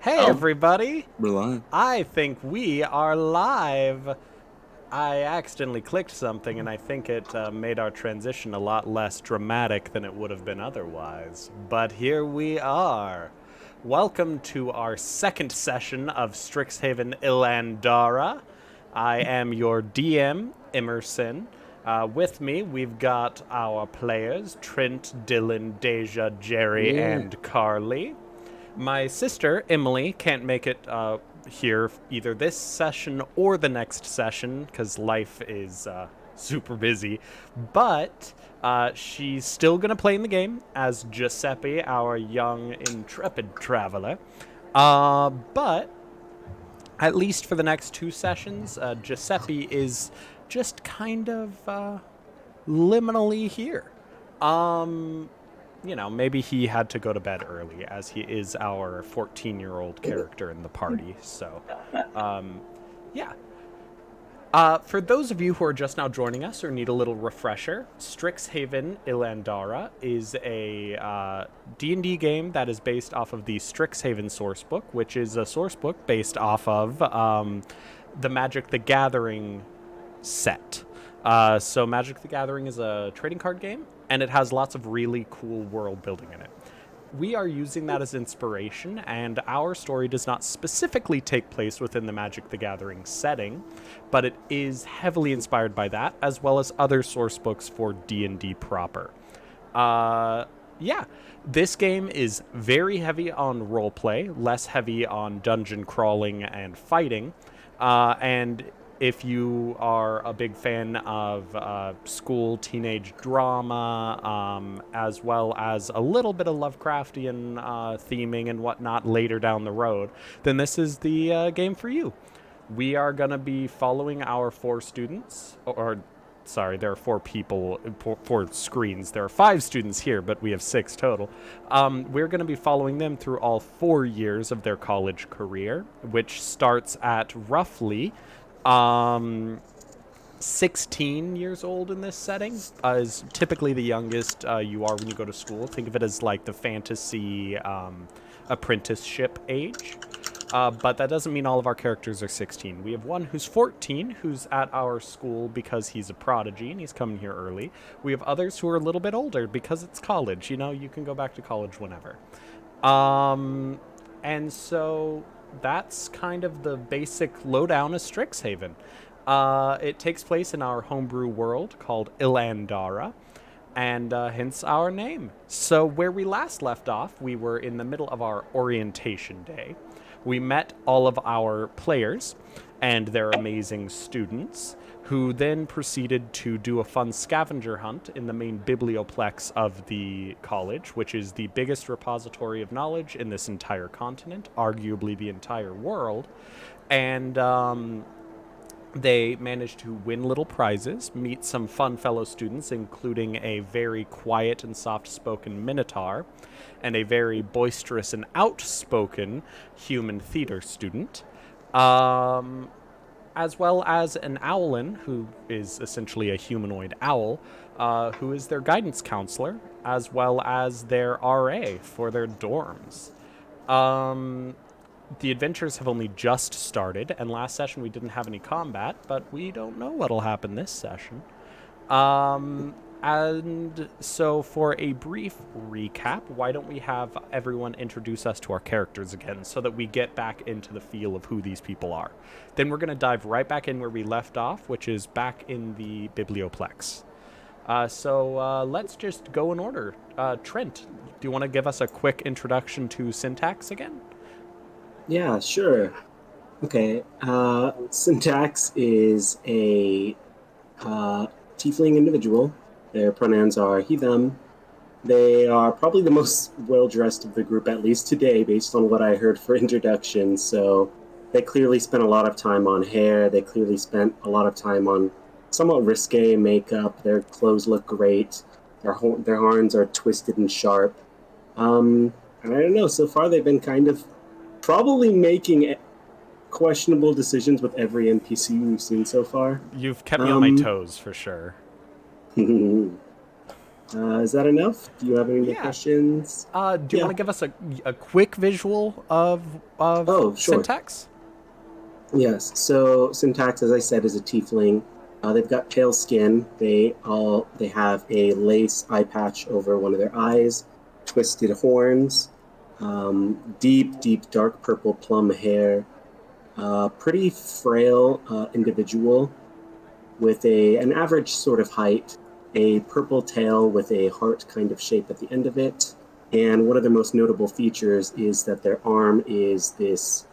Hey Oh, everybody! we're live. I think we are live. I accidentally clicked something and I think it made our transition a lot less dramatic than it would have been otherwise. But here we are. Welcome to our second session of Strixhaven Ilandara. I am your DM, Emerson. With me, we've got our players Trent, Dylan, Deja, Jerry, Yeah. and Carly. My sister, Emily, can't make it here either this session or the next session because life is super busy. But she's still going to play in the game as Giuseppe, our young, intrepid traveler. But at least for the next two sessions, Giuseppe is just kind of liminally here. Maybe he had to go to bed early as he is our 14-year-old character in the party. So, yeah. For those of you who are just now joining us or need a little refresher, Strixhaven Ilandara is a D&D game that is based off of the Strixhaven sourcebook, which is a sourcebook based off of the Magic the Gathering set. So Magic the Gathering is a trading card game, and it has lots of really cool world building in it. We are using that as inspiration, and our story does not specifically take place within the Magic the Gathering setting, but it is heavily inspired by that, as well as other source books for D&D proper. Yeah, this game is very heavy on roleplay, less heavy on dungeon crawling and fighting, and if you are a big fan of school teenage drama, as well as a little bit of Lovecraftian theming and whatnot later down the road, then this is the game for you. We are going to be following our four students, or sorry, there are four people, four screens. There are five students here, but we have six total. We're going to be following them through all 4 years of their college career, which starts at roughly 16 years old in this setting is typically the youngest you are when you go to school. Think of it as like the fantasy apprenticeship age. But that doesn't mean all of our characters are 16. We have one who's 14, who's at our school because he's a prodigy and he's coming here early. We have others who are a little bit older because it's college. You know, you can go back to college whenever. And so that's kind of the basic lowdown of Strixhaven. It takes place in our homebrew world called Ilandara, and hence our name. So where we last left off, we were in the middle of our orientation day. We met all of our players and their amazing students, who then proceeded to do a fun scavenger hunt in the main biblioplex of the college, which is the biggest repository of knowledge in this entire continent, arguably the entire world. And they managed to win little prizes, meet some fun fellow students, including a very quiet and soft-spoken Minotaur, and a very boisterous and outspoken human theater student, as well as an owlin, who is essentially a humanoid owl, who is their guidance counselor, as well as their RA for their dorms. The adventures have only just started, and last session we didn't have any combat, but we don't know what'll happen this session. And so for a brief recap, why don't we have everyone introduce us to our characters again so that we get back into the feel of who these people are. Then we're going to dive right back in where we left off, which is back in the biblioplex. So let's just go in order. Trent, do you want to give us a quick introduction to syntax again? Yeah, sure. Okay. Syntax is a tiefling individual. Their pronouns are he, them. They are probably the most well-dressed of the group, at least today, based on what I heard for introductions. So they clearly spent a lot of time on hair. They clearly spent a lot of time on somewhat risque makeup. Their clothes look great. Their horns are twisted and sharp. And I don't know. So far, they've been kind of probably making questionable decisions with every NPC we've seen so far. You've kept me on my toes, for sure. Is that enough? Do you have any more Yeah. questions? Do you Yeah. want to give us a quick visual of Oh, sure. Syntax? Yes. So Syntax, as I said, is a tiefling. They've got pale skin. They have a lace eye patch over one of their eyes, twisted horns, deep, deep dark purple plum hair. Pretty frail individual with an average sort of height, a purple tail with a heart kind of shape at the end of it. And one of their most notable features is that their arm is this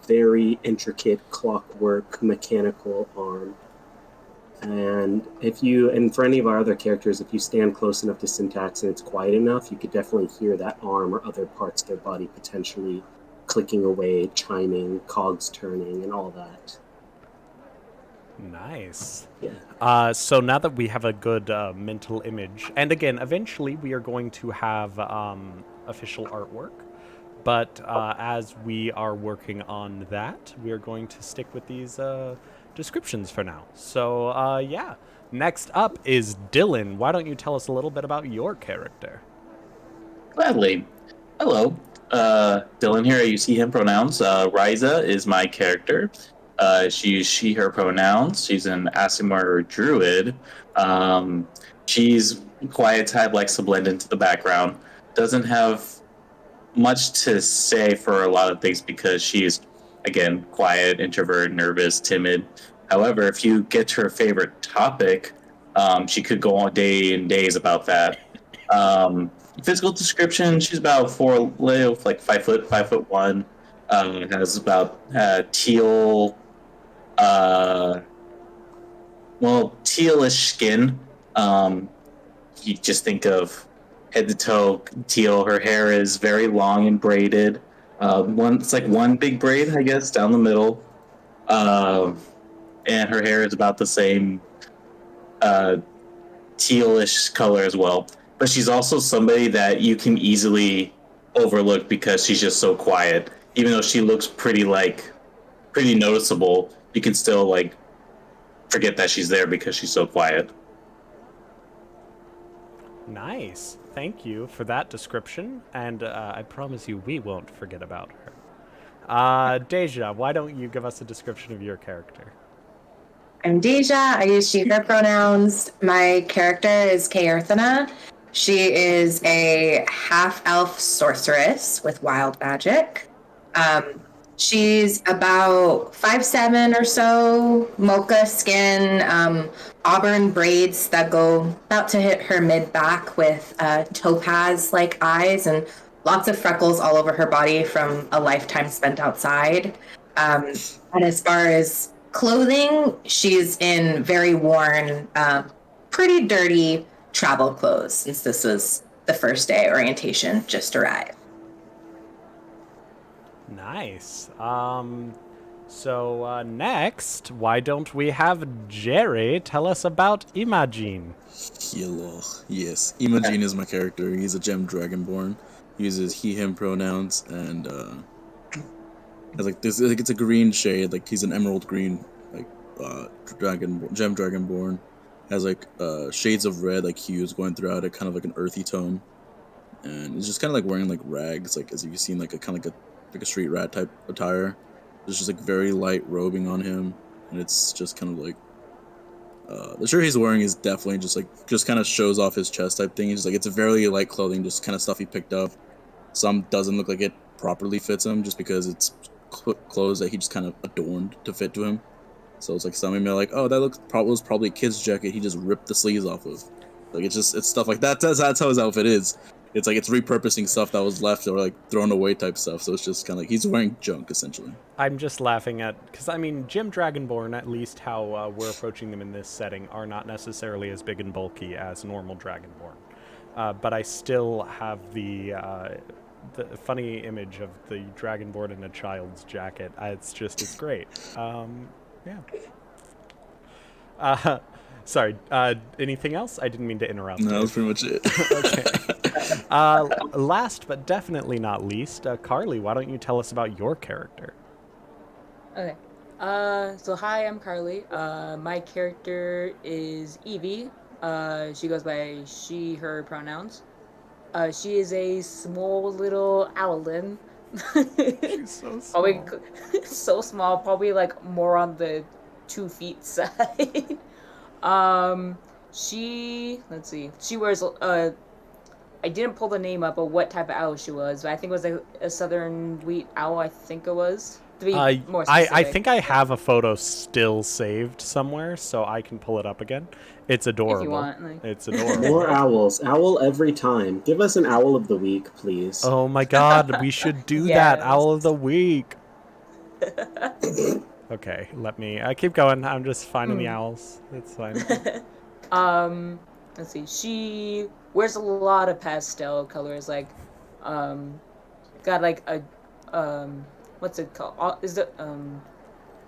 very intricate clockwork mechanical arm. And for any of our other characters, if you stand close enough to Syntax and it's quiet enough, you could definitely hear that arm or other parts of their body potentially clicking away, chiming, cogs turning, and all that. Nice. Yeah. So now that we have a good mental image, and again, eventually we are going to have official artwork, but as we are working on that, we are going to stick with these descriptions for now. So, yeah. Next up is Dylan. Why don't you tell us a little bit about your character? Gladly. Hello. Dylan here. You see him pronouns. Riza is my character. She's she, her pronouns. She's an Asimar druid. Um, she's quiet type, likes to blend into the background. Doesn't have much to say for a lot of things because she's, again, quiet, introvert, nervous, timid. However, if you get to her favorite topic, she could go on day and days about that. Um, Physical description: she's about 4', like 5 foot, 5'1". Has about teal, uh, tealish skin. Um, you just think of head to toe teal. Her hair is very long and braided. It's like one big braid, I guess, down the middle. Um, and her hair is about the same uh, tealish color as well. But she's also somebody that you can easily overlook because she's just so quiet. Even though she looks pretty noticeable, you can still forget that she's there because she's so quiet. Nice. Thank you for that description, and I promise you we won't forget about her. Deja, why don't you give us a description of your character? I'm Deja. I use she, her pronouns. My character is Kaerthana. She is a half-elf sorceress with wild magic. Um, she's about 5'7" or so, mocha skin, auburn braids that go about to hit her mid-back with topaz-like eyes and lots of freckles all over her body from a lifetime spent outside. And as far as clothing, she's in very worn, pretty dirty travel clothes since this was the first day orientation just arrived. Nice. So next, why don't we have Jerry tell us about Imagine? Hello. Yes, Imogen is my character. He's a gem dragonborn. Uses he/him pronouns and has like this. Like it's a green shade. Like he's an emerald green, like gem dragonborn. Has like shades of red, like hues going throughout it, kind of like an earthy tone. And he's just kind of like wearing like rags, like as if you've seen like a kind of like a street rat type attire. There's just like very light robing on him, and it's just kind of like the shirt he's wearing is definitely just kind of shows off his chest type thing. He's like it's a very light clothing, just kind of stuff he picked up. Some doesn't look like it properly fits him, just because it's clothes that he just kind of adorned to fit to him. So it's like some of them are like, oh, that was probably a kid's jacket. He just ripped the sleeves off of. Like it's stuff like that. That's how his outfit is. It's like it's repurposing stuff that was left or like thrown away type stuff. So it's just kind of like he's wearing junk essentially. I'm just laughing at, because I mean, Gym Dragonborn, at least how we're approaching them in this setting, are not necessarily as big and bulky as normal Dragonborn. But I still have the funny image of the Dragonborn in a child's jacket. It's great. Yeah. Sorry. Anything else? I didn't mean to interrupt. No, that's pretty much it. Okay. Last but definitely not least, Carly, why don't you tell us about your character? Okay. So hi, I'm Carly. My character is Evie. She goes by she, her pronouns. She is a small little owlin. She's so Probably small. so small, probably like more on the 2 feet side. um, let's see, she wears I didn't pull the name up of what type of owl she was, but I think it was a southern wheat owl. I think it was, to be more I specific. think I have a photo still saved somewhere, so I can pull it up again. It's adorable. If you want, like. It's adorable. More owls. Owl every time. Give us an owl of the week, please. Oh my god, we should do that. Yes. Owl of the week. Okay, let me keep going. I'm just finding the owls. It's fine. Let's see. She wears a lot of pastel colors, like, got like a, what's it called? Is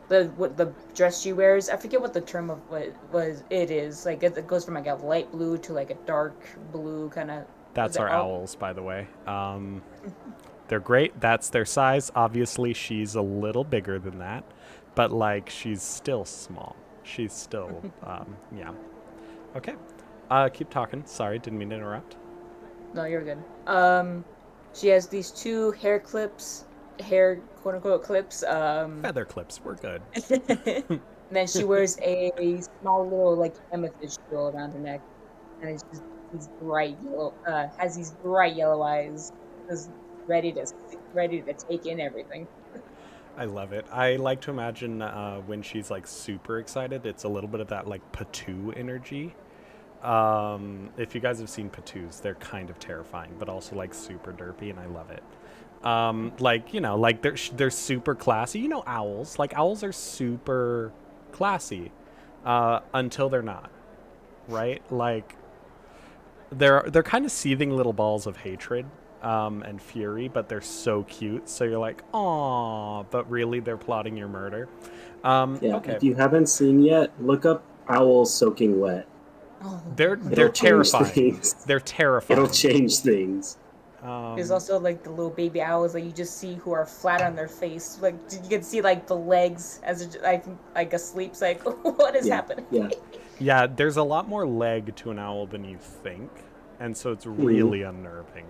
the dress she wears? I forget what the term of it is. Like it goes from like a light blue to like a dark blue kind of. That's our owls, by the way. They're great. That's their size. Obviously, she's a little bigger than that, but like she's still small. She's still, yeah. Okay. Keep talking. Sorry, didn't mean to interrupt. No, you're good. She has these 2 hair clips, quote unquote clips. Feather clips. We're good. And then she wears a small little like amethyst jewel around her neck, and it's just these bright yellow. Has these bright yellow eyes, is ready to take in everything. I love it. I like to imagine when she's like super excited, it's a little bit of that like Patoo energy. If you guys have seen Patoos, they're kind of terrifying, but also like super derpy, and I love it. Like, you know, like they're super classy. You know, owls. Like owls are super classy until they're not, right? Like they're kind of seething little balls of hatred and fury, but they're so cute. So you're like, aw, but really they're plotting your murder. Yeah, Okay. if you haven't seen yet, look up owls soaking wet. Oh. They're It'll change terrifying. things. They're terrifying. It'll change things. There's also like the little baby owls that you just see who are flat on their face. Like you can see like the legs as like asleep. It's like what is happening? Yeah. Yeah, there's a lot more leg to an owl than you think, and so it's really unnerving.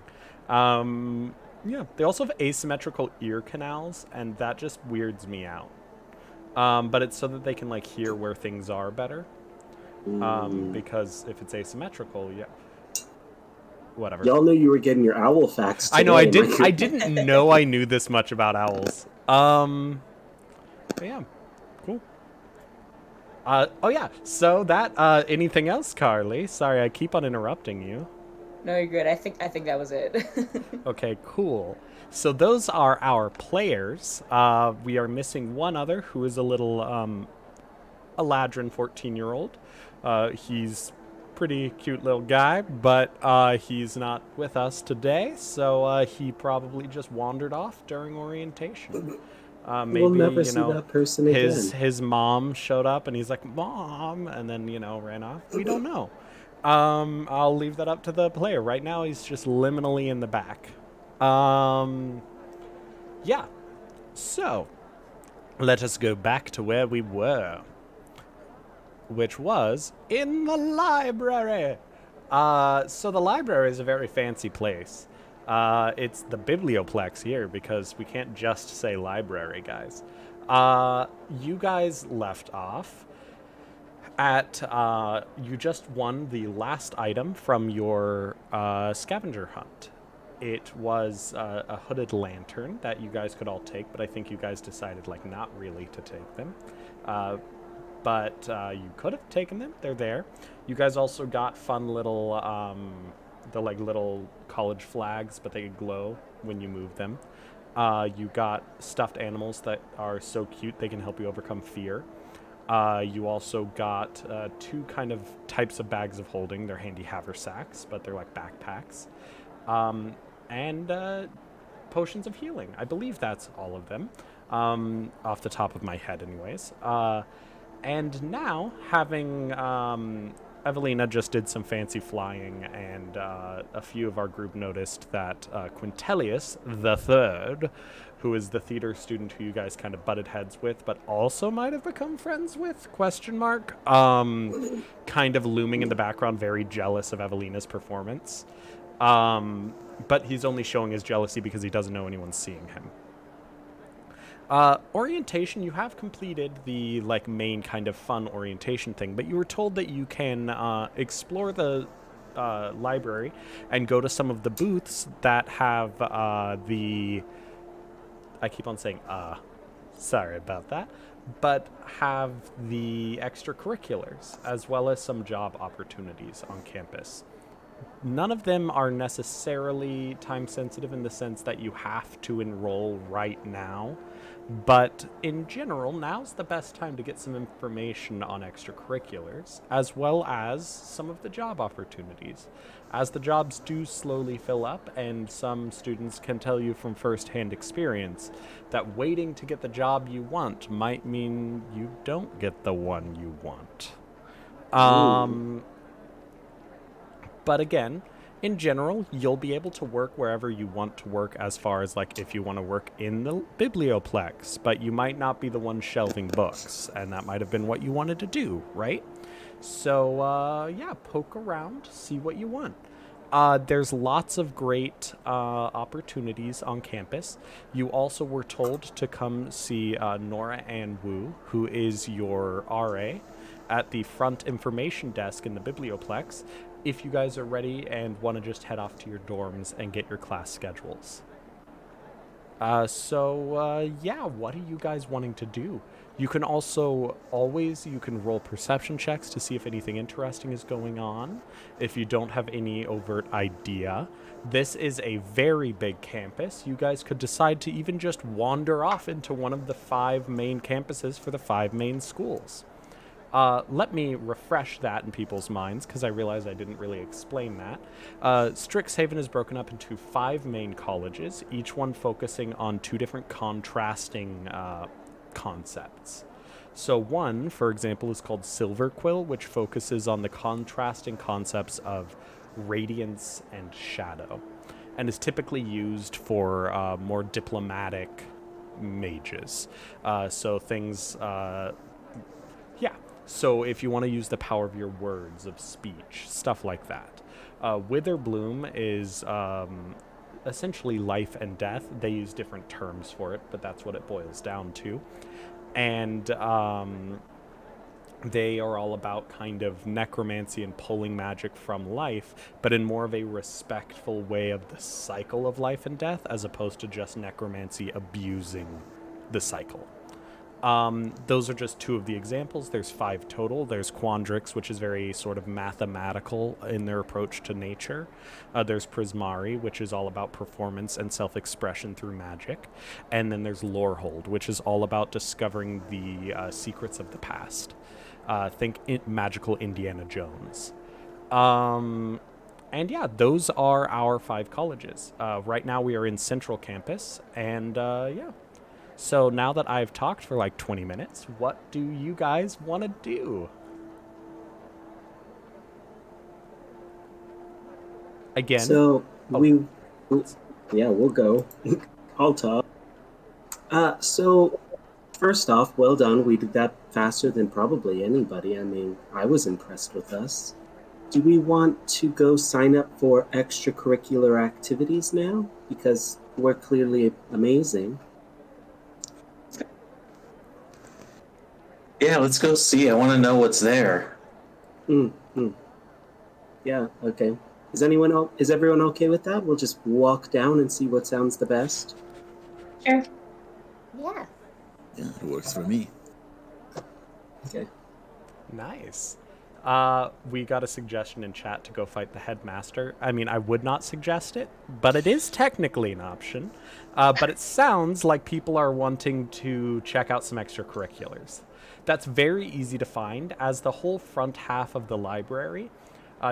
Yeah, they also have asymmetrical ear canals, and that just weirds me out. But it's so that they can like hear where things are better. Because if it's asymmetrical, yeah, whatever. Y'all knew you were getting your owl facts today. I know I didn't. I didn't know I knew this much about owls. But yeah, cool. Oh yeah. So that. Anything else, Carly? Sorry, I keep on interrupting you. No, you're good. I think that was it. Okay, cool. So those are our players. We are missing one other who is a little Eladrin 14-year-old. He's pretty cute little guy, but he's not with us today, so he probably just wandered off during orientation. Maybe, we'll never see that person again. His mom showed up and he's like, Mom, and then, ran off. We don't know. I'll leave that up to the player. Right now, he's just liminally in the back. Yeah. So, let us go back to where we were, which was in the library. So the library is a very fancy place. It's the biblioplex here because we can't just say library, guys. You guys left off at, you just won the last item from your scavenger hunt. It was a hooded lantern that you guys could all take, but I think you guys decided, like, not really to take them. But you could have taken them. They're there. You guys also got fun little, the like little college flags, but they glow when you move them. You got stuffed animals that are so cute they can help you overcome fear. You also got 2 kind of types of bags of holding. They're handy haversacks, but they're like backpacks. And potions of healing. I believe that's all of them, off the top of my head anyways. And now, having Evelina just did some fancy flying, and a few of our group noticed that Quintilius the Third who is the theater student who you guys kind of butted heads with, but also might have become friends with, question mark, kind of looming in the background, very jealous of Evelina's performance. But he's only showing his jealousy because he doesn't know anyone's seeing him. Orientation, you have completed the like main kind of fun orientation thing, but you were told that you can explore the library and go to some of the booths that have the... I keep on saying sorry about that, but have the extracurriculars as well as some job opportunities on campus. None of them are necessarily time sensitive in the sense that you have to enroll right now, but in general, now's the best time to get some information on extracurriculars, as well as some of the job opportunities, as the jobs do slowly fill up, and some students can tell you from first-hand experience that waiting to get the job you want might mean you don't get the one you want. But again, in general, you'll be able to work wherever you want to work, as far as like if you want to work in the biblioplex, but you might not be the one shelving books, and that might have been what you wanted to do, right? So yeah, poke around, see what you want. There's lots of great opportunities on campus. You also were told to come see Nora Ann Wu, who is your RA, at the front information desk in the biblioplex, if you guys are ready and want to just head off to your dorms and get your class schedules. Yeah, what are you guys wanting to do? You can also you can roll perception checks to see if anything interesting is going on, if you don't have any overt idea. This is a very big campus. You guys could decide to even just wander off into one of the 5 main campuses for the 5 main schools. Let me refresh that in people's minds, because I realize I didn't really explain that. Strixhaven is broken up into 5 main colleges, each one focusing on 2 different contrasting concepts. So one, for example, is called Silver Quill, which focuses on the contrasting concepts of radiance and shadow, and is typically used for more diplomatic mages. So things... So if you want to use the power of your words, of speech, stuff like that. Witherbloom is essentially life and death. They use different terms for it, but that's what it boils down to. And they are all about kind of necromancy and pulling magic from life, but in more of a respectful way of the cycle of life and death, as opposed to just necromancy abusing the cycle. Those are just 2 of the examples. There's 5 total. There's Quandrix, which is very sort of mathematical in their approach to nature. There's Prismari, which is all about performance and self-expression through magic. And then there's Lorehold, which is all about discovering the secrets of the past. Think magical Indiana Jones. And yeah, those are our 5 colleges. Right now we are in Central Campus, and yeah. So now that I've talked for like 20 minutes, what do you guys want to do? Again. So we'll go. I'll talk. So first off, well done. We did that faster than probably anybody. I mean, I was impressed with us. Do we want to go sign up for extracurricular activities now? Because we're clearly amazing. Yeah, let's go see. I want to know what's there. Yeah, okay. Is everyone okay with that? We'll just walk down and see what sounds the best. Sure. Yeah. Yeah, it works for me. Okay. Nice. We got a suggestion in chat to go fight the headmaster. I mean, I would not suggest it, but it is technically an option. But it sounds like people are wanting to check out some extracurriculars. That's very easy to find, as the whole front half of the library,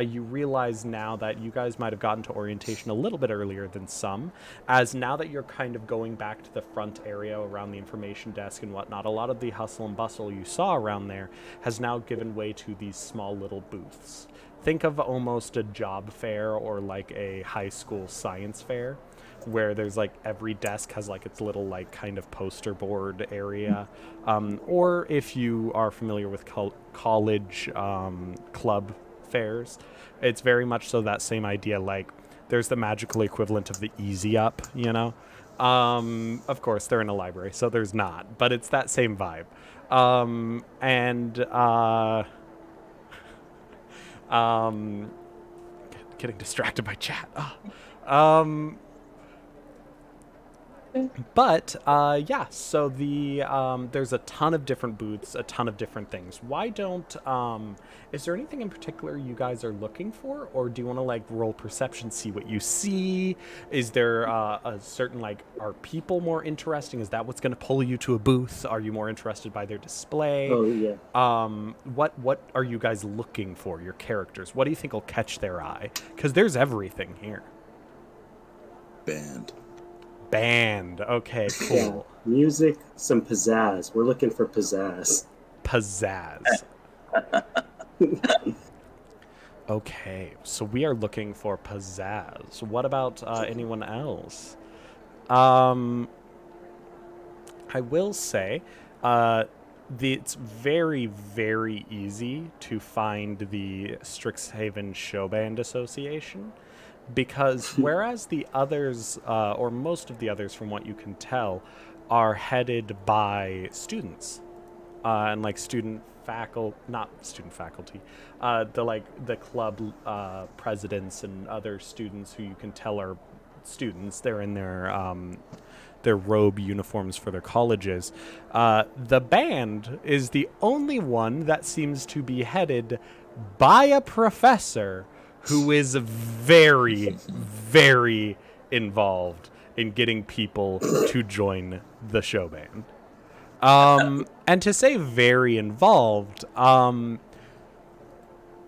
you realize now that you guys might have gotten to orientation a little bit earlier than some, as now that you're kind of going back to the front area around the information desk and whatnot, a lot of the hustle and bustle you saw around there has now given way to these small little booths. Think of almost a job fair or like a high school science fair, where there's like every desk has like its little like kind of poster board area. Or if you are familiar with college club fairs, it's very much so that same idea. Like there's the magical equivalent of the Easy Up, you know. Of course, they're in a library, so there's not, but it's that same vibe. Getting distracted by chat. But yeah, so there's a ton of different booths, a ton of different things. Why don't is there anything in particular you guys are looking for, or do you want to like roll perception, see what you see? Is there a certain like, are people more interesting? Is that what's going to pull you to a booth? Are you more interested by their display? Oh yeah. What are you guys looking for? Your characters. What do you think will catch their eye? Because there's everything here. Band. Okay, cool. Yeah. Music, some pizzazz. We're looking for pizzazz. Okay, so we are looking for pizzazz. What about anyone else? I will say, it's very, very easy to find the Strixhaven Showband Association. Because whereas the others, or most of the others from what you can tell, are headed by students, and like not student faculty, the club presidents and other students who you can tell are students. They're in their robe uniforms for their colleges. The band is the only one that seems to be headed by a professor who is very, very involved in getting people to join the show band. And to say very involved,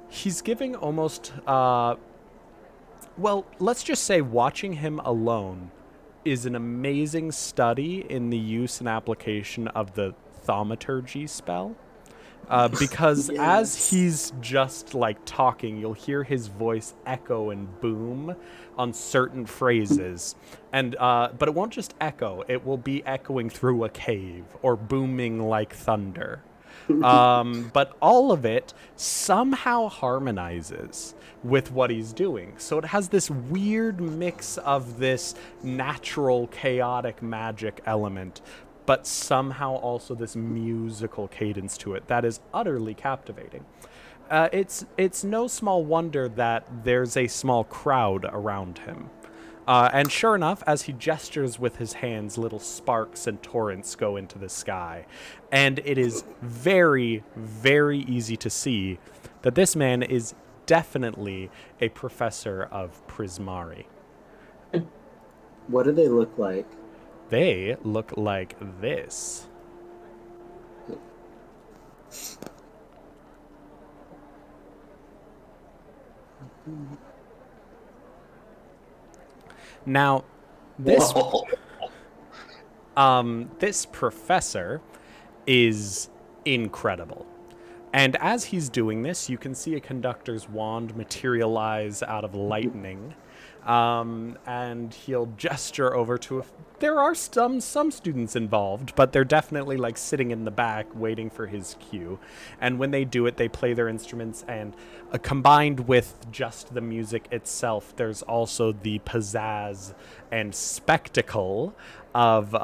he's giving almost, well, let's just say watching him alone is an amazing study in the use and application of the thaumaturgy spell. Because Yes. as he's just like talking, you'll hear his voice echo and boom on certain phrases, and but it won't just echo; it will be echoing through a cave or booming like thunder. But all of it somehow harmonizes with what he's doing. So it has this weird mix of this natural, chaotic magic element, but somehow also this musical cadence to it that is utterly captivating. It's no small wonder that there's a small crowd around him. And sure enough, as he gestures with his hands, little sparks and torrents go into the sky. And it is very, very easy to see that this man is definitely a professor of Prismari. What do they look like? They look like this. Now, this this professor is incredible. And as he's doing this, you can see a conductor's wand materialize out of lightning. And he'll gesture over to there are some students involved, but they're definitely like sitting in the back waiting for his cue. And when they do it, they play their instruments, and combined with just the music itself, there's also the pizzazz and spectacle of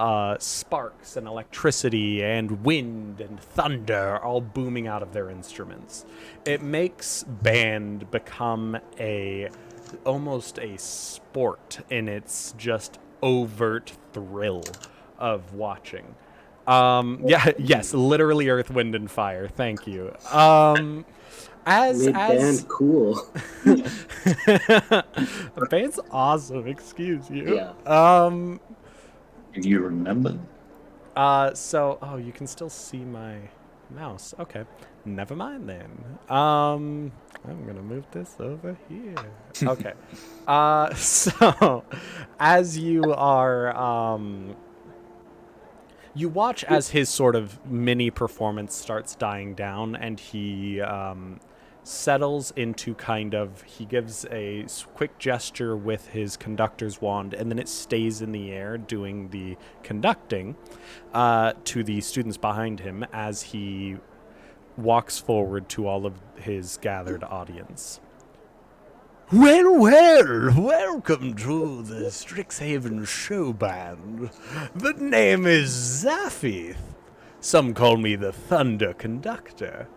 sparks and electricity and wind and thunder all booming out of their instruments. It makes band become almost a sport in its just overt thrill of watching. Yes, literally earth, wind, and fire. Thank you. As Band cool. band's awesome. Excuse you. Yeah. If you remember. So you can still see my mouse. Okay. Never mind then. I'm gonna move this over here. Okay. So as you are you watch as his sort of mini performance starts dying down, and he settles into kind of, he gives a quick gesture with his conductor's wand, and then it stays in the air doing the conducting to the students behind him as he walks forward to all of his gathered audience. Well, welcome to the Strixhaven show band. The name is Zaphith. Some call me the Thunder Conductor.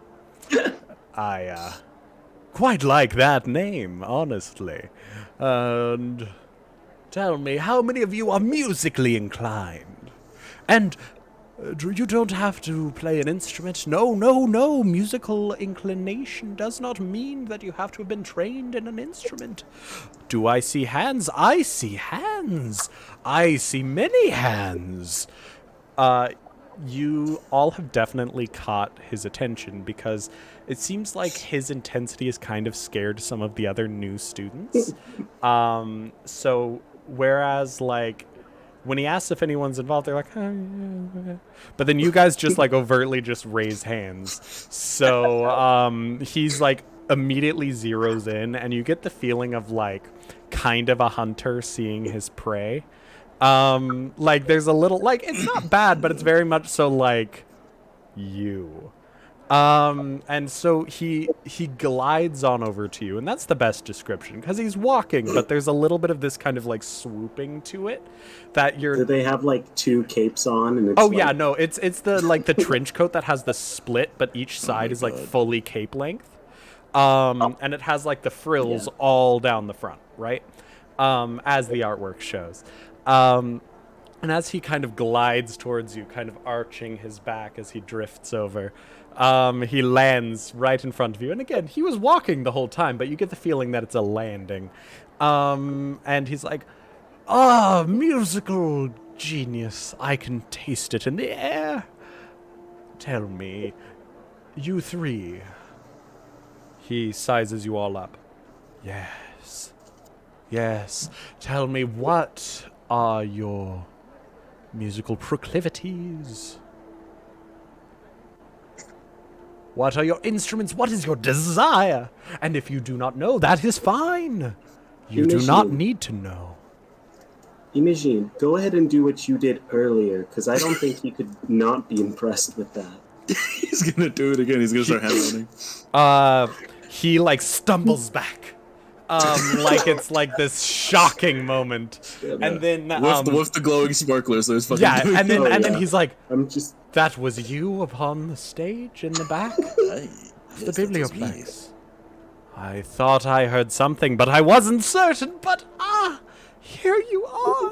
I quite like that name, honestly. And tell me, how many of you are musically inclined? And you don't have to play an instrument. No. Musical inclination does not mean that you have to have been trained in an instrument. Do I see hands? I see hands. I see many hands. You all have definitely caught his attention because it seems like his intensity has kind of scared some of the other new students. So whereas like when he asks if anyone's involved, they're like, oh, yeah. But then you guys just like overtly just raise hands. So he's like immediately zeroes in, and you get the feeling of like kind of a hunter seeing his prey. Like there's a little, like, it's not bad, but it's very much so like you. And so he glides on over to you, and that's the best description because he's walking, but there's a little bit of this kind of like swooping to it that you're. Do they have like two capes on? And it's yeah, no, it's the like the trench coat that has the split, but each side is like fully cape length. And it has like the frills all down the front, right? As the artwork shows. And as he kind of glides towards you, kind of arching his back as he drifts over, he lands right in front of you. And again, he was walking the whole time, but you get the feeling that it's a landing. And he's like, musical genius. I can taste it in the air. Tell me, you three. He sizes you all up. Yes. Tell me, what are your musical proclivities? What are your instruments? What is your desire? And if you do not know, that is fine. You do not need to know. Imogen, go ahead and do what you did earlier, because I don't think you could not be impressed with that. He's gonna do it again. He's gonna start hand running. He like stumbles back. Like it's like this shocking moment, and then with the glowing sparkler, so it's fucking. Yeah, and then he's like, "I'm just." That was you upon the stage in the back, the biblioplex. I thought I heard something, but I wasn't certain. But here you are.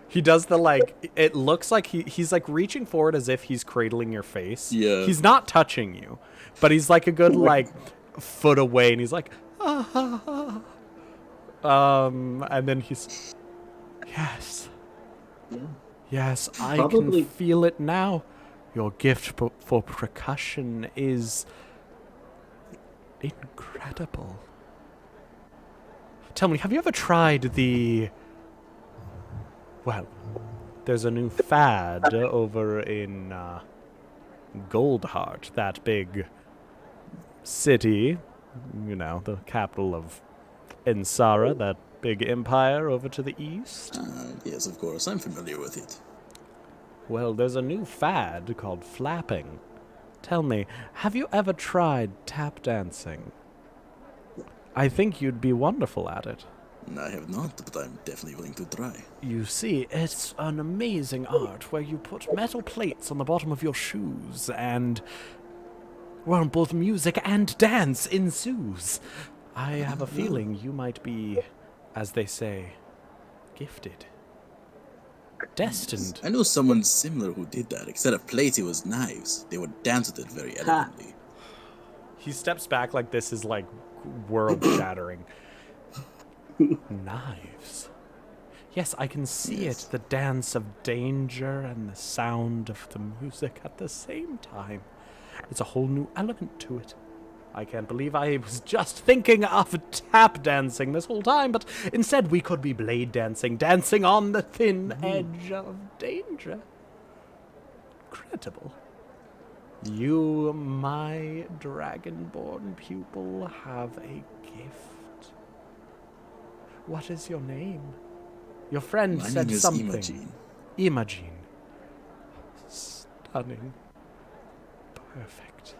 He does the like. It looks like he's like reaching forward as if he's cradling your face. Yeah. He's not touching you, but he's like a good like foot away, and he's like. And then he's, yes, I can feel it now. Your gift for percussion is incredible. Tell me, have you ever tried there's a new fad over in Goldheart, that big city. You know, the capital of Ensara, that big empire over to the east? Yes, of course. I'm familiar with it. Well, there's a new fad called flapping. Tell me, have you ever tried tap dancing? I think you'd be wonderful at it. I have not, but I'm definitely willing to try. You see, it's an amazing art where you put metal plates on the bottom of your shoes and... well, both music and dance ensues. I have a feeling you might be, as they say, gifted. Destined. I know someone similar who did that. Instead of plates, it was knives. They would dance with it very elegantly. He steps back like this is like world-shattering. Knives. Yes, I can see it. The dance of danger and the sound of the music at the same time. It's a whole new element to it. I can't believe I was just thinking of tap dancing this whole time, but instead we could be blade dancing, dancing on the thin edge of danger. Incredible. You, my dragonborn pupil, have a gift. What is your name? Your friend My said name is something. Imogene. Imogene. Stunning. Perfect.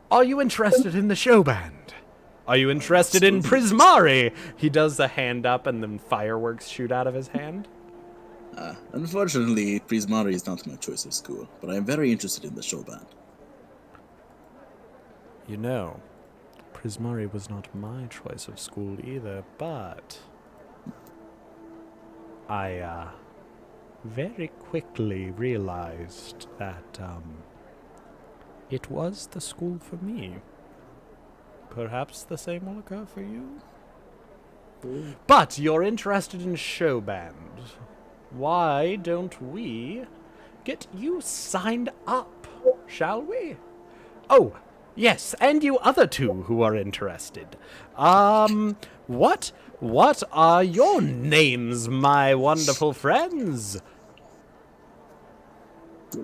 Are you interested in the show band? Are you interested in Prismari? He does a hand up and then fireworks shoot out of his hand. Unfortunately, Prismari is not my choice of school, but I am very interested in the show band. You know, Prismari was not my choice of school either, but I very quickly realized that it was the school for me. Perhaps the same will occur for you? But you're interested in show band. Why don't we get you signed up, shall we? Oh, yes, and you other two who are interested. What are your names, my wonderful friends?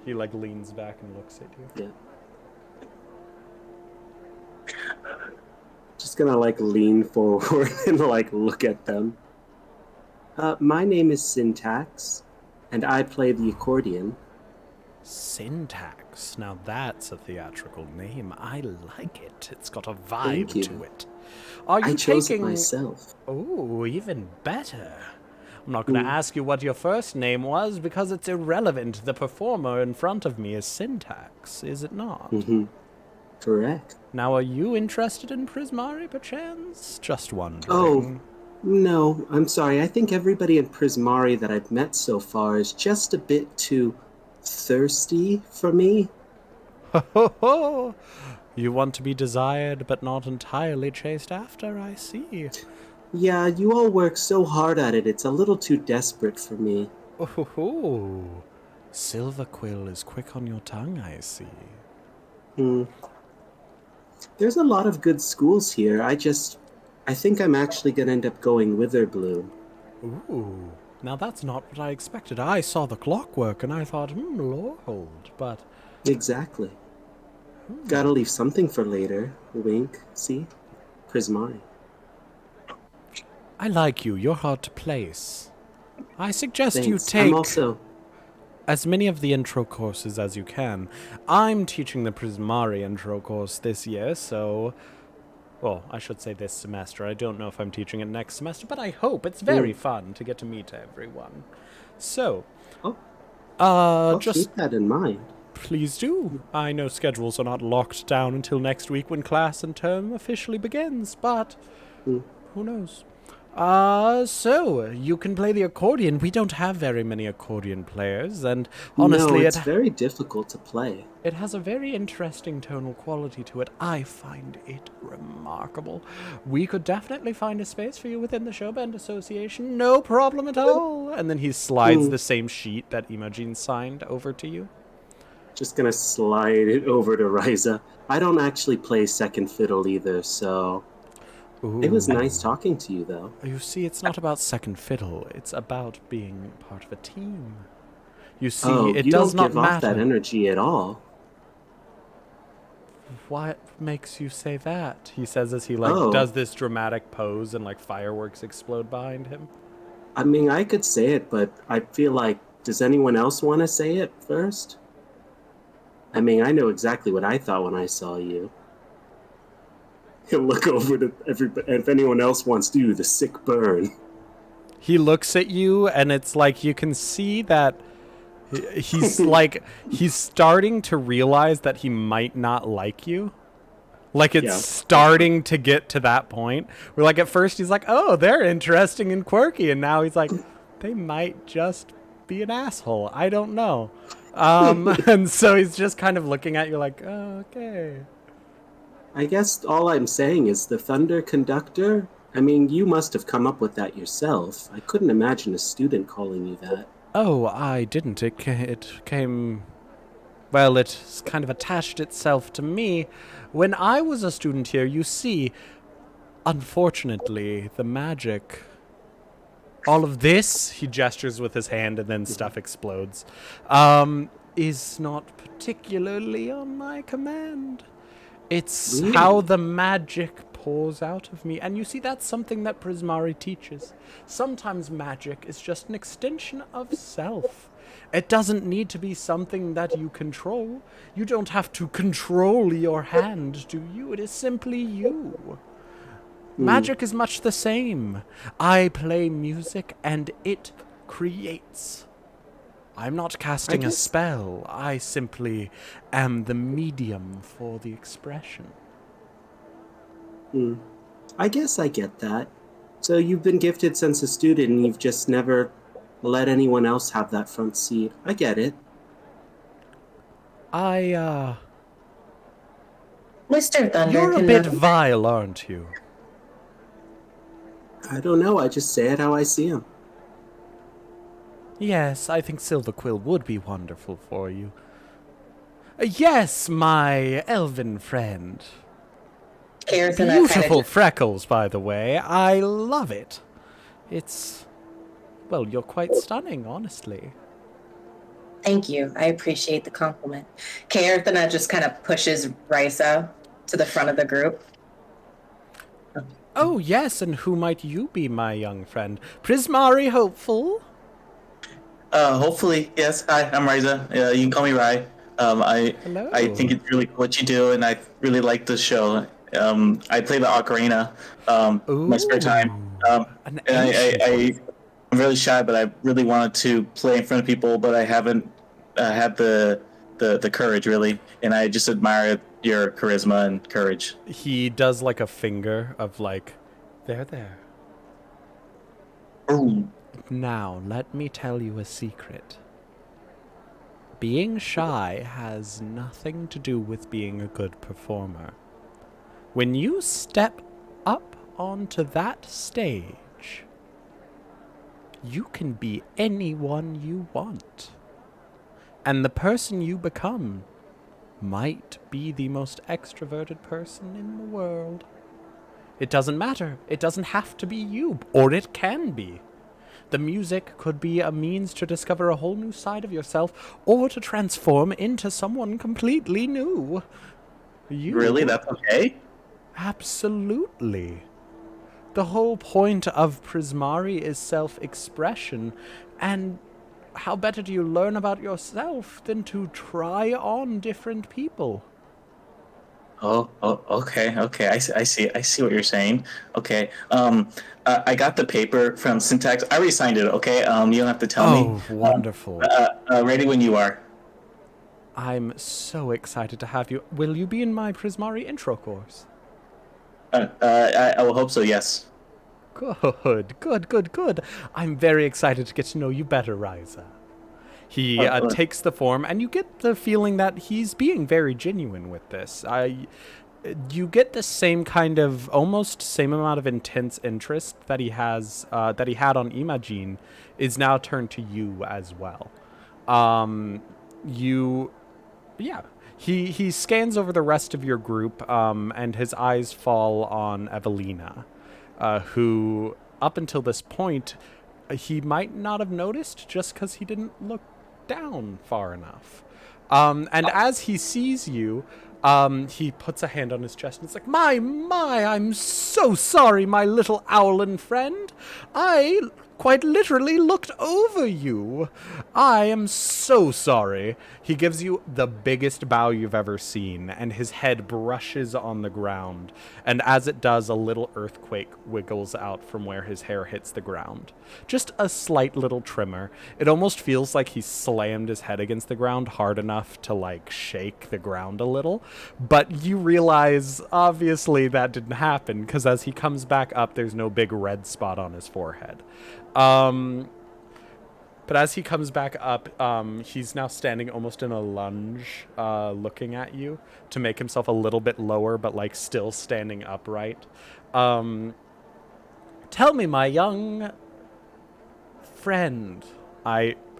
He, leans back and looks at you. Yeah. Just gonna, lean forward and, look at them. My name is Syntax, and I play the accordion. Syntax. Now that's a theatrical name. I like it. It's got a Thank vibe you. to it. Are you I chose taking... it myself. Oh, even better. I'm not going to ask you what your first name was because it's irrelevant. The performer in front of me is Syntax, is it not? Mm-hmm. Correct. Now, are you interested in Prismari, perchance? Just wondering. Oh, no, I'm sorry. I think everybody in Prismari that I've met so far is just a bit too thirsty for me. Ho ho ho! You want to be desired but not entirely chased after, I see. Yeah, you all work so hard at it, it's a little too desperate for me. Oh ho ho! Silverquill is quick on your tongue, I see. There's a lot of good schools here. I think I'm actually gonna end up going Witherbloom. Ooh, now that's not what I expected. I saw the clockwork and I thought, Lord, but... Exactly. Gotta leave something for later. Wink, see? Prismari. I like you. You're hard to place. I suggest you Thanks. take I'm also... as many of the intro courses as you can. I'm teaching the Prismari intro course this year, so... Well, I should say this semester. I don't know if I'm teaching it next semester, but I hope. It's very fun to get to meet everyone. So, I'll just keep that in mind. please do. I know schedules are not locked down until next week when class and term officially begins, but who knows? So, you can play the accordion. We don't have very many accordion players, and honestly, no, it's very difficult to play. it has a very interesting tonal quality to it. I find it remarkable. We could definitely find a space for you within the Showband Association. No problem at all. And then he slides the same sheet that Imogene signed over to you. Just gonna slide it over to Ryza. I don't actually play second fiddle either, so... Ooh. It was nice talking to you, though. You see, it's not about second fiddle. It's about being part of a team. You see, it you does don't not give matter. off that energy at all. What makes you say that? He says as he does this dramatic pose and fireworks explode behind him. I mean, I could say it, but I feel like, does anyone else want to say it first? I mean, I know exactly what I thought when I saw you. He'll look over to everybody, if anyone else wants to do the sick burn. He looks at you, and it's like you can see that he's he's starting to realize that he might not like you. It's starting to get to that point where at first he's like, oh, they're interesting and quirky, and now he's like, they might just be an asshole. I don't know. And so he's just kind of looking at you like, oh, okay. I guess all I'm saying is the Thunder Conductor. I mean, you must have come up with that yourself. I couldn't imagine a student calling you that. Oh, I didn't. It came... Well, it kind of attached itself to me. When I was a student here, you see, unfortunately, the magic... All of this, he gestures with his hand and then stuff explodes. is not particularly on my command. It's Really? how the magic pours out of me. And you see, that's something that Prismari teaches. Sometimes magic is just an extension of self. It doesn't need to be something that you control. You don't have to control your hand, do you? It is simply you. Magic is much the same. I play music and it creates. I'm not casting a guess- spell. I simply am the medium for the expression. I guess I get that. So you've been gifted since a student and you've just never let anyone else have that front seat. I get it. You're Mr. Thunder a bit vile, aren't you? I don't know, I just say it how I see him. Yes, I think Silver Quill would be wonderful for you. Yes, my elven friend. Beautiful freckles, by the way. I love it. It's... well, you're quite stunning, honestly. Thank you. I appreciate the compliment. Kaerthana just kind of pushes Risa to the front of the group. Oh, yes, and who might you be, my young friend? Prismari Hopeful? Hopefully, yes. Hi, I'm Riza. You can call me Rai. Hello. I think it's really cool what you do, and I really like this show. I play the ocarina my spare time. An And I'm really shy, but I really wanted to play in front of people, but I haven't had the courage, really. And I just admire your charisma and courage. He does like a finger of like, there. Ooh. Now, let me tell you a secret. Being shy has nothing to do with being a good performer. When you step up onto that stage, you can be anyone you want. And the person you become might be the most extroverted person in the world. It doesn't matter. It doesn't have to be you, or it can be. The music could be a means to discover a whole new side of yourself, or to transform into someone completely new. Really? That's okay? Absolutely. The whole point of Prismari is self-expression, and how better do you learn about yourself than to try on different people? Oh, okay. I see what you're saying. Okay. I got the paper from Syntax. I already signed it. Okay. You don't have to tell me. Oh, wonderful. Ready when you are. I'm so excited to have you. Will you be in my Prismari intro course? I will hope so. Yes. Good. I'm very excited to get to know you better, Riza. He takes the form, and you get the feeling that he's being very genuine with this. You get the same kind of, almost same amount of intense interest that he has, that he had on Imagine, is now turned to you as well. He scans over the rest of your group, and his eyes fall on Evelina, who, up until this point, he might not have noticed just because he didn't look down far enough. And as he sees you, he puts a hand on his chest and it's like, my, I'm so sorry, my little owlin friend. I quite literally looked over you. I am so sorry. He gives you the biggest bow you've ever seen, and his head brushes on the ground. And as it does, a little earthquake wiggles out from where his hair hits the ground. Just a slight little tremor. It almost feels like he slammed his head against the ground hard enough to, like, shake the ground a little. But you realize, obviously, that didn't happen, because as he comes back up, there's no big red spot on his forehead. But as he comes back up, he's now standing almost in a lunge, looking at you to make himself a little bit lower, but like still standing upright. Tell me, my young friend.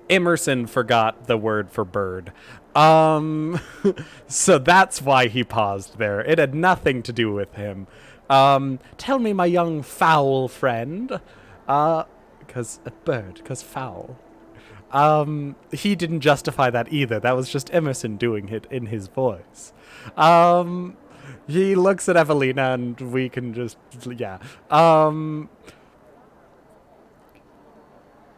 Emerson forgot the word for bird. So that's why he paused there. It had nothing to do with him. Tell me, my young fowl friend. Because foul. He didn't justify that either. That was just Emerson doing it in his voice. He looks at Evelina and we can just, yeah.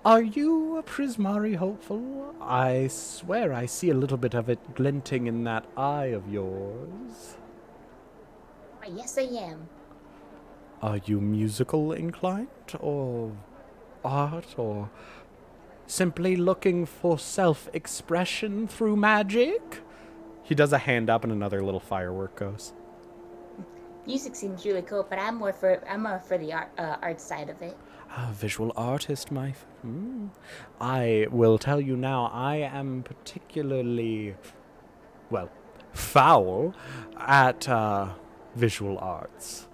Are you a Prismari hopeful? I swear I see a little bit of it glinting in that eye of yours. Yes, I am. Are you musical inclined, or art, or simply looking for self-expression through magic? He does a hand up and another little firework goes. Music seems really cool, but I'm more for the art side of it. A visual artist, I will tell you now, I am particularly, well, foul at visual arts.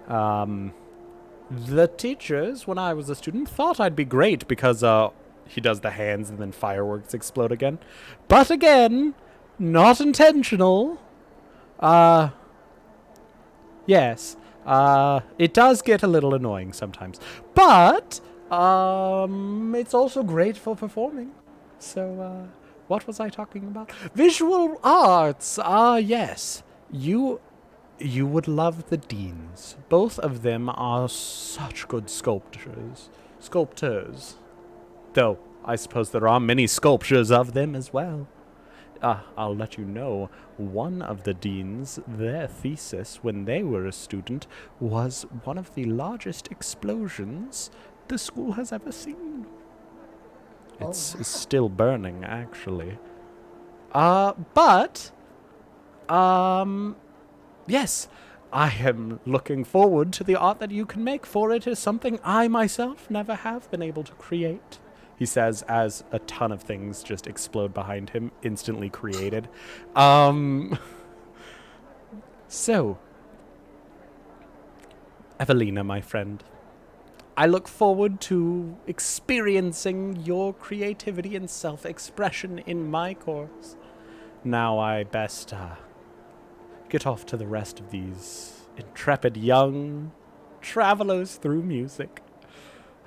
The teachers, when I was a student, thought I'd be great because he does the hands and then fireworks explode again. But again, not intentional. Yes. It does get a little annoying sometimes. But, it's also great for performing. So, what was I talking about? Visual arts! Yes. You would love the deans. Both of them are such good sculptors. Though, I suppose there are many sculptures of them as well. I'll let you know, one of the deans, their thesis when they were a student was one of the largest explosions the school has ever seen. It's still burning, actually. Yes, I am looking forward to the art that you can make, for it is something I myself never have been able to create. He says as a ton of things just explode behind him, instantly created. So, Evelina, my friend, I look forward to experiencing your creativity and self-expression in my course. Now I best get off to the rest of these intrepid young travelers through music.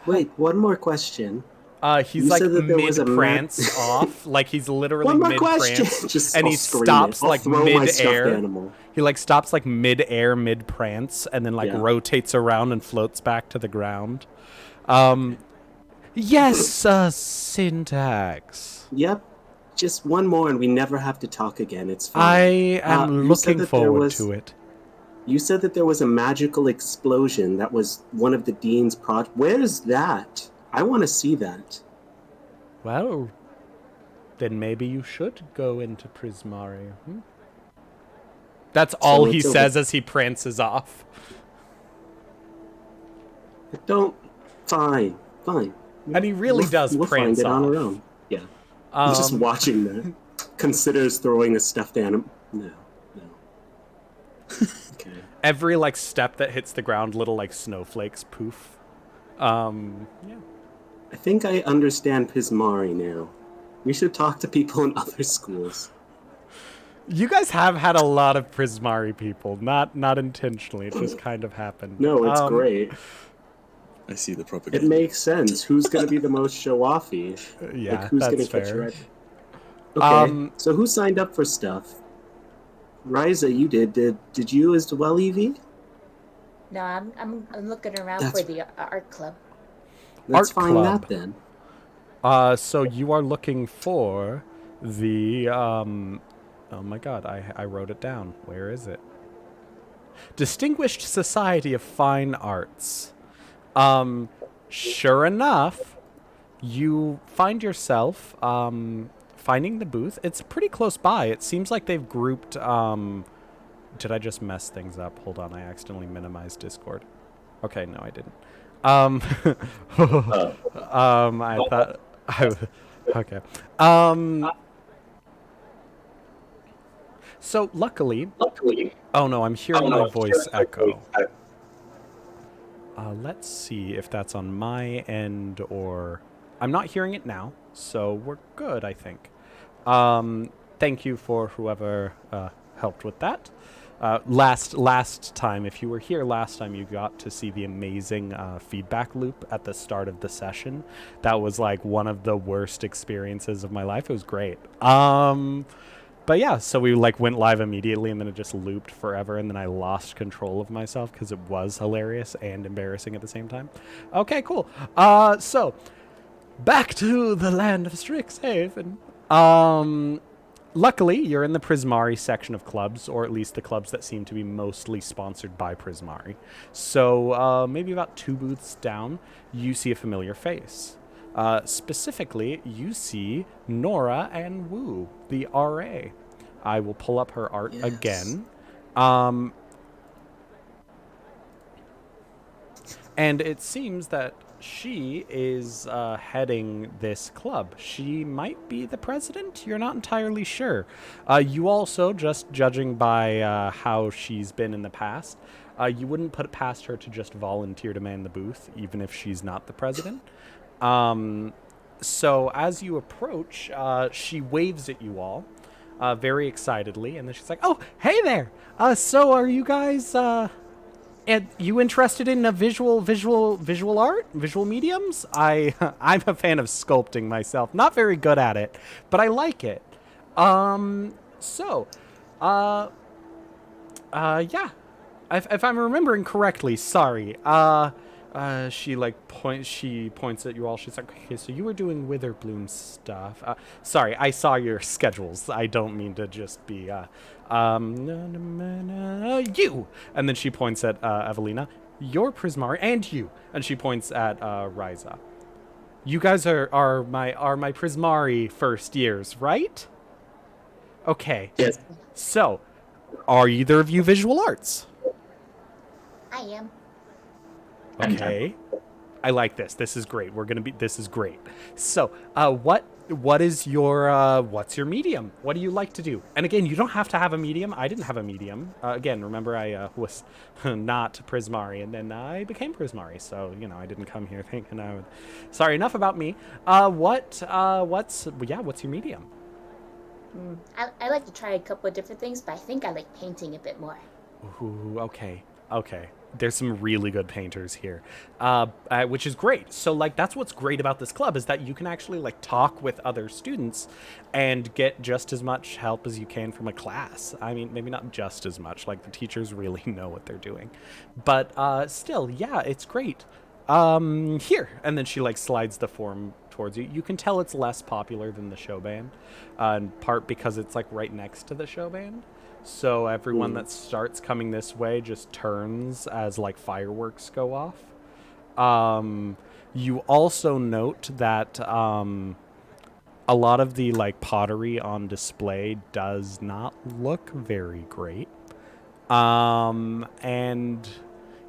Wait, one more question. He's You like said that there was a mid-prance off. Like he's literally One more mid-prance. question. Just And I'll he scream stops it. I'll like throw my stuffed mid-air. animal. He like stops like mid-air, mid-prance, and then like Yeah. rotates around and floats back to the ground. Yes, Syntax. Yep. Just one more, and we never have to talk again. It's I fine. am You said looking that there forward was- to it. You said that there was a magical explosion that was one of the dean's projects. Where is that? I want to see that. Well, then maybe you should go into Prismari. That's all he it's over. says as he prances off. Don't. Fine. And he really does We'll find prance it on off. our own. Yeah. He's just watching that. Considers throwing a stuffed animal. No. Okay. Every like step that hits the ground, little like snowflakes poof. Yeah. I think I understand Pismari now. We should talk to people in other schools. You guys have had a lot of Prismari people, not intentionally. It just kind of happened. No, it's great. I see the It propaganda. makes sense. Who's going to be the most show-offy? Yeah, who's that's gonna catch fair. red? Okay, so who signed up for stuff? Riza, you did. Did you as well, Evie? No, I'm looking around That's- for the art club. Let's Art find club. that then. So you are looking for the oh my god, I wrote it down. Where is it? Distinguished Society of Fine Arts. Sure enough, you find yourself finding the booth. It's pretty close by. It seems like they've grouped did I just mess things up? Hold on, I accidentally minimized Discord. Okay, no, I didn't. I thought okay. So luckily, oh no, I'm hearing my voice echo. Let's see if that's on my end or I'm not hearing it now, so we're good, I think. Thank you for whoever helped with that. Last time, if you were here last time, you got to see the amazing feedback loop at the start of the session. That was like one of the worst experiences of my life. It was great. But yeah, so we like went live immediately, and then it just looped forever, and then I lost control of myself because it was hilarious and embarrassing at the same time. Okay, cool. So back to the land of Strixhaven. Luckily, you're in the Prismari section of clubs, or at least the clubs that seem to be mostly sponsored by Prismari. So maybe about 2 booths down, you see a familiar face. Specifically, you see Nora and Wu, the RA. I will pull up her art again. And it seems that she is heading this club. She might be the president. You're not entirely sure. You also, just judging by how she's been in the past, you wouldn't put it past her to just volunteer to man the booth, even if she's not the president. So as you approach, she waves at you all very excitedly, and then she's like, "Oh, hey there! So are you guys you interested in visual art, visual mediums? I'm a fan of sculpting myself. Not very good at it, but I like it. Yeah. If I'm remembering correctly, sorry. She points at you all. She's like, okay, so you were doing Witherbloom stuff. Sorry, I saw your schedules. I don't mean to just be, you. And then she points at, Evelina. You're Prismari, and you. And she points at, Ryza. You guys are my Prismari first years, right? Okay. Yes. So, are either of you visual arts? I am. Okay. I like this. This is great. This is great. So, what is your, what's your medium? What do you like to do? And again, you don't have to have a medium. I didn't have a medium. Again, remember I, was not Prismari, and then I became Prismari. So, I didn't come here thinking I would. Sorry, enough about me. What's your medium? I like to try a couple of different things, but I think I like painting a bit more. Ooh, okay. There's some really good painters here, which is great. So, that's what's great about this club is that you can actually, talk with other students and get just as much help as you can from a class. I mean, maybe not just as much. The teachers really know what they're doing. But still, yeah, it's great. Here. And then she, slides the form towards you. You can tell it's less popular than the show band, in part because it's, right next to the show band. So everyone that starts coming this way just turns as fireworks go off. You also note that a lot of the pottery on display does not look very great. And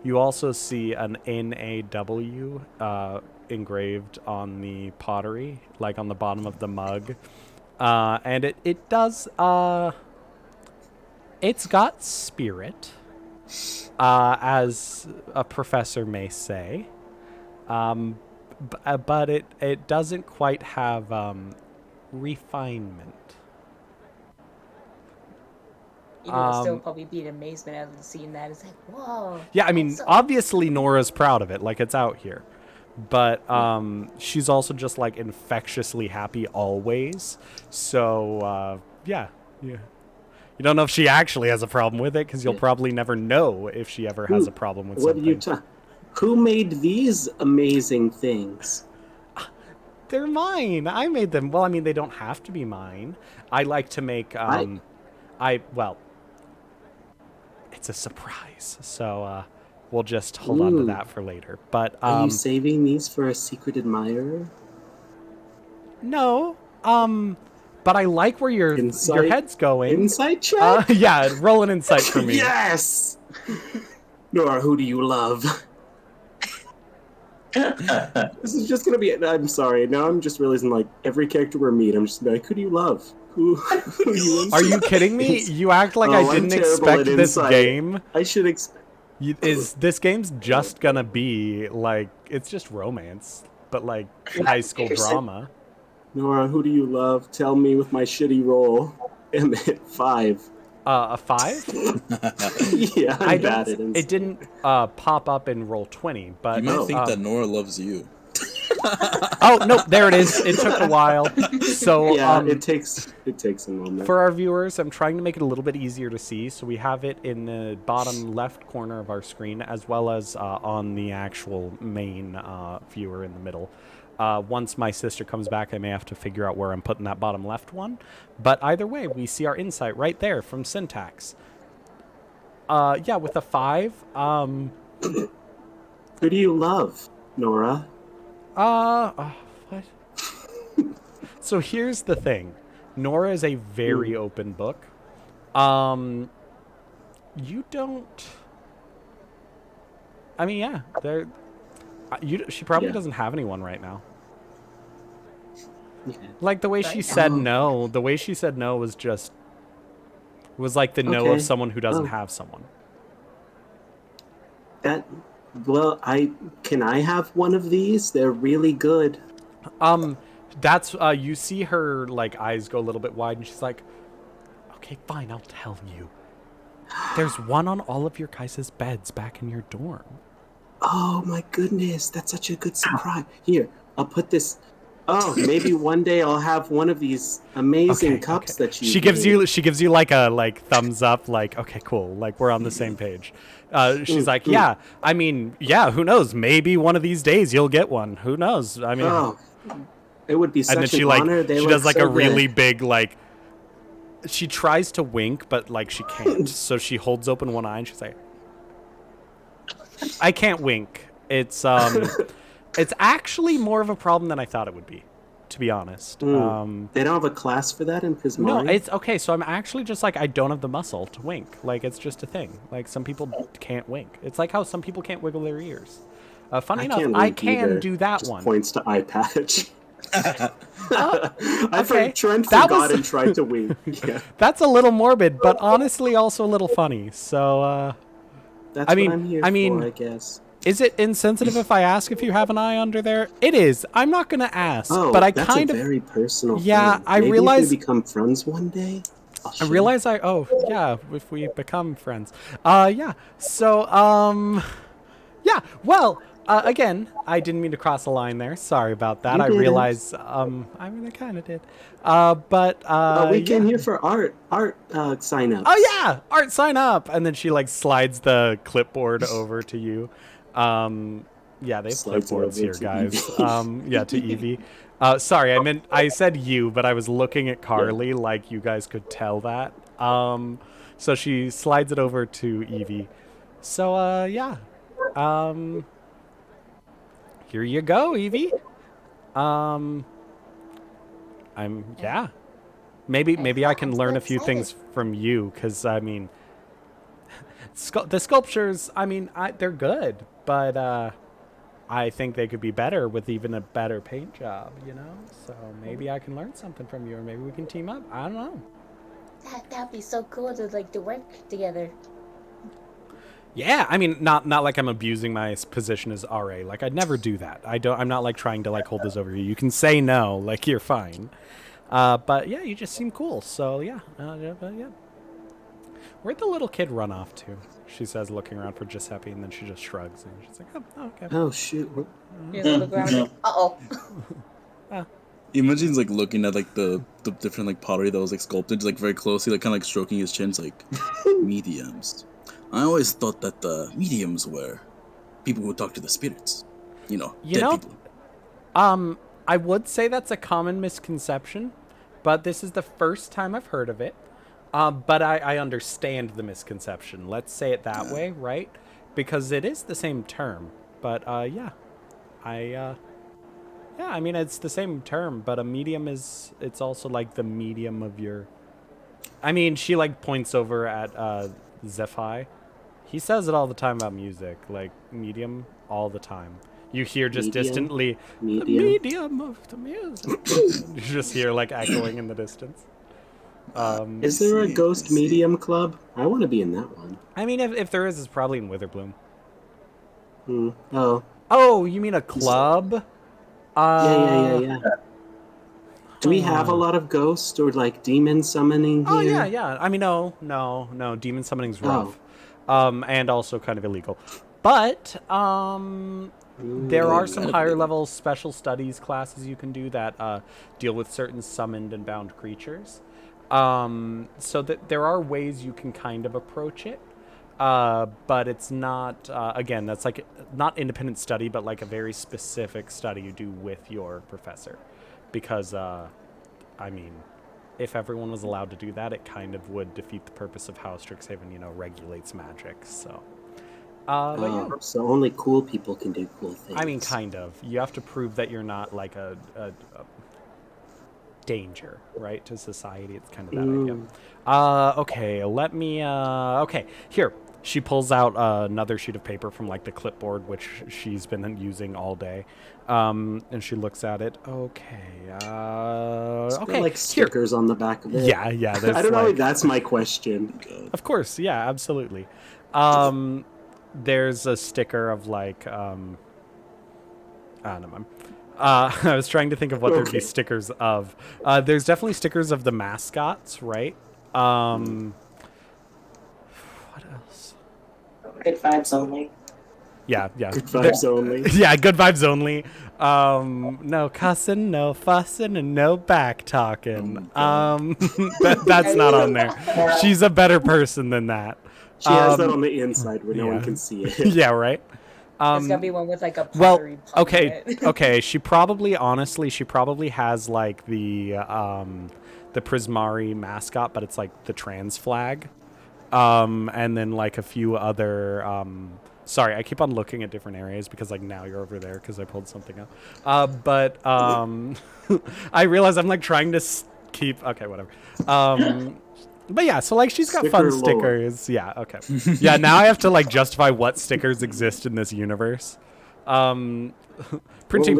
you also see an NAW engraved on the pottery, on the bottom of the mug. And it does it's got spirit, as a professor may say, but it doesn't quite have refinement. It'll still probably be an amazement out of seeing that. It's whoa. Yeah, I mean, obviously Nora's proud of it, it's out here. But she's also just infectiously happy always. So yeah. You don't know if she actually has a problem with it, because you'll probably never know if she ever has a problem with something. Who made these amazing things? They're mine. I made them. Well, I mean, they don't have to be mine. I like to make, well, it's a surprise. So, we'll just hold on to that for later. But, are you saving these for a secret admirer? No. But I like where your head's going. Insight check? Yeah, roll an insight for me. Yes! Nora, who do you love? This is just gonna be. I'm sorry. Now I'm just realizing, every character we meet, I'm just who do you love? Who you Are you kidding me? You act like I didn't expect this game. I should expect. This game's just gonna be it's just romance, but high school drama. Nora, who do you love? Tell me with my shitty roll. Emmett, 5. A 5? Yeah, I I'm bad at don't. It didn't pop up in roll 20, but You might think that um, Nora loves you. oh no, there it is. It took a while. So Yeah, it takes a moment. for our viewers, I'm trying to make it a little bit easier to see. So we have it in the bottom left corner of our screen, as well as on the actual main viewer in the middle. Once my sister comes back, I may have to figure out where I'm putting that bottom left one. But either way, we see our insight right there from Syntax. Yeah, with a 5. Who do you love, Nora? What? So here's the thing. Nora is a very open book. You don't... I mean, yeah, there... she probably doesn't have anyone right now. Yeah. Like, the way she said no, the way she said no was just... was like the no of someone who doesn't have someone. Well, can I have one of these? They're really good. That's, you see her, like, eyes go a little bit wide, and she's like, okay, fine, I'll tell you. There's one on all of your guys' beds back in your dorm. Oh my goodness, that's such a good surprise. Here, I'll put this. Oh, maybe one day I'll have one of these amazing cups that you. She gives you like a thumbs up, like, okay, cool, like we're on the same page. She's like, yeah, I mean, yeah, who knows? Maybe one of these days you'll get one. Who knows? I mean, it would be such and then she an honor. she does like a really big like. She tries to wink, but like she can't. So she holds open one eye and she's like, I can't wink. It's it's actually more of a problem than I thought it would be, to be honest. They don't have a class for that in Prismari? No, it's okay. So I'm actually just like, I don't have the muscle to wink. Like, it's just a thing. Like, some people can't wink. It's like how some people can't wiggle their ears. Funny enough, I can do that just one. Points to eye patch. Okay. Trent forgot and tried to wink. Yeah. That's a little morbid, but honestly also a little funny. So, That's I mean, what I'm here for, I guess. Is it insensitive if I ask if you have an eye under there? It is. I'm not gonna ask, but I that's kind a of very personal Yeah, thing. I Maybe realize if we become friends one day. I realize if we become friends. Yeah. So, yeah, well, again, I didn't mean to cross a line there. Sorry about that. You I didn't. realize, I mean, I kind of did. But, we came here for art sign-ups. Oh, yeah, art sign up. And then she, like, slides the clipboard over to you. Yeah, they have Slides clipboards over here, to guys. Evie. Yeah, to Evie. Sorry, I said you, but I was looking at Carly like you guys could tell that. So she slides it over to Evie. So, yeah. Here you go, Evie. Maybe I can learn a few things from you, because, I mean, the sculptures, I mean, they're good, but, I think they could be better with even a better paint job, you know? So maybe I can learn something from you, or maybe we can team up. I don't know. That'd be so cool to work together. Yeah, I mean, not like I'm abusing my position as RA. Like, I'd never do that. I'm not like trying to like hold this over you. You can say no, like you're fine. But yeah, you just seem cool. So yeah, yeah. Where'd the little kid run off to? She says, looking around for Giuseppe, and then she just shrugs and she's like, "Oh, okay." Oh shoot! Uh-oh. Imogene's like looking at like the different like pottery that was like sculpted, like very closely, like kind of like stroking his chin, like mediums. I always thought that the mediums were people who talk to the spirits, dead people. I would say that's a common misconception, but this is the first time I've heard of it. But I understand the misconception. Let's say it that way, right? Because it is the same term. But yeah, I mean, it's the same term, but a medium it's also like the medium of your. I mean, she like points over at Zephi. He says it all the time about music, like medium all the time. You hear just distantly, the medium of the music. You just hear like echoing in the distance. Is there a ghost medium club? I want to be in that one. I mean, if there is, it's probably in Witherbloom. Oh. Oh, you mean a club? Yeah. Do we have a lot of ghosts or like demon summoning here? Oh yeah. I mean, no. Demon summoning's rough, and also kind of illegal. But there are some higher level special studies classes you can do that deal with certain summoned and bound creatures. So that there are ways you can kind of approach it. But it's not, again, that's like not independent study, but like a very specific study you do with your professor. Because, I mean, if everyone was allowed to do that, it kind of would defeat the purpose of how Strixhaven, regulates magic. So, but yeah. So only cool people can do cool things. I mean, kind of. You have to prove that you're not like a danger, right, to society. It's kind of that idea. Okay, let me, okay, here. She pulls out another sheet of paper from like the clipboard, which she's been using all day. And she looks at it. Okay. Okay. Like stickers on the back of it. Yeah. I don't know. That's my question. Of course. Yeah, absolutely. There's a sticker of like, never mind. I was trying to think of what there'd be stickers of. There's definitely stickers of the mascots, right? What else? Good vibes only. Yeah. Good vibes only. Yeah, good vibes only. No cussing, no fussing, and no back talking. That's not on there. She's a better person than that. She has that on the inside where no one can see it. Yeah, right. There's gotta be one with like a pottery pump in it. Okay. She probably has like the Prismari mascot, but it's like the trans flag, and then like a few other. Sorry, I keep on looking at different areas because like now you're over there because I pulled something up. But I realize I'm like trying to keep. Okay, whatever. But yeah, so like she's got fun stickers. Yeah, okay. Yeah, now I have to like justify what stickers exist in this universe. Printing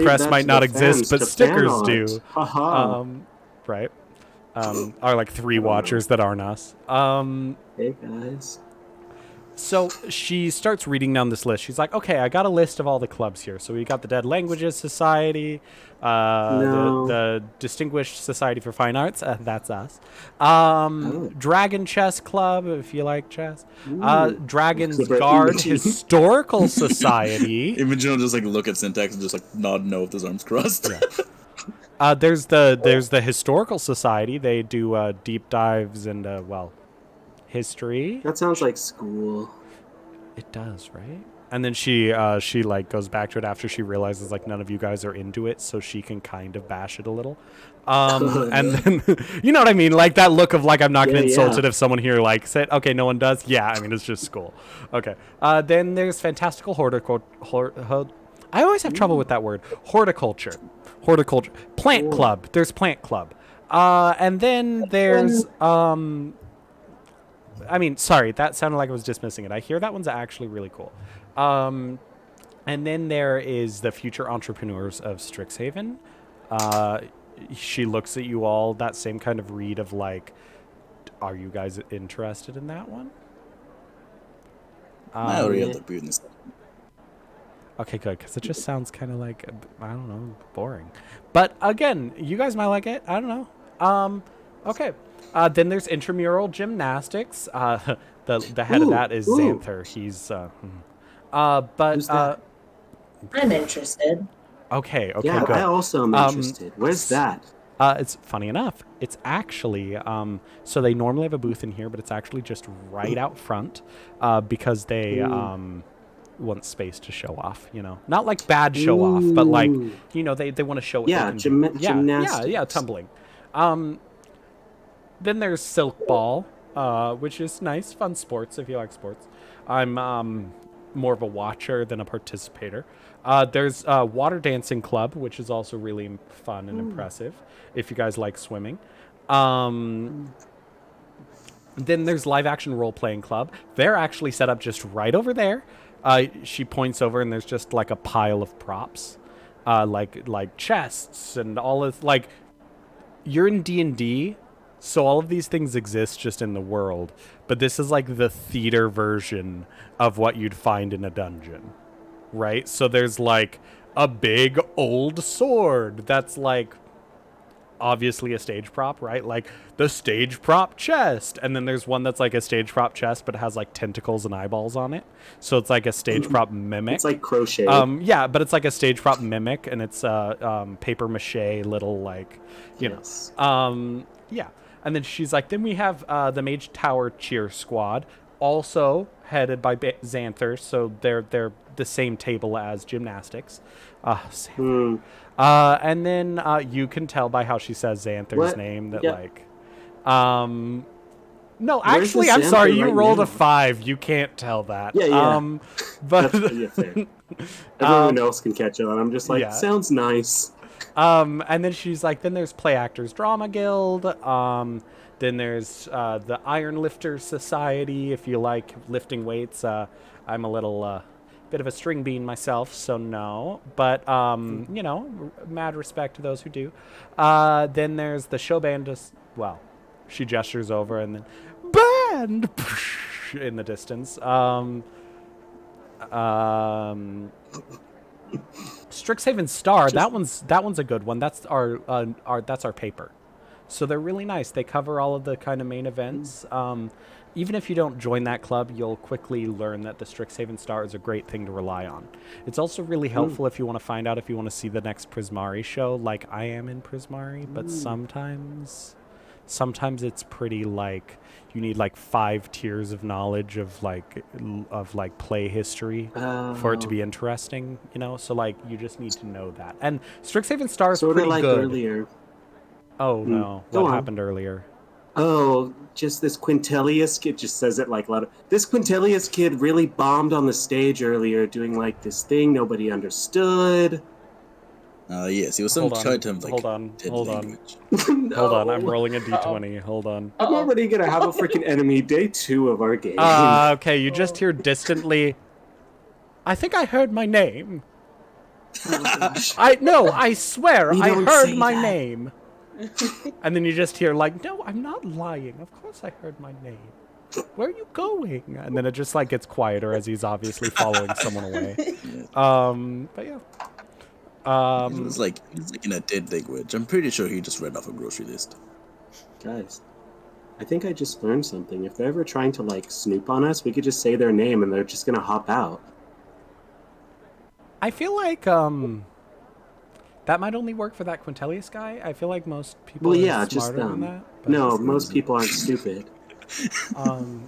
press might not exist, but stickers do. Right? Are like 3 watchers that aren't us. Hey guys. So she starts reading down this list. She's like, okay, I got a list of all the clubs here. So we got the Dead Languages Society, the Distinguished Society for Fine Arts, that's us. Dragon Chess Club, if you like chess. Dragon's Guard Historical Society. Imogen will just like look at Syntax and just like nod no with his arms crossed. Yeah. There's the Historical Society. They do deep dives into, history. That sounds like school. It does, right? And then she like goes back to it after she realizes like none of you guys are into it, so she can kind of bash it a little. And then you know what I mean, like that look of like I'm not gonna insult it if someone here likes it. Okay, no one does. Yeah, I mean it's just school. Okay. Then there's fantastical I always have trouble with that word. Horticulture. Plant club. There's plant club. And then there's I mean, sorry, that sounded like I was dismissing it. I hear that one's actually really cool. And then there is the Future Entrepreneurs of Strixhaven. She looks at you all, that same kind of read of like, are you guys interested in that one? I already have the beard in this. Okay, good, because it just sounds kind of like, I don't know, boring. But again, you guys might like it. I don't know. Okay. Then there's intramural gymnastics. The head of that is Xanther. He's I'm interested. Okay, yeah, good. I also am interested. Where's that? It's funny enough. It's actually so they normally have a booth in here, but it's actually just right out front because they want space to show off. Not like bad show off, but like they want to show. Yeah, gymnastics. Yeah, tumbling. Then there's Silk Ball, which is nice, fun sports if you like sports. I'm more of a watcher than a participator. There's Water Dancing Club, which is also really fun and impressive if you guys like swimming. Then there's Live Action Role Playing Club. They're actually set up just right over there. She points over and there's just like a pile of props, like chests and all of like. You're in D&D. So all of these things exist just in the world, but this is like the theater version of what you'd find in a dungeon, right? So there's like a big old sword that's like obviously a stage prop, right? Like the stage prop chest, and then there's one that's like a stage prop chest but has like tentacles and eyeballs on it, so it's like a stage prop mimic. It's like crochet. Yeah, but it's like a stage prop mimic, and it's paper mache little like, you Yes. know. Yeah, and then she's like, then we have the Mage Tower Cheer Squad, also headed by Xanther, so they're the same table as gymnastics. Xanther. And then you can tell by how she says Xanther's What? name that Yeah. like, no, Where's actually, the I'm sorry, Xanther you right rolled now? a 5. You can't tell that. Yeah. But That's fair. Everyone else can catch on. I'm just like, yeah. sounds nice. And then she's like, then there's Play Actors Drama Guild. Then there's the Iron Lifters Society. If you like lifting weights, I'm a little bit of a string bean myself, so no. But you know, mad respect to those who do. Then there's the show band. Well, she gestures over, and then band in the distance. Strixhaven Star. That one's a good one. That's our paper. So they're really nice. They cover all of the kind of main events. Even if you don't join that club, you'll quickly learn that the Strixhaven Star is a great thing to rely on. It's also really helpful if you want to find out if you want to see the next Prismari show, like I am in Prismari. But sometimes it's pretty like you need like 5 tiers of knowledge of like play history for it to be interesting, you know. So like you just need to know that. And Strixhaven Star is Sort of pretty like good. earlier. Oh no! Go What on. happened earlier? Oh, just this Quintilius kid just says it like loud. This Quintilius kid really bombed on the stage earlier, doing like this thing nobody understood. Yes, he was some kind of like hold on. dead Hold on. language. No. Hold on. I'm rolling a d20. Hold on. I'm already gonna have a freaking enemy. Day 2 of our game. Okay, you just hear distantly. I think I heard my name. Oh, gosh. I swear, We I don't heard say my that. name. And then you just hear like, no, I'm not lying. Of course I heard my name. Where are you going? And then it just like gets quieter as he's obviously following someone away. But yeah. It's like in a dead language. I'm pretty sure he just read off a grocery list. Guys, I think I just learned something. If they're ever trying to like snoop on us, we could just say their name and they're just gonna hop out. I feel like that might only work for that Quintilius guy. I feel like most people Well, are yeah, just smarter than them. that. but- No, most people aren't stupid.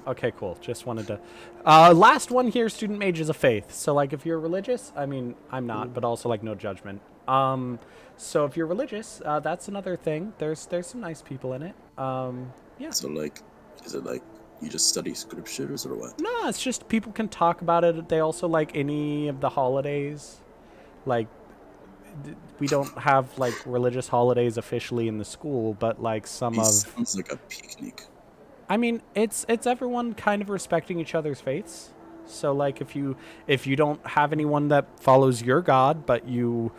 Okay, cool. Just wanted to. Last one here, student mages of faith. So, like, if you're religious, I mean, I'm not, but also like no judgment. So if you're religious, that's another thing. There's some nice people in it. Yeah. So like, is it like you just study scriptures or what? No, it's just people can talk about it. They also like any of the holidays. Like, we don't have like religious holidays officially in the school, but like some It of. sounds like a picnic. I mean, it's everyone kind of respecting each other's faiths. So like if you don't have anyone that follows your god, but you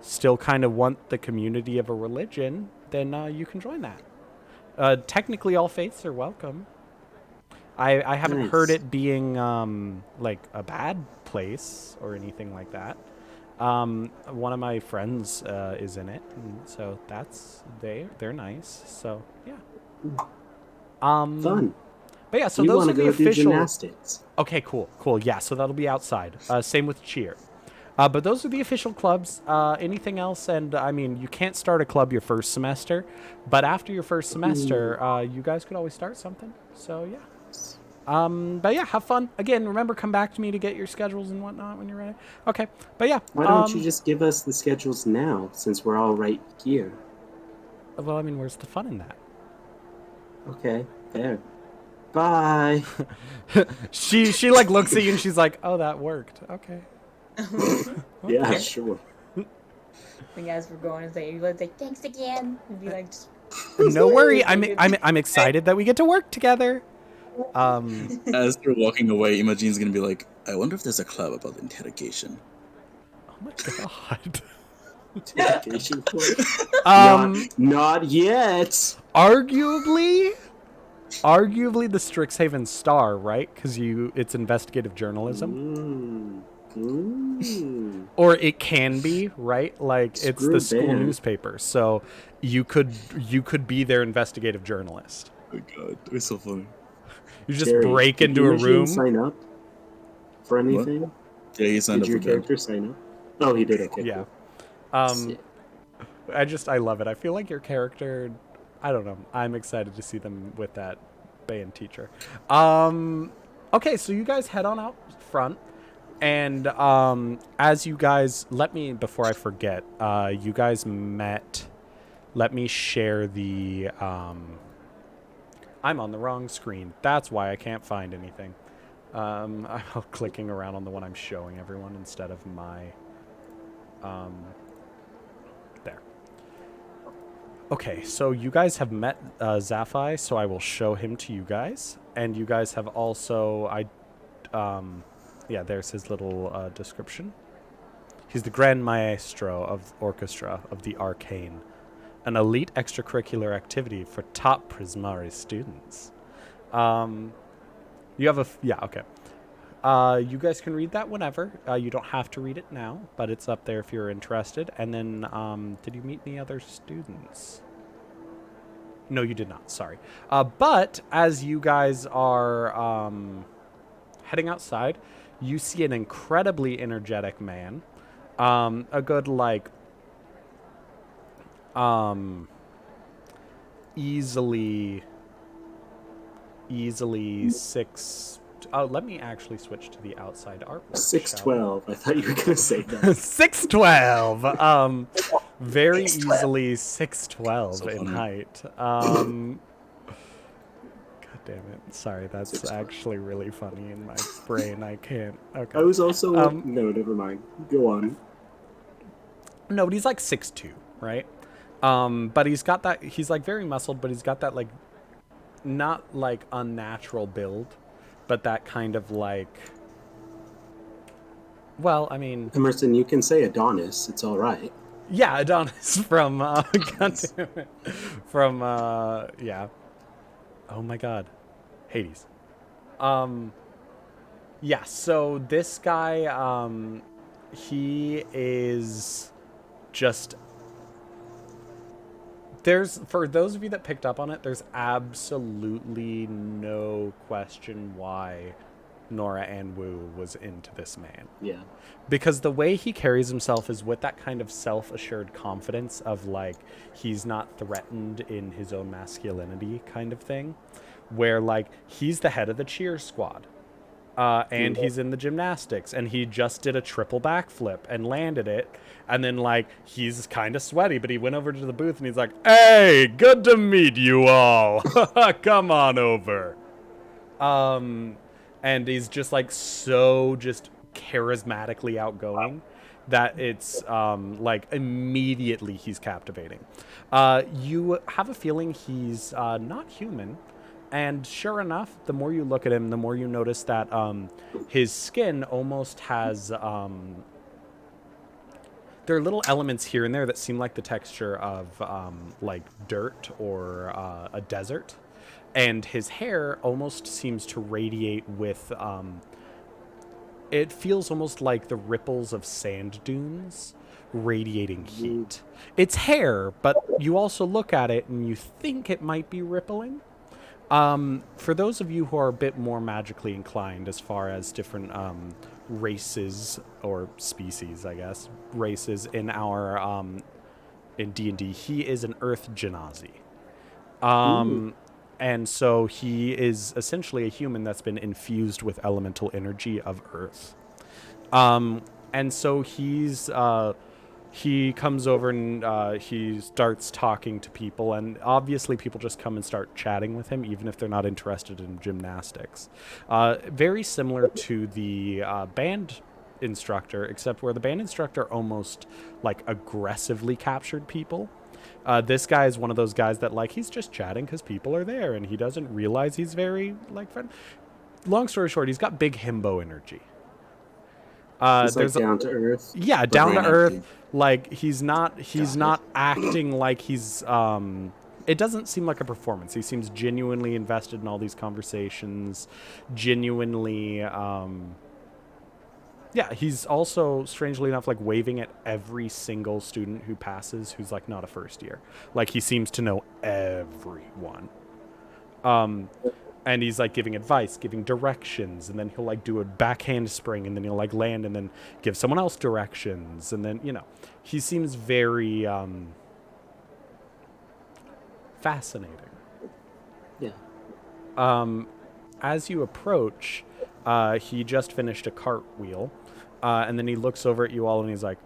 still kind of want the community of a religion, then you can join that. Technically, all faiths are welcome. I haven't Nice. heard it being like a bad place or anything like that. One of my friends is in it, and so they're nice. So yeah. Fun. But yeah, so We those want are to the go do official. gymnastics. Okay, cool. Yeah, so that'll be outside. Same with cheer. But those are the official clubs. Anything else? And I mean, you can't start a club your first semester, but after your first semester, you guys could always start something. So yeah. But yeah, have fun. Again, remember, come back to me to get your schedules and whatnot when you're ready. Okay, but yeah. Why don't you just give us the schedules now, since we're all right here? Well, I mean, where's the fun in that? Okay, there. Bye. She like looks at you and she's like, "Oh, that worked. Okay." Yeah, sure. When you guys were going, it's like, you guys like, thanks again. And be like, just, No worry. I'm excited that we get to work together. As they're walking away, Imogene's gonna be like, I wonder if there's a club about interrogation. Oh my god. Interrogation point. Not yet. Arguably the Strixhaven Star, right? Because it's investigative journalism. Ooh. Or it can be, right? Like it's Screw the school band. newspaper, so you could be their investigative journalist. Oh my god, it's so funny. You just Jerry, break did into a Imogene room. sign up for anything? Yeah, he signed Did up your for band. character sign up? Oh, he did. Okay, Yeah. cool. Um, I love it. I feel like your character, I don't know. I'm excited to see them with that band teacher. Okay, so you guys head on out front, and as you guys, before I forget, you guys met. Let me share the. I'm on the wrong screen. That's why I can't find anything. I'm clicking around on the one I'm showing everyone instead of my. There. Okay, so you guys have met Zaphi, so I will show him to you guys, and you guys have also yeah, there's his little description. He's the Grand Maestro of Orchestra of the Arcane, an elite extracurricular activity for top Prismari students. You have yeah, okay. You guys can read that whenever. You don't have to read it now, but it's up there if you're interested. And then, did you meet any other students? No, you did not. Sorry. But as you guys are heading outside, you see an incredibly energetic man. A good, like, easily 6. Oh, let me actually switch to the outside artwork. 6'12". I thought you were gonna say that. 6'12". Very easily 6'12" So in funny. height. God damn it! Sorry, that's 6'12". actually really funny in my brain. I can't. Okay. I was also no, never mind. Go on. No, but he's like 6'2", right? But he's got that. He's like very muscled, but he's got that like, not like unnatural build, but that kind of like. Well, I mean. Emerson, you can say Adonis. It's all right. Yeah, Adonis from God damn it. From yeah. Oh my god. Hades. Yeah, so this guy he is just for those of you that picked up on it, there's absolutely no question why Nora Ann Wu was into this man. Yeah. Because the way he carries himself is with that kind of self-assured confidence of like he's not threatened in his own masculinity kind of thing, where like he's the head of the cheer squad, and he's in the gymnastics, and he just did a triple backflip and landed it, and then like he's kind of sweaty, but he went over to the booth and he's like, "Hey, good to meet you all. Come on over." And he's just like so just charismatically outgoing that it's like immediately he's captivating. You have a feeling he's not human, and sure enough, the more you look at him, the more you notice that his skin almost has there are little elements here and there that seem like the texture of like dirt or a desert, and his hair almost seems to radiate with it feels almost like the ripples of sand dunes radiating heat. It's hair, but you also look at it and you think it might be rippling. For those of you who are a bit more magically inclined as far as different races or species, I guess, races in our in D&D, he is an Earth Genasi. And so he is essentially a human that's been infused with elemental energy of Earth. And so he comes over and he starts talking to people, and obviously people just come and start chatting with him, even if they're not interested in gymnastics. Very similar to the band instructor, except where the band instructor almost like aggressively captured people. This guy is one of those guys that like he's just chatting because people are there, and he doesn't realize he's very like friend. Long story short, he's got big himbo energy. He's like down to earth. Yeah, down to romantic. earth. Like he's not acting like he's it doesn't seem like a performance. He seems genuinely invested in all these conversations, genuinely Yeah, he's also, strangely enough, like waving at every single student who passes who's like not a first year. Like he seems to know everyone. And he's like giving advice, giving directions, and then he'll like do a backhand spring, and then he'll like land and then give someone else directions, and then, you know, he seems very fascinating. Yeah. As you approach, he just finished a cartwheel, and then he looks over at you all and he's like,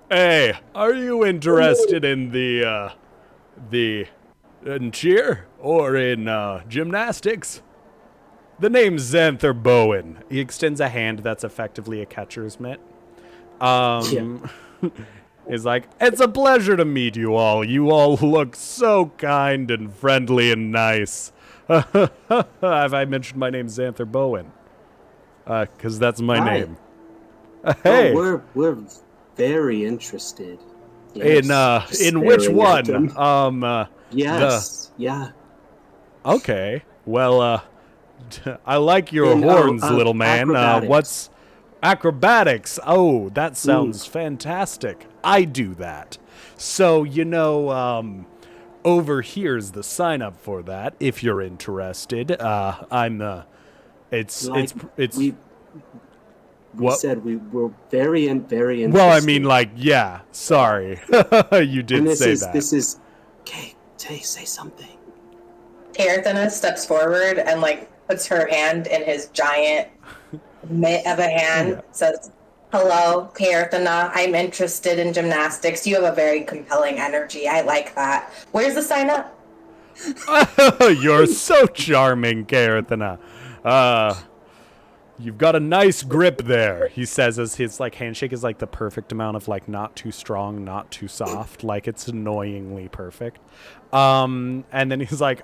"Hey, are you interested in in cheer or in gymnastics? The name's Xanther Bowen." He extends a hand that's effectively a catcher's mitt. He's like, "It's a pleasure to meet you all. You all look so kind and friendly and nice." Have I mentioned my name's Xanther Bowen? Because that's my Hi. name. Hey, We're very interested. Yes, in which staring at one? him. Yes. Yeah. Okay. Well, I like your In, horns, little man. acrobatics. What's acrobatics? Oh, that sounds fantastic. I do that. So, you know, over here's the sign up for that if you're interested. It's We what? said we were very interested. Well, I mean, like, yeah. Sorry, you did and say that. This is. Okay, say something. Kaerthana steps forward and like puts her hand in his giant mitt of a hand, says, "Hello, Kaerthana. I'm interested in gymnastics. You have a very compelling energy. I like that. Where's the sign up?" You're so charming, Kaerthana. You've got a nice grip there, he says as his like handshake is like the perfect amount of like not too strong, not too soft, like it's annoyingly perfect. And then he's like,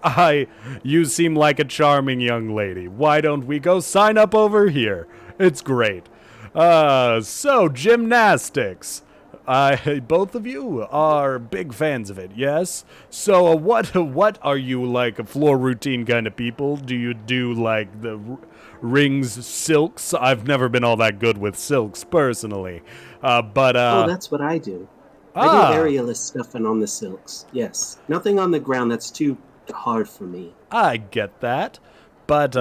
you seem like a charming young lady. Why don't we go sign up over here? It's great. So gymnastics. Both of you are big fans of it, yes? So what are you, like a floor routine kind of people? Do you do like the rings, silks? I've never been all that good with silks personally, but Oh, that's what I do. I do aerialist stuff and on the silks. Yes, nothing on the ground. That's too hard for me. I get that, but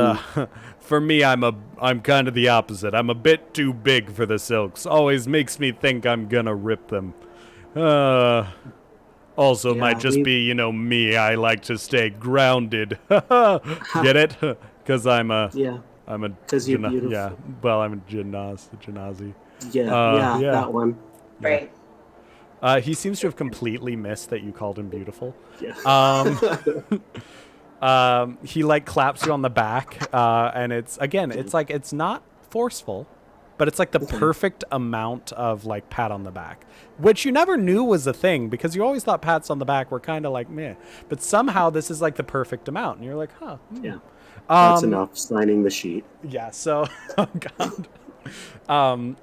for me, I'm kind of the opposite. I'm a bit too big for the silks. Always makes me think I'm gonna rip them. Also, might just be, you know, me. I like to stay grounded. Get it? Because I'm a Because you're beautiful. yeah. Well, I'm a genasi. Yeah, that one. Right. He seems to have completely missed that you called him beautiful. Yeah. He like claps you on the back, and it's like it's not forceful, but it's like the perfect amount of like pat on the back, which you never knew was a thing because you always thought pats on the back were kind of like meh, but somehow this is like the perfect amount, and you're like, huh. Yeah. That's enough. Signing the sheet. Yeah. So, oh god.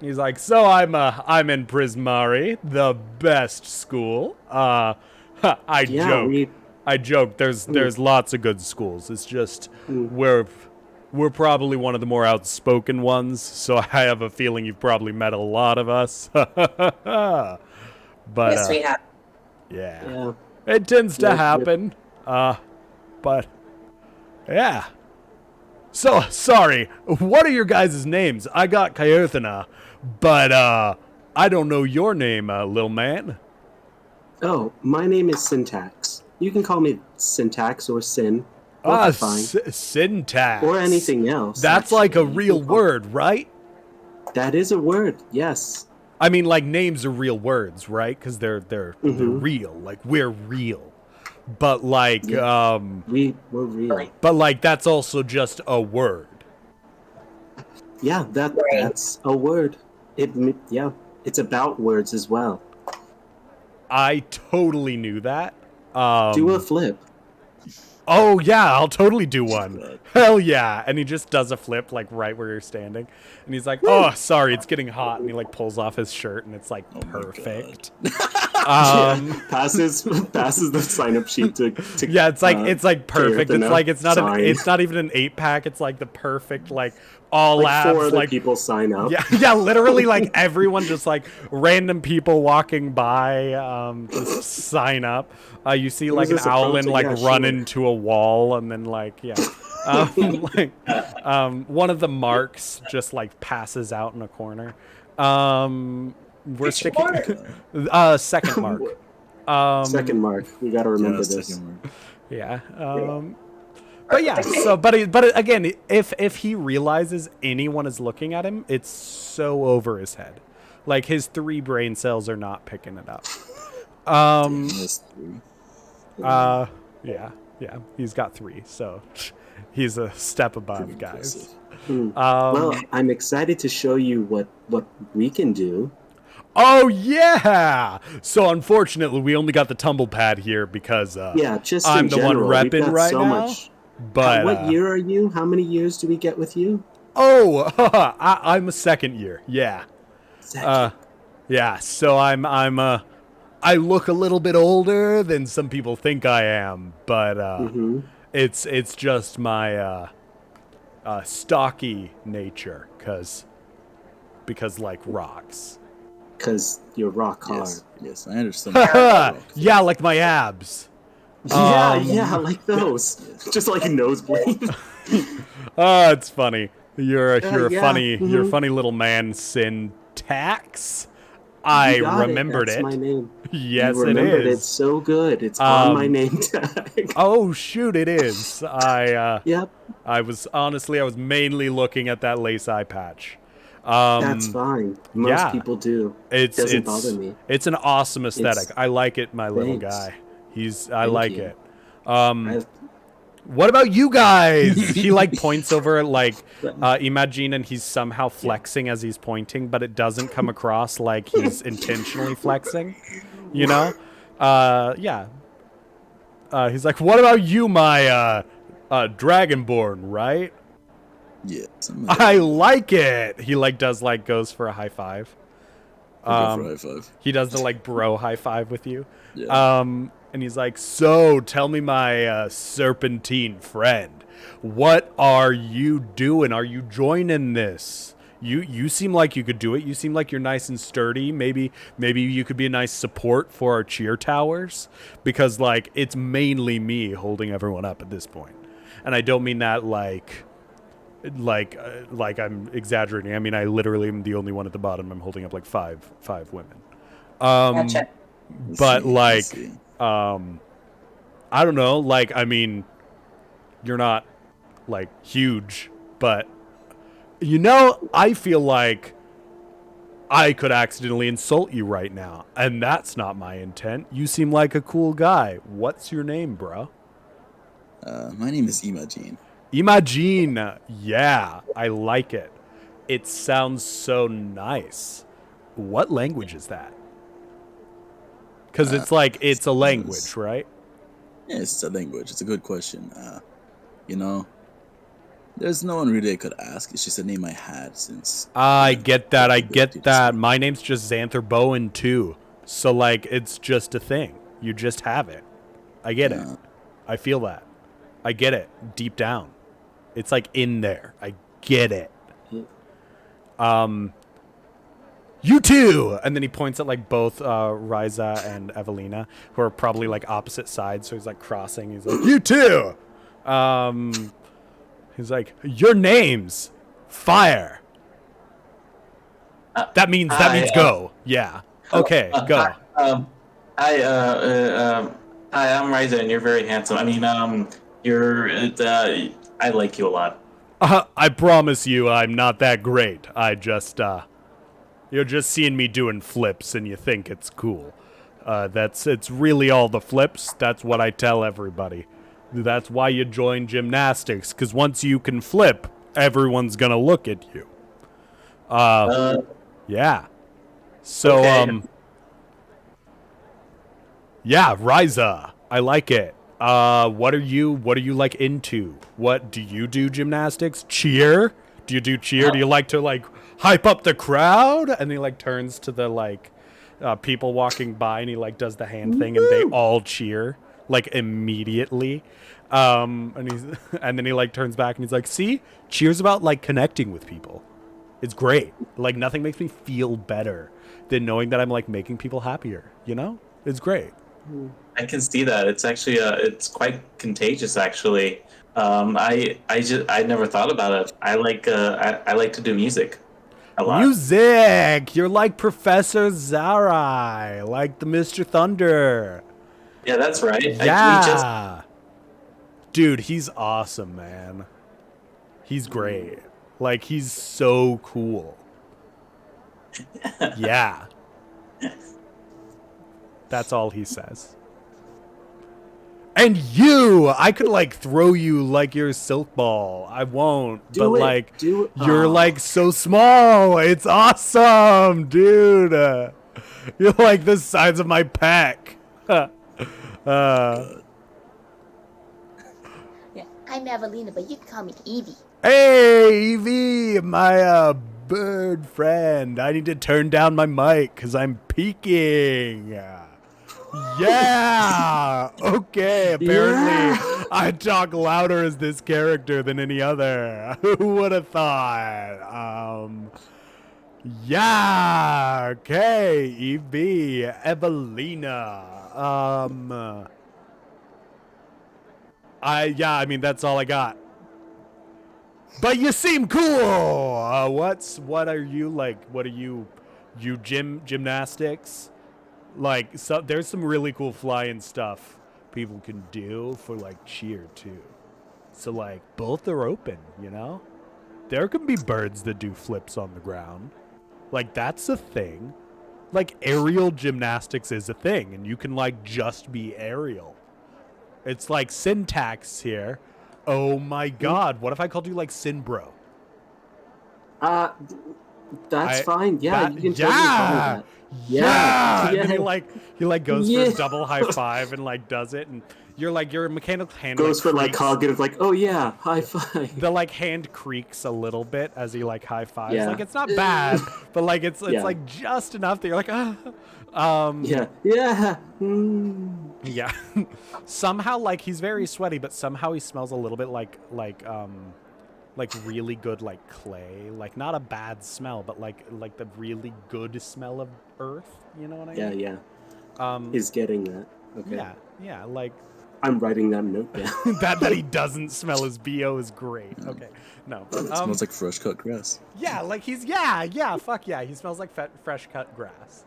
He's like, so I'm in Prismari, the best school. I joke. There's lots of good schools. It's just we're probably one of the more outspoken ones, so I have a feeling you've probably met a lot of us. But Yes, we have. yeah. It tends to happen. But yeah. So sorry. What are your guys' names? I got Kaerthana, but I don't know your name, little man. Oh, my name is Syntax. You can call me Syntax or Sin. Both are fine. Syntax. Or anything else. That's actually. like a real word, right? That is a word, yes. I mean, like, names are real words, right? Because they're real. Like, we're real. But, like, we're real. But, like, that's also just a word. Yeah, that's a word. It's about words as well. I totally knew that. Do a flip. Oh, yeah, I'll totally do one. Hell yeah. And he just does a flip, like, right where you're standing. And he's like, oh, sorry, it's getting hot. And he, like, pulls off his shirt, and it's, like, perfect. passes the sign up sheet to Yeah, it's like perfect. It's like it's not even an 8-pack. It's like the perfect like all like labs 4 other like people sign up. yeah, literally like everyone just like random people walking by just sign up. You see like an owlin like run into a wall and then like one of the marks just like passes out in a corner. We're sticking second mark. Second mark. We got to remember this. Second mark. Yeah. But yeah, so but again, if he realizes anyone is looking at him, it's so over his head. Like his 3 brain cells are not picking it up. Yeah, he's got 3, so he's a step above, guys. Well, I'm excited to show you what we can do. Oh yeah! So unfortunately, we only got the tumble pad here because just I'm in the general, one we've repping got right so now. much. But what year are you? How many years do we get with you? Oh, I'm a second year. Yeah. Second. Yeah. So I look a little bit older than some people think I am, but it's just my stocky nature, because like rocks. Because you're rock hard. Yes, I understand. Yeah, like my abs. Yeah, like those. Just like a nosebleed. Oh, it's funny. You're a funny mm-hmm. you're a funny little man, Syntax. I remembered That's it. my name. Yes, you it remembered is. it so good. It's on my name tag. Oh shoot, it is. Yep. I was mainly looking at that lace eye patch. That's fine. Most people do. It doesn't bother me. It's an awesome aesthetic. I like it, my little guy. I like it. What about you guys? He like points over at like Imagine, and he's somehow flexing as he's pointing, but it doesn't come across like he's intentionally flexing. You know? He's like, what about you, my Dragonborn, right? Yeah. I like it. He like goes for a high five. He does the like bro high five with you. Yeah. And he's like, so tell me, my serpentine friend, what are you doing? Are you joining this? You seem like you could do it. You seem like you're nice and sturdy. Maybe you could be a nice support for our cheer towers, because like it's mainly me holding everyone up at this point. And I don't mean that like I'm exaggerating. I mean, I literally am the only one at the bottom. I'm holding up like five women. Gotcha. But like, I don't know. Like, I mean, you're not like huge, but I feel like I could accidentally insult you right now, and that's not my intent. You seem like a cool guy. What's your name, bro? My name is Imagine. Imagine. Yeah, I like it. It sounds so nice. What language is that? Because it's like, it's a language, right? Yes, it's a language. It's a good question. There's no one really I could ask. It's just a name I had since... I get that. My name's just Xanther Bowen, too. So, like, it's just a thing. You just have it. I get it. I feel that. I get it. Deep down. It's, like, in there. I get it. You too! And then he points at, like, both Ryza and Evelina, who are probably, like, opposite sides. So he's, like, crossing. He's like, you too! He's like, your name's Fire. That means go. Yeah. Okay, go. Hi, I'm Ryza, and you're very handsome. I mean, I like you a lot. I promise you I'm not that great. I just, you're just seeing me doing flips and you think it's cool. It's really all the flips. That's what I tell everybody. That's why you join gymnastics, because once you can flip, everyone's gonna look at you. Yeah. So, okay. Yeah, Ryza. I like it. What are you like into? What do you do gymnastics? Cheer? Do you do cheer? Do you like to like hype up the crowd? And he like turns to the like people walking by, and he like does the hand thing, and they all cheer like immediately. And then he like turns back and he's like, "See, cheers about like connecting with people. It's great. Like nothing makes me feel better than knowing that I'm like making people happier. You know, it's great." I can see that. It's actually it's quite contagious. Actually, I never thought about it. I like to do music a lot. Music. You're like Professor Zarai, like the Mr. Thunder. Yeah, that's right. Yeah. Dude, he's awesome, man. He's great. Like, he's so cool. Yeah. That's all he says. And you! I could, like, throw you like you're a silk ball. I won't. You're, like, so small. It's awesome, dude. You're like the size of my pack. Yeah, I'm Evelina, but you can call me Evie. Hey, Evie, my bird friend. I need to turn down my mic because I'm peeking. Yeah. Okay. Apparently, I talk louder as this character than any other. Who would have thought? Yeah. Okay. Evie, Evelina. I mean, that's all I got. But you seem cool. What are you like? What are you gymnastics? Like, so there's some really cool flying stuff people can do for like cheer too. So like both are open, you know? There can be birds that do flips on the ground. Like that's a thing. Like aerial gymnastics is a thing, and you can like just be aerial. It's like syntax here. Oh my god, what if I called you like Sin Bro? That's fine. Yeah, you can totally call me that. Yeah. And then he goes for a double high five and like does it, and your mechanical hand goes for creaks. like cognitive, like, oh yeah, high five. The like hand creaks a little bit as he like high fives. Yeah. Like it's not bad, but like it's like just enough that you're like Yeah. Yeah. Somehow like he's very sweaty, but somehow he smells a little bit like really good like clay, like not a bad smell, but like the really good smell of earth, you know what I mean? Yeah. He's getting that. Okay. Yeah, like I'm writing that note down. that he doesn't smell his BO is great. Okay. No. It smells like fresh cut grass. Yeah, like he's fuck yeah, he smells like fresh cut grass.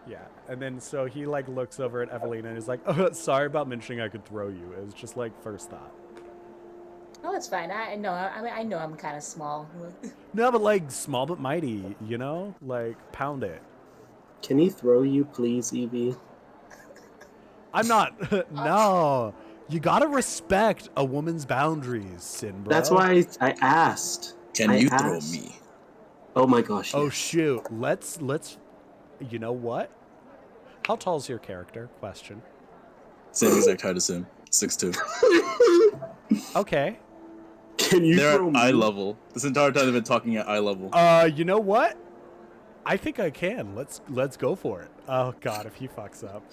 Yeah, and then so he like looks over at Evelina and is like, "Oh, sorry about mentioning I could throw you. It was just like first thought." Oh, it's fine. I know. I mean, I know I'm kind of small. No, but like small but mighty, you know? Like pound it. Can he throw you, please, Evie? I'm not. No. You gotta respect a woman's boundaries, Sin Bro. That's why I asked. Can you throw me? Oh my gosh. Oh yes. shoot. Let's you know what? How tall is your character? Question. Same exact height as him. 6'2". Okay. Can you They're throw at me? eye level. This entire time they've been talking at eye level. You know what? I think I can. Let's go for it. Oh god, if he fucks up.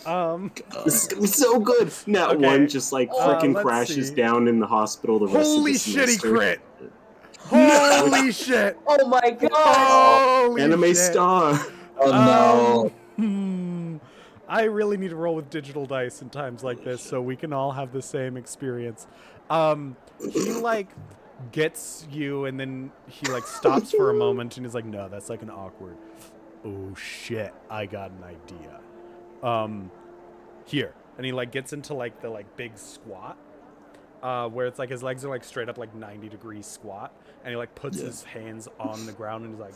This is gonna be so good. Now Okay. one just like freaking let's crashes see. down in the hospital. The rest Holy of the shit, he semester. crit! Holy shit! Oh my god! Holy Anime shit. star. Oh no. I really need to roll with digital dice in times like this so we can all have the same experience. He like gets you and then he like stops for a moment and he's like, no, that's like an awkward. Oh shit, I got an idea. Here. And he like gets into like the like big squat. Where it's like his legs are like straight up like 90-degree squat, and he like puts his hands on the ground and he's like,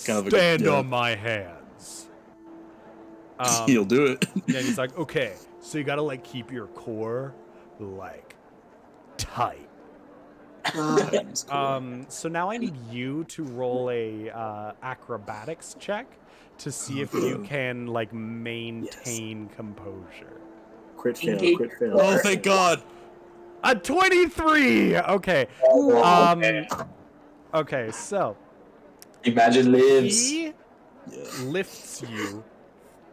kind of stand on my hands. He'll do it. Then he's like, okay, so you gotta like keep your core like tight. So now I need you to roll a acrobatics check to see if you can like maintain composure. Crit fail. Crit fail. Oh, thank God. A 23. Okay. Okay. So Imagine lives. he Yeah. lifts you,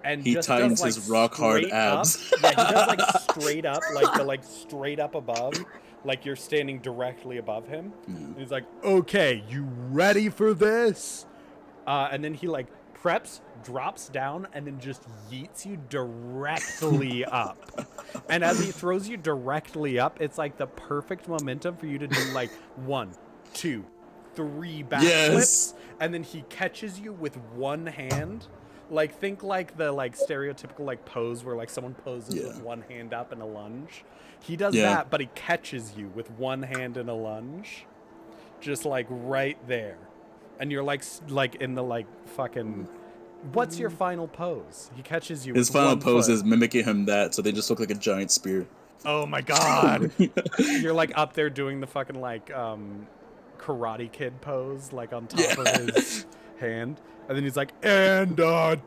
and He just tightens does, like, his rock hard straight up. abs. Yeah, he does like straight up, like straight up above, like you're standing directly above him. And he's like, "Okay, you ready for this?" And then he like preps, drops down, and then just yeets you directly up. And as he throws you directly up, it's like the perfect momentum for you to do like 1, 2, 3 backflips, Yes. and then he catches you with one hand. Like, think like the like stereotypical like pose where like someone poses with one hand up in a lunge. He does that, but he catches you with one hand in a lunge, just like right there, and you're like in the like fucking. What's your final pose? He catches you. His with final one pose foot. is mimicking him that, so they just look like a giant spear. Oh my god! You're like up there doing the fucking like Karate Kid pose, like on top of his hand, and then he's like, and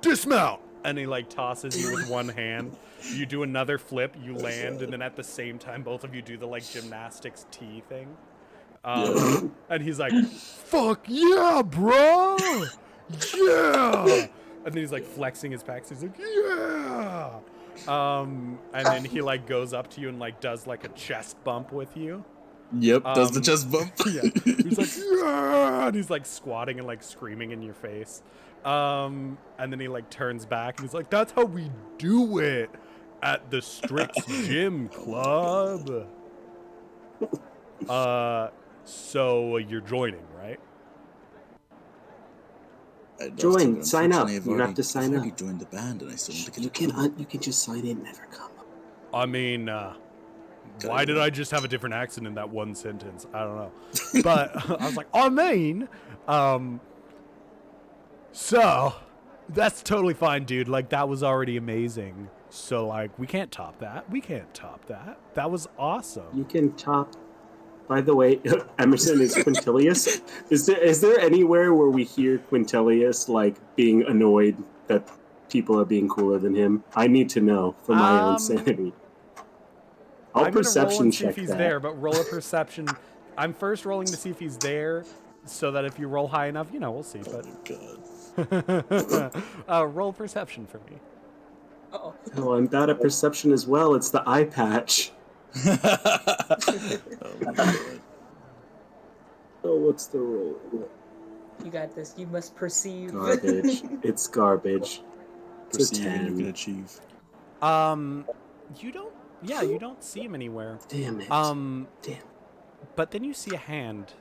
dismount, and he like tosses you with one hand. You do another flip, you land, and then at the same time, both of you do the like gymnastics T thing. And he's like, "Fuck yeah, bro! Yeah!" And then he's like flexing his pecs. He's like, "Yeah!" And then he like goes up to you and like does like a chest bump with you. Yep, does the chest bump. Yeah. He's like, "Yeah!" And he's like squatting and like screaming in your face. And then he like turns back and he's like, "That's how we do it at the Strix Gym Club." So you're joining, right? Join, sign up. You have to sign I've up. already joined the band, and I still want to get You can just sign in, never come. I mean, why did I just have a different accent in that one sentence? I don't know. But I was like, I mean, so that's totally fine, dude. Like, that was already amazing. So, like, we can't top that. We can't top that. That was awesome. You can top. By the way, Emerson is Quintilius. Is there anywhere where we hear Quintilius like being annoyed that people are being cooler than him? I need to know for my own sanity. I'll I'm perception gonna roll and see check if he's that. there, but roll a perception. I'm first rolling to see if he's there, so that if you roll high enough, you know, we'll see. But roll perception for me. Uh-oh. Oh, I'm bad at perception as well. It's the eye patch. Oh my god. Oh, what's the roll? You got this. You must perceive. Garbage. It's garbage. It's a Perceive and you 10. can achieve. You don't. Yeah, you don't see him anywhere. Damn it. Damn. But then you see a hand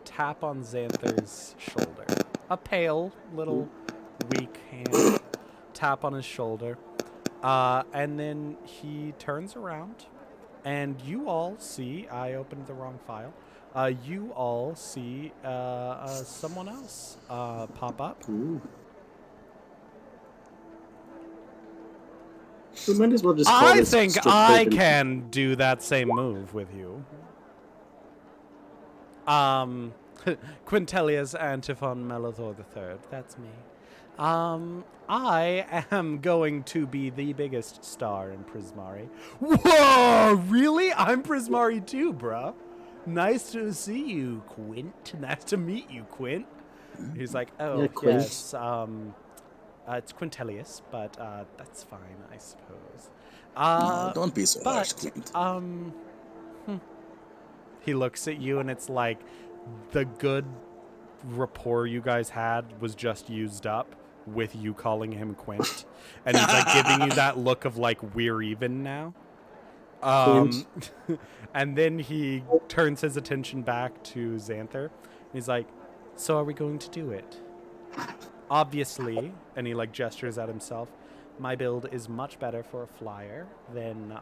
tap on Xanther's shoulder. A pale, little, weak hand tap on his shoulder. And then he turns around, and you all see, I opened the wrong file, you all see someone else pop up. Ooh. We might as well just call I this think Strixhaven. I can do that same move with you. Quintilius Antiphon Melothor III, that's me. I am going to be the biggest star in Prismari. Whoa, really? I'm Prismari too, bruh. Nice to see you, Quint. Nice to meet you, Quint. He's like, oh, Yeah, Quint. yes, it's Quintilius, but that's fine, I suppose. No, don't be so harsh, But, Quint. He looks at you, and it's like the good rapport you guys had was just used up with you calling him Quint. And he's like giving you that look of like, we're even now. And then he turns his attention back to Xanther. He's like, so are we going to do it? Obviously, and he like gestures at himself, my build is much better for a flyer than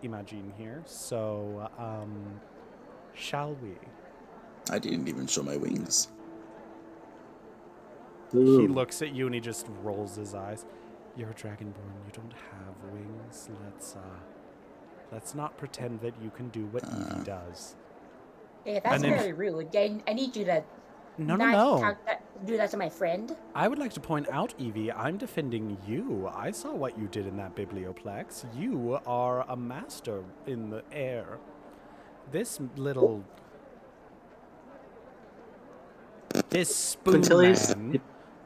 Imagine here. So, shall we? I didn't even show my wings. Ooh. He looks at you and he just rolls his eyes. You're a dragonborn. You don't have wings. Let's not pretend that you can do what Evie does. Yeah, that's And then- very rude. I need you to No. do that to my friend. I would like to point out, Evie, I'm defending you. I saw what you did in that biblioplex. You are a master in the air. This spoon Quintilius, man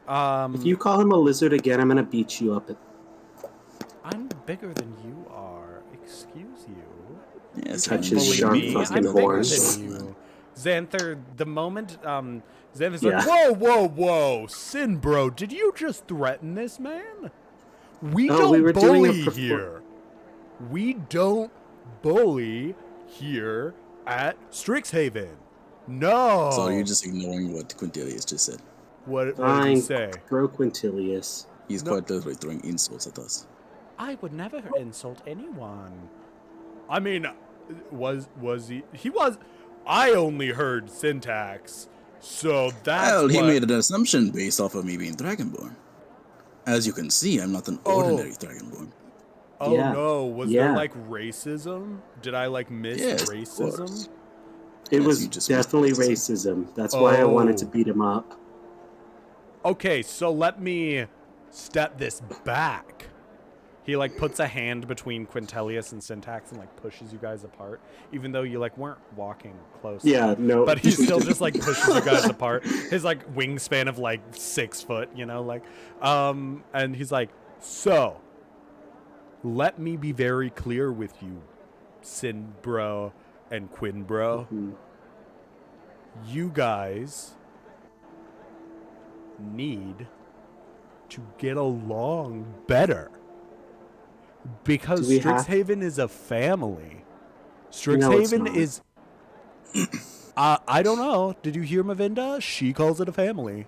If you call him a lizard again, I'm gonna beat you up. I'm bigger than you are. Excuse you. Yes, Touch I'm his Bully sharp me. fucking I'm bigger horns. than you. Xanther, the moment Xanther's Yeah. like, whoa, Sin bro, did you just threaten this man? We Oh, don't we were doing a bully here. We don't bully here at Strixhaven. No. So you're just ignoring what Quintilius just said. What did he Fine, say? bro Quintilius. He's No. quite literally throwing insults at us. I would never insult anyone. I mean, was he? He was. I only heard syntax, so that's Well, he what- made an assumption based off of me being Dragonborn. As you can see, I'm not an ordinary Dragonborn. Oh Yeah. no! Was Yeah. there like racism? Did I like miss Yes, of racism? course. It Yes, was you just definitely missed racism. That's why I wanted to Oh. beat him up. Okay, so let me step this back. He like puts a hand between Quintilius and Syntax and like pushes you guys apart, even though you like weren't walking close. Yeah, no. But he still just like pushes you guys apart. His like wingspan of like 6 foot, you know, like, and he's like, so, let me be very clear with you, Sin bro and Quinn bro. Mhm. You guys need to get along better. Because Do we have- Strixhaven is a family. No, it's Strixhaven not. is. I don't know. Did you hear Mavinda? She calls it a family.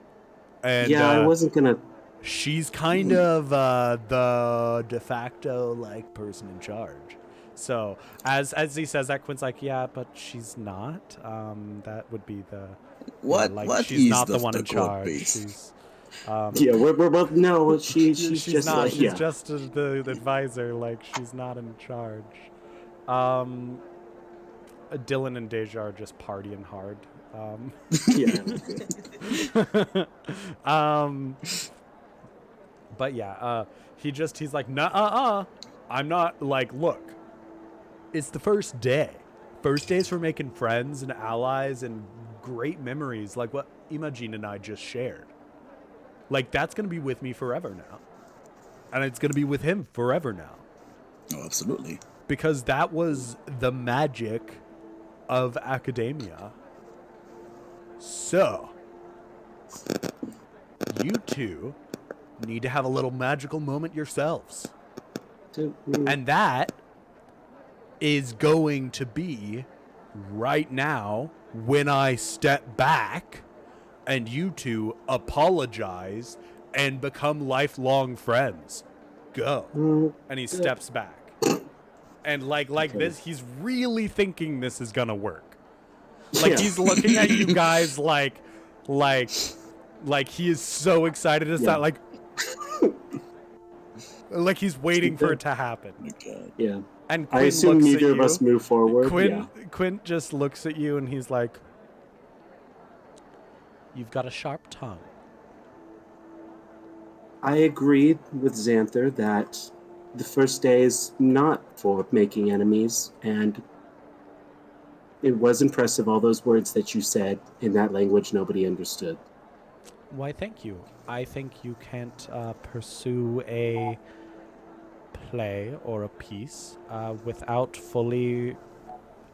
And Yeah, I wasn't gonna. she's kind of the de facto like person in charge. So as he says that, Quinn's like, yeah, but she's not. That would be the What? like What she's is not the the one in code charge. base? She's Yeah, we're both. No, she's just not. like, She's yeah. just the advisor. Like she's not in charge. Dylan and Deja are just partying hard. Yeah. But yeah, he's like, nah, I'm not like, look, it's the first day. First days for making friends and allies and great memories like what Imogene and I just shared. Like that's gonna be with me forever now. And it's gonna be with him forever now. Oh, absolutely. Because that was the magic of academia. So, you two need to have a little magical moment yourselves. And that is going to be right now when I step back and you two apologize and become lifelong friends. Go. And he steps back. And like this, he's really thinking this is gonna work. Like he's looking at you guys like he is so excited. It's not like he's waiting for it to happen. Oh my God. Yeah. And Quinn I assume looks neither at of you. us move forward. Quinn Yeah. Quinn just looks at you and he's like, "You've got a sharp tongue." I agreed with Xanther that the first day is not for making enemies, and it was impressive, all those words that you said in that language nobody understood. Why, thank you. I think you can't pursue a play or a piece without fully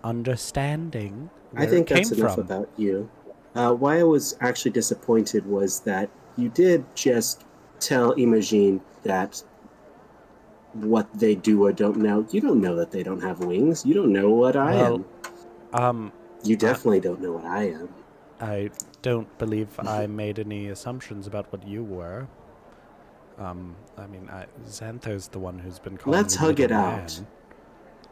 understanding where I think it that's came enough from. about you. Why I was actually disappointed was that you did just tell Imogene that what they do or don't know. You don't know that they don't have wings. You don't know what I Well, am. You definitely don't know what I am. I don't believe I made any assumptions about what you were. I mean, Xanther's the one who's been calling Let's you hug it little out. man.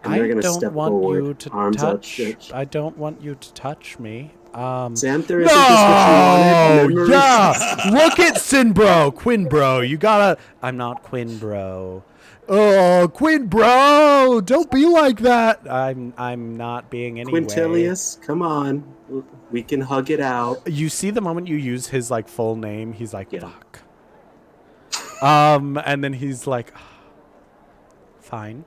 And I they're gonna don't step want forward, you to arms touch. outstretched. I don't want you to touch me. Xanther, isn't this what you wanted? Memories? Yeah! Look at Sin Bro! Quinn Bro, you gotta... I'm not Quinn Bro. Oh, Quinn Bro! Don't be like that! I'm not being anyway. Quintilius, come on. We can hug it out. You see the moment you use his, like, full name, he's like, Yeah. fuck. And then he's like, fine.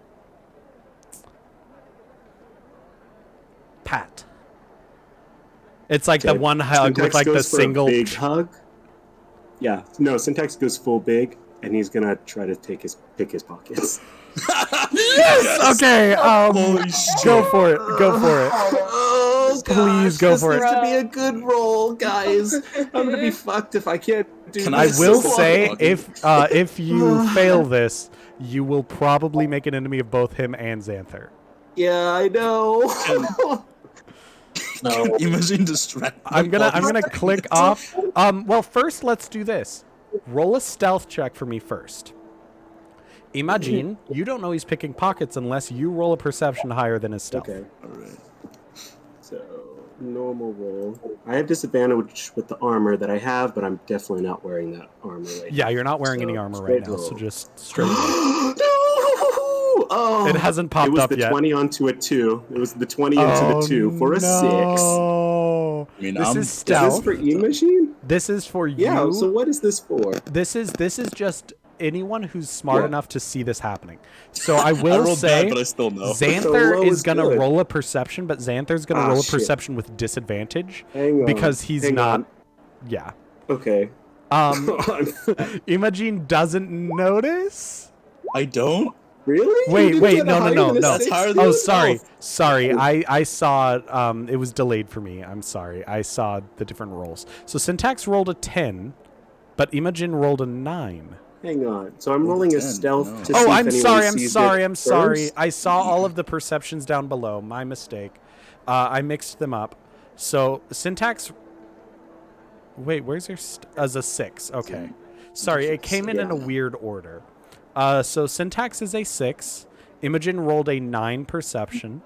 Pat. It's like the Okay. one hug with Syntax like the goes for a single. big hug. Yeah, no, Syntax goes full big, and he's gonna try to pick his pockets. Yes! Okay, Holy shit. go for it. Go for it. Oh, Please go this for it. needs to be a good roll, guys. I'm gonna be fucked if I can't do Can I this. will assist say, the if you fail this, you will probably make an enemy of both him and Xanther. Yeah, I know. No. Imogen distract. I'm gonna click off. Well, first let's do this. Roll a stealth check for me first. Imagine you don't know he's picking pockets unless you roll a perception higher than his stealth. Okay, Alright. so normal roll. I have disadvantage with the armor that I have, but I'm definitely not wearing that armor right Yeah, now. you're not wearing So, any armor right straight now, so roll. just straight roll. No! Oh, It hasn't popped it was up the yet. 20 onto a 2. It was the 20 into the 2 for a 6. No. I mean, This I'm- is Is this stealth. for E-Machine? This is for Yeah, you. so what is this for? This is just anyone who's smart Yeah. enough to see this happening. So I I will rolled say, bad, but I still know. Xanther low is is gonna good. roll a perception, but Xanther's gonna Ah, roll a shit. perception with disadvantage Hang on. because he's hang not. on. Yeah. Okay. Imogene doesn't notice. I don't? Really? Wait, You didn't wait, get a no, higher no, than a no. That's 6, higher dude? than Oh, Oh, sorry. I saw it was delayed for me. I'm sorry. I saw the different rolls. So Syntax rolled a 10, but Imogen rolled a 9. Hang on. So I'm rolling a 10, stealth no. to see Oh, if I'm anyone sorry. I'm sees sorry. it I'm sorry. first. I saw all of the perceptions down below. My mistake. I mixed them up. So Syntax. Wait, where's your as a 6? Okay. Sorry, it came in a weird order. So Syntax is a 6. Imogen rolled a 9 perception,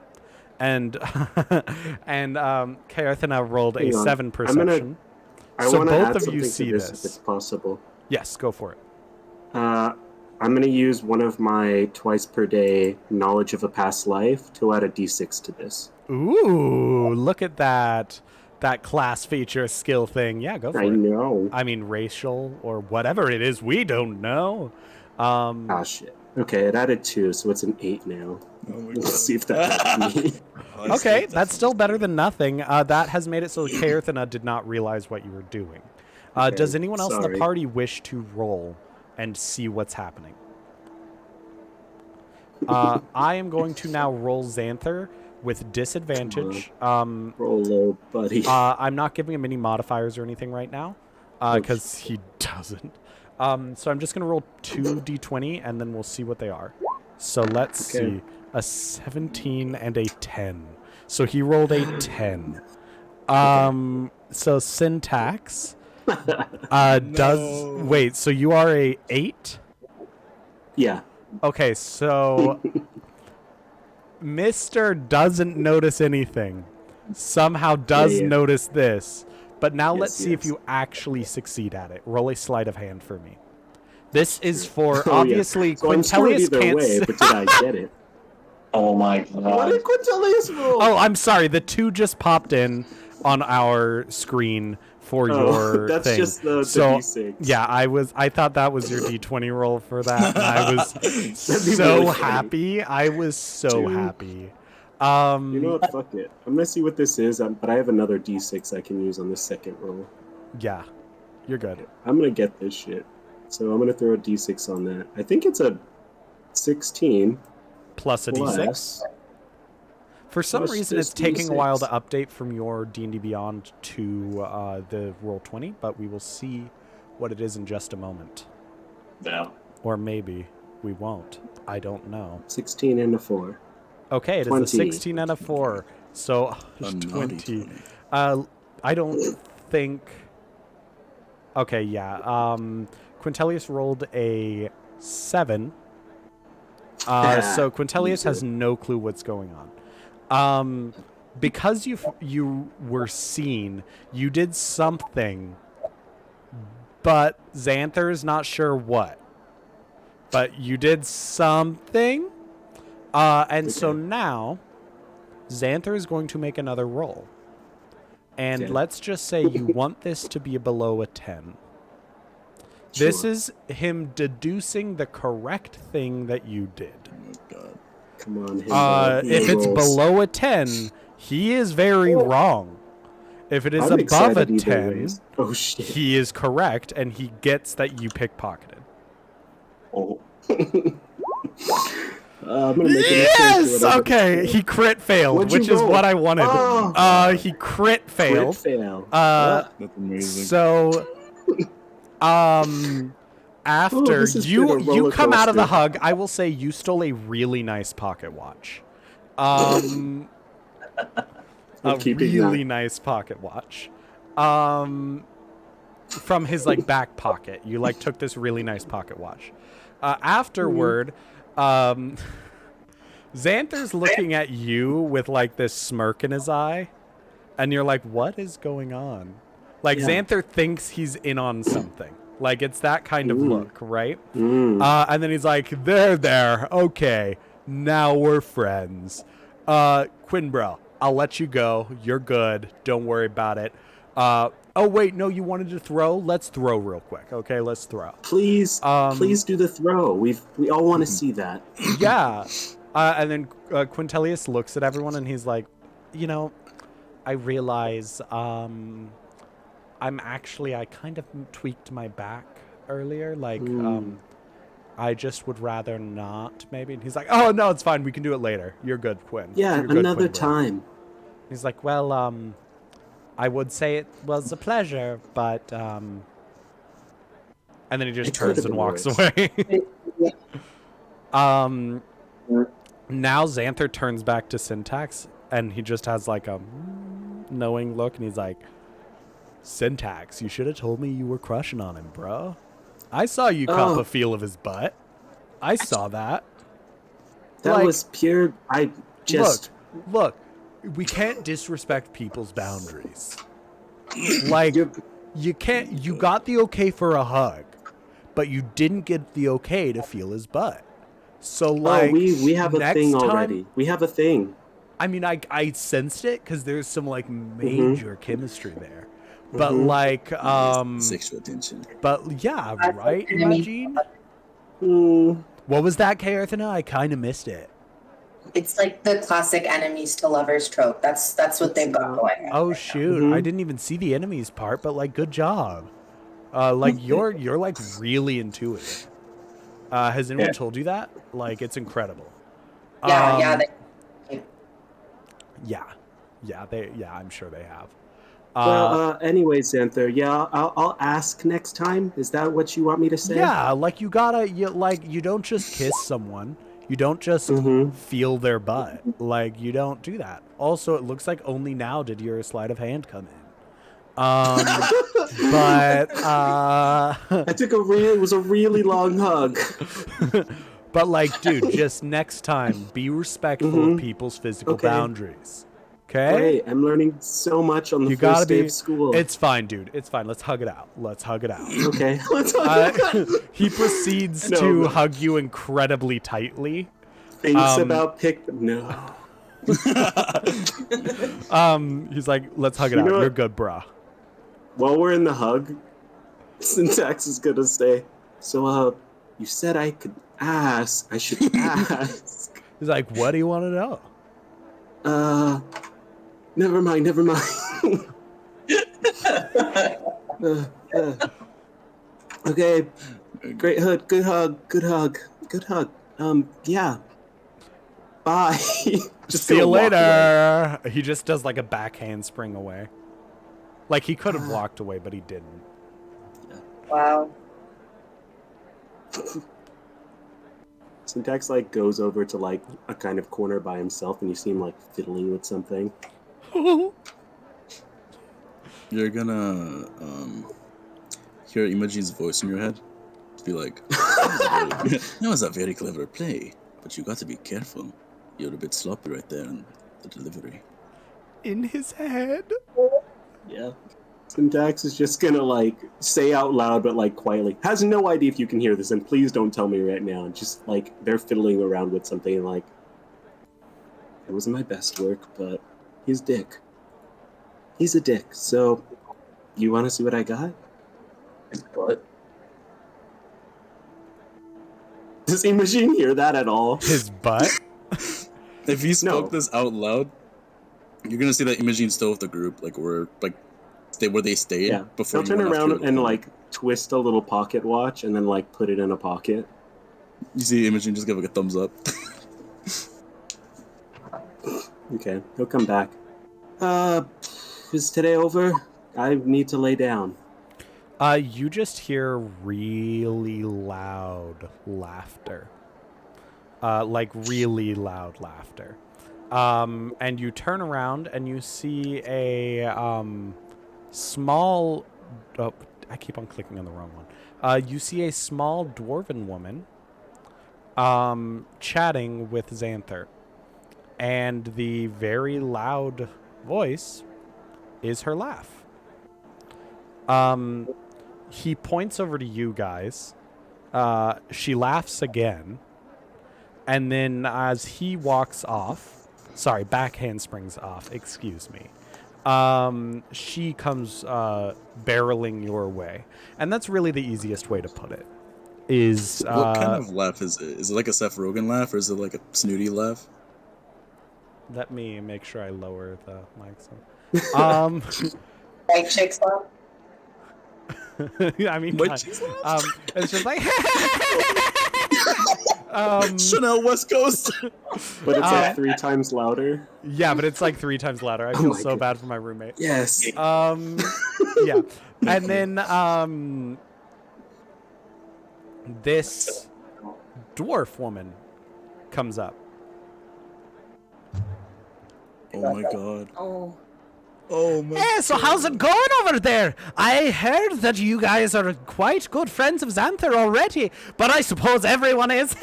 and Kaarthana rolled a Hang on. 7 perception. I So want to both add of you something see to this this. if it's possible. Yes, go for it. I'm going to use one of my twice per day knowledge of a past life to add a d6 to this. Ooh, look at that class feature skill thing. Yeah, go for I it. know. I mean, racial or whatever it is, we don't know. Ah, shit. Okay, it added 2, so it's an 8 now. Oh my Let's God. see if that helps me. Okay, that's still better than nothing. That has made it so Kaarthana did not realize what you were doing. Okay, Does anyone else in the sorry. party wish to roll and see what's happening? I am going to now roll Xanther with disadvantage. Roll low, buddy. I'm not giving him any modifiers or anything right now because he doesn't. So I'm just going to roll 2d20 and then we'll see what they are. So let's Okay. see. A 17 and a 10. So he rolled a 10. So Syntax does... Wait, so you are a 8? Yeah. Okay, so Mr. doesn't notice anything. Somehow does Yeah. notice this. But now let's Yes, see if yes. you actually succeed at it. Roll a sleight of hand for me. This is for, Oh, yeah. obviously, So I'm screwed Quintelius either can't... way, but did I get it? Oh my What god. did Quintilius roll? Oh, I'm sorry. The 2 just popped in on our screen for your that's thing. just the so, D6. yeah, I thought that was your D20 roll for that. And I was be so really funny. happy. I was so Dude. happy. You know what? Fuck it. I'm gonna see what this is, but I have another D6 I can use on the second roll. Yeah, you're good. I'm gonna get this shit. So I'm gonna throw a D6 on that. I think it's a 16. Plus a Plus- D6. For some plus reason, this it's taking a while to D6. update from your D&D Beyond to the Roll20, but we will see what it is in just a moment. Yeah. Or maybe we won't. I don't know. 16 and a 4. Okay, it is 20. a 16 and a 4. So, A naughty 20. 20. I don't think... Okay, yeah. Quintelius rolled a 7. So Quintelius has no clue what's going on. Because you were seen, you did something, but Xanther is not sure what. But you did something, and so Okay. now Xanther is going to make another roll. And Okay. let's just say you want this to be below a 10. This Sure. is him deducing the correct thing that you did. Oh my god. Come on, Himbo. If it's rolls. below a 10, he is very wrong. If it is I'm above a excited either 10, ways. Oh shit. he is correct, and he gets that you pickpocketed. Oh. I'm gonna make an Yes! Okay, he crit failed, What'd you which is roll? what I wanted. Oh. He crit Crit failed. fail. That's amazing. So, after this has been you a roller come out of the coaster. hug, I will say you stole a really nice pocket watch. A keeping really that. nice pocket watch. From his like back pocket. You like took this really nice pocket watch. Afterward, Xanther's looking at you with like this smirk in his eye, and you're like, what is going on? Like Yeah. Xanther thinks he's in on something. Like it's that kind of look, right? And then he's like, there, okay, now we're friends. Quinbro, I'll let you go. You're good. Don't worry about it. Oh wait, no, you wanted to throw? Let's throw real quick. Okay, let's throw. Please do the throw. We all want to see that. Yeah. And then Quintilius looks at everyone and he's like, you know, I realize I kind of tweaked my back earlier. Like, I just would rather not, maybe. And he's like, oh, no, it's fine. We can do it later. You're good, Quinn. Yeah, You're good, another Quinn, bro." time. He's like, well, I would say it was a pleasure, but, and then he just It could turns have and been walks worse. away. Now Xanther turns back to Syntax, and he just has like a knowing look, and he's like, Syntax, you should have told me you were crushing on him, bro. I saw you cop a feel of his butt. I saw that. That Like, was pure. I just. Look, we can't disrespect people's boundaries. Like, you can't, you got the okay for a hug, but you didn't get the okay to feel his butt. So, like, we have a next thing time- already. We have a thing. I mean, I sensed it because there's some like major chemistry there, but like Sexual tension. but yeah, right, Imagine. What was that, Kaerthana? I kind of missed it. It's like the classic enemies to lovers trope. That's what they've got going. Oh shoot, I didn't even see the enemies part, but like, good job. Like you're like really intuitive. Has anyone told you that? Like, it's incredible. Yeah, Yeah, I'm sure they have. Anyway, Xanther, yeah, I'll ask next time. Is that what you want me to say? Yeah, like you don't just kiss someone. You don't just feel their butt. Like, you don't do that. Also, it looks like only now did your sleight of hand come in. But I took it was a really long hug. but like, dude, just next time, be respectful of people's physical boundaries. Okay? Hey, I'm learning so much on the You gotta first day be. of school. It's fine, dude. It's fine. Let's hug it out. Okay, let's hug it out. He proceeds to hug you incredibly tightly. Thinks about no. He's like, let's hug it out. You're good, brah. While we're in the hug, Syntax is gonna say, so, you said I could ask. I should ask. He's like, what do you want to know? Never mind. Okay, great hug, good hug. Yeah. Bye. Just See you gonna walk away. later. He just does like a backhand spring away. Like, he could have walked away, but he didn't. Wow. Syntax like goes over to like a kind of corner by himself, and you see him like fiddling with something. You're gonna hear Imogene's voice in your head. Be like, that was a very clever play, but you got to be careful. You're a bit sloppy right there in the delivery. In his head? Yeah. Syntax is just gonna like say out loud, but like quietly. Has no idea if you can hear this, and please don't tell me right now. And just like they're fiddling around with something, and like it wasn't my best work, but he's dick. He's a dick. So, you want to see what I got? What? Does Imogen hear that at all? His butt? If he spoke this out loud, You're gonna see that Imogene's still with the group, like where they stayed Yeah. before They'll you turn went off to around your and corner. like twist a little pocket watch and then like put it in a pocket. You see Imogene just give like a thumbs up. Okay, he'll come back. Is today over? I need to lay down. You just hear really loud laughter. Like really loud laughter. And you turn around and you see a small... Oh, I keep on clicking on the wrong one. You see a small dwarven woman chatting with Xanther. And the very loud voice is her laugh. He points over to you guys. She laughs again. And then as he walks off, sorry, back handsprings off, excuse me. She comes barreling your way. And that's really the easiest way to put it. Is What kind of laugh is it? Is it like a Seth Rogen laugh, or is it like a snooty laugh? Let me make sure I lower the mic. White chicks laugh. I mean, White chicks laugh? it's just like Chanel West Coast. But it's like 3 times louder. yeah, but it's like 3 times louder. I Oh feel my so God. bad for my roommate. Yes. Yeah, and then this dwarf woman comes up. Oh my god. Oh. Oh my. Hey, so how's it going over there? I heard that you guys are quite good friends of Xanther already, but I suppose everyone is.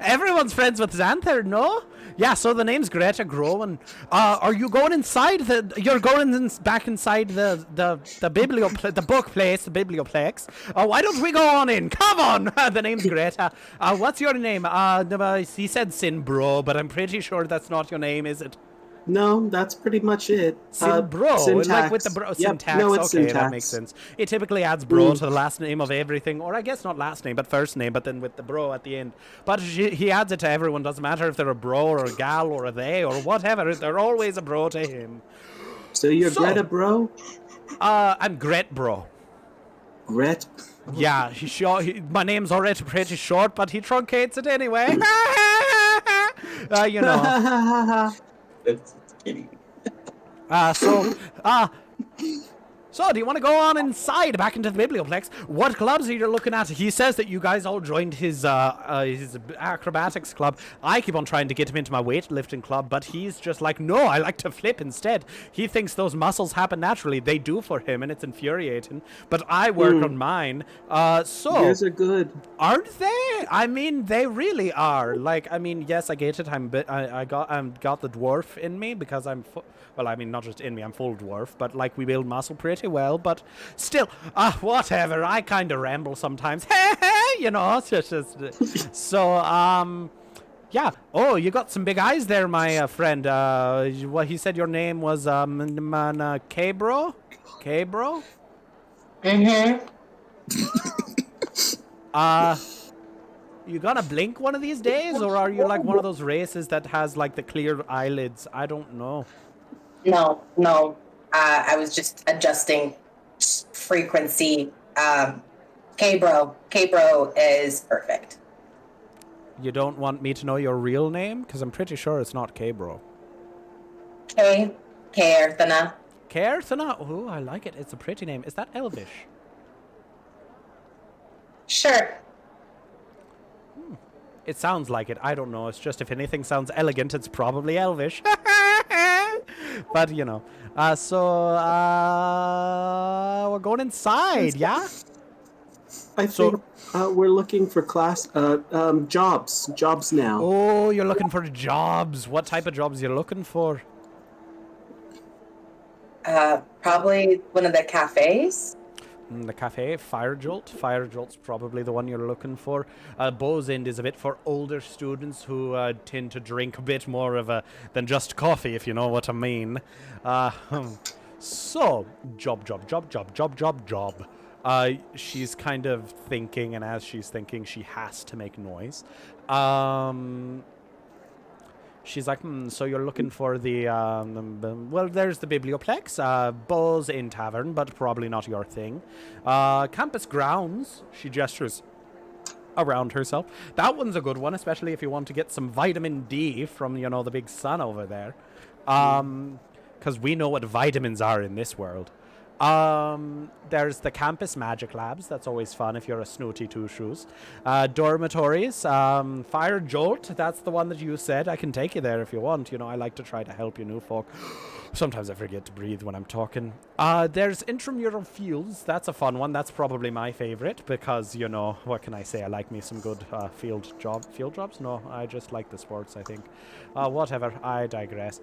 Everyone's friends with Xanther, no? Yeah, so the name's Greta Groen. Are you going inside you're going back inside the book place, the biblioplex? Why don't we go on in? Come on! The name's Greta. What's your name? He said Sin Bro, but I'm pretty sure that's not your name, is it? No, that's pretty much it. Sin bro, syntax. like with the bro, Yep, syntax. no, it's Okay, syntax. that makes sense. It typically adds bro to the last name of everything, or I guess not last name, but first name, but then with the bro at the end. But he adds it to everyone. Doesn't matter if they're a bro or a gal or a they or whatever. They're always a bro to him. So you're So- Greta, bro? I'm Gret Bro. Gret? Yeah, my name's already pretty short, but he truncates it anyway. You know. It's kidding. So, do you want to go on inside, back into the biblioplex? What clubs are you looking at? He says that you guys all joined his acrobatics club. I keep on trying to get him into my weightlifting club, but he's just like, no, I like to flip instead. He thinks those muscles happen naturally. They do for him, and it's infuriating. But I work on mine. So, Yours are good. aren't they? I mean, they really are. Like, I mean, yes, I get it. I got the dwarf in me because I'm. Well, I mean, not just in me. I'm full dwarf, but like we build muscle pretty well. But still, whatever. I kind of ramble sometimes. You know. It's just, so, yeah. Oh, you got some big eyes there, my friend. Well, he said your name was K-Bro. K-Bro. Mm-hmm. You gonna blink one of these days, or are you like one of those races that has like the clear eyelids? I don't know. No. I was just adjusting frequency. K-Bro is perfect. You don't want me to know your real name? Because I'm pretty sure it's not K-Bro. K Arthana. Kaerthana? Oh, I like it. It's a pretty name. Is that Elvish? Sure. It sounds like it. I don't know. It's just if anything sounds elegant, it's probably Elvish. But, you know. We're going inside, yeah? I think we're looking for jobs now. Oh, you're looking for jobs. What type of jobs you looking for? Probably one of the cafes. The cafe, Fire Jolt. Fire Jolt's probably the one you're looking for. Bow's End is a bit for older students who tend to drink a bit more than just coffee, if you know what I mean. So, job. She's kind of thinking, and as she's thinking, she has to make noise. She's like, so you're looking for the, well, there's the Biblioplex, Buzz Inn Tavern, but probably not your thing. Campus Grounds, she gestures around herself. That one's a good one, especially if you want to get some vitamin D from, the big sun over there. Because we know what vitamins are in this world. There's the campus magic labs. That's always fun if you're a snooty two shoes. Dormitories. Fire Jolt. That's the one that you said. I can take you there if you want. I like to try to help you new folk. Sometimes I forget to breathe when I'm talking. There's intramural fields. That's a fun one. That's probably my favorite because, what can I say? I like me some good field jobs? No, I just like the sports, I think. Whatever. I digress.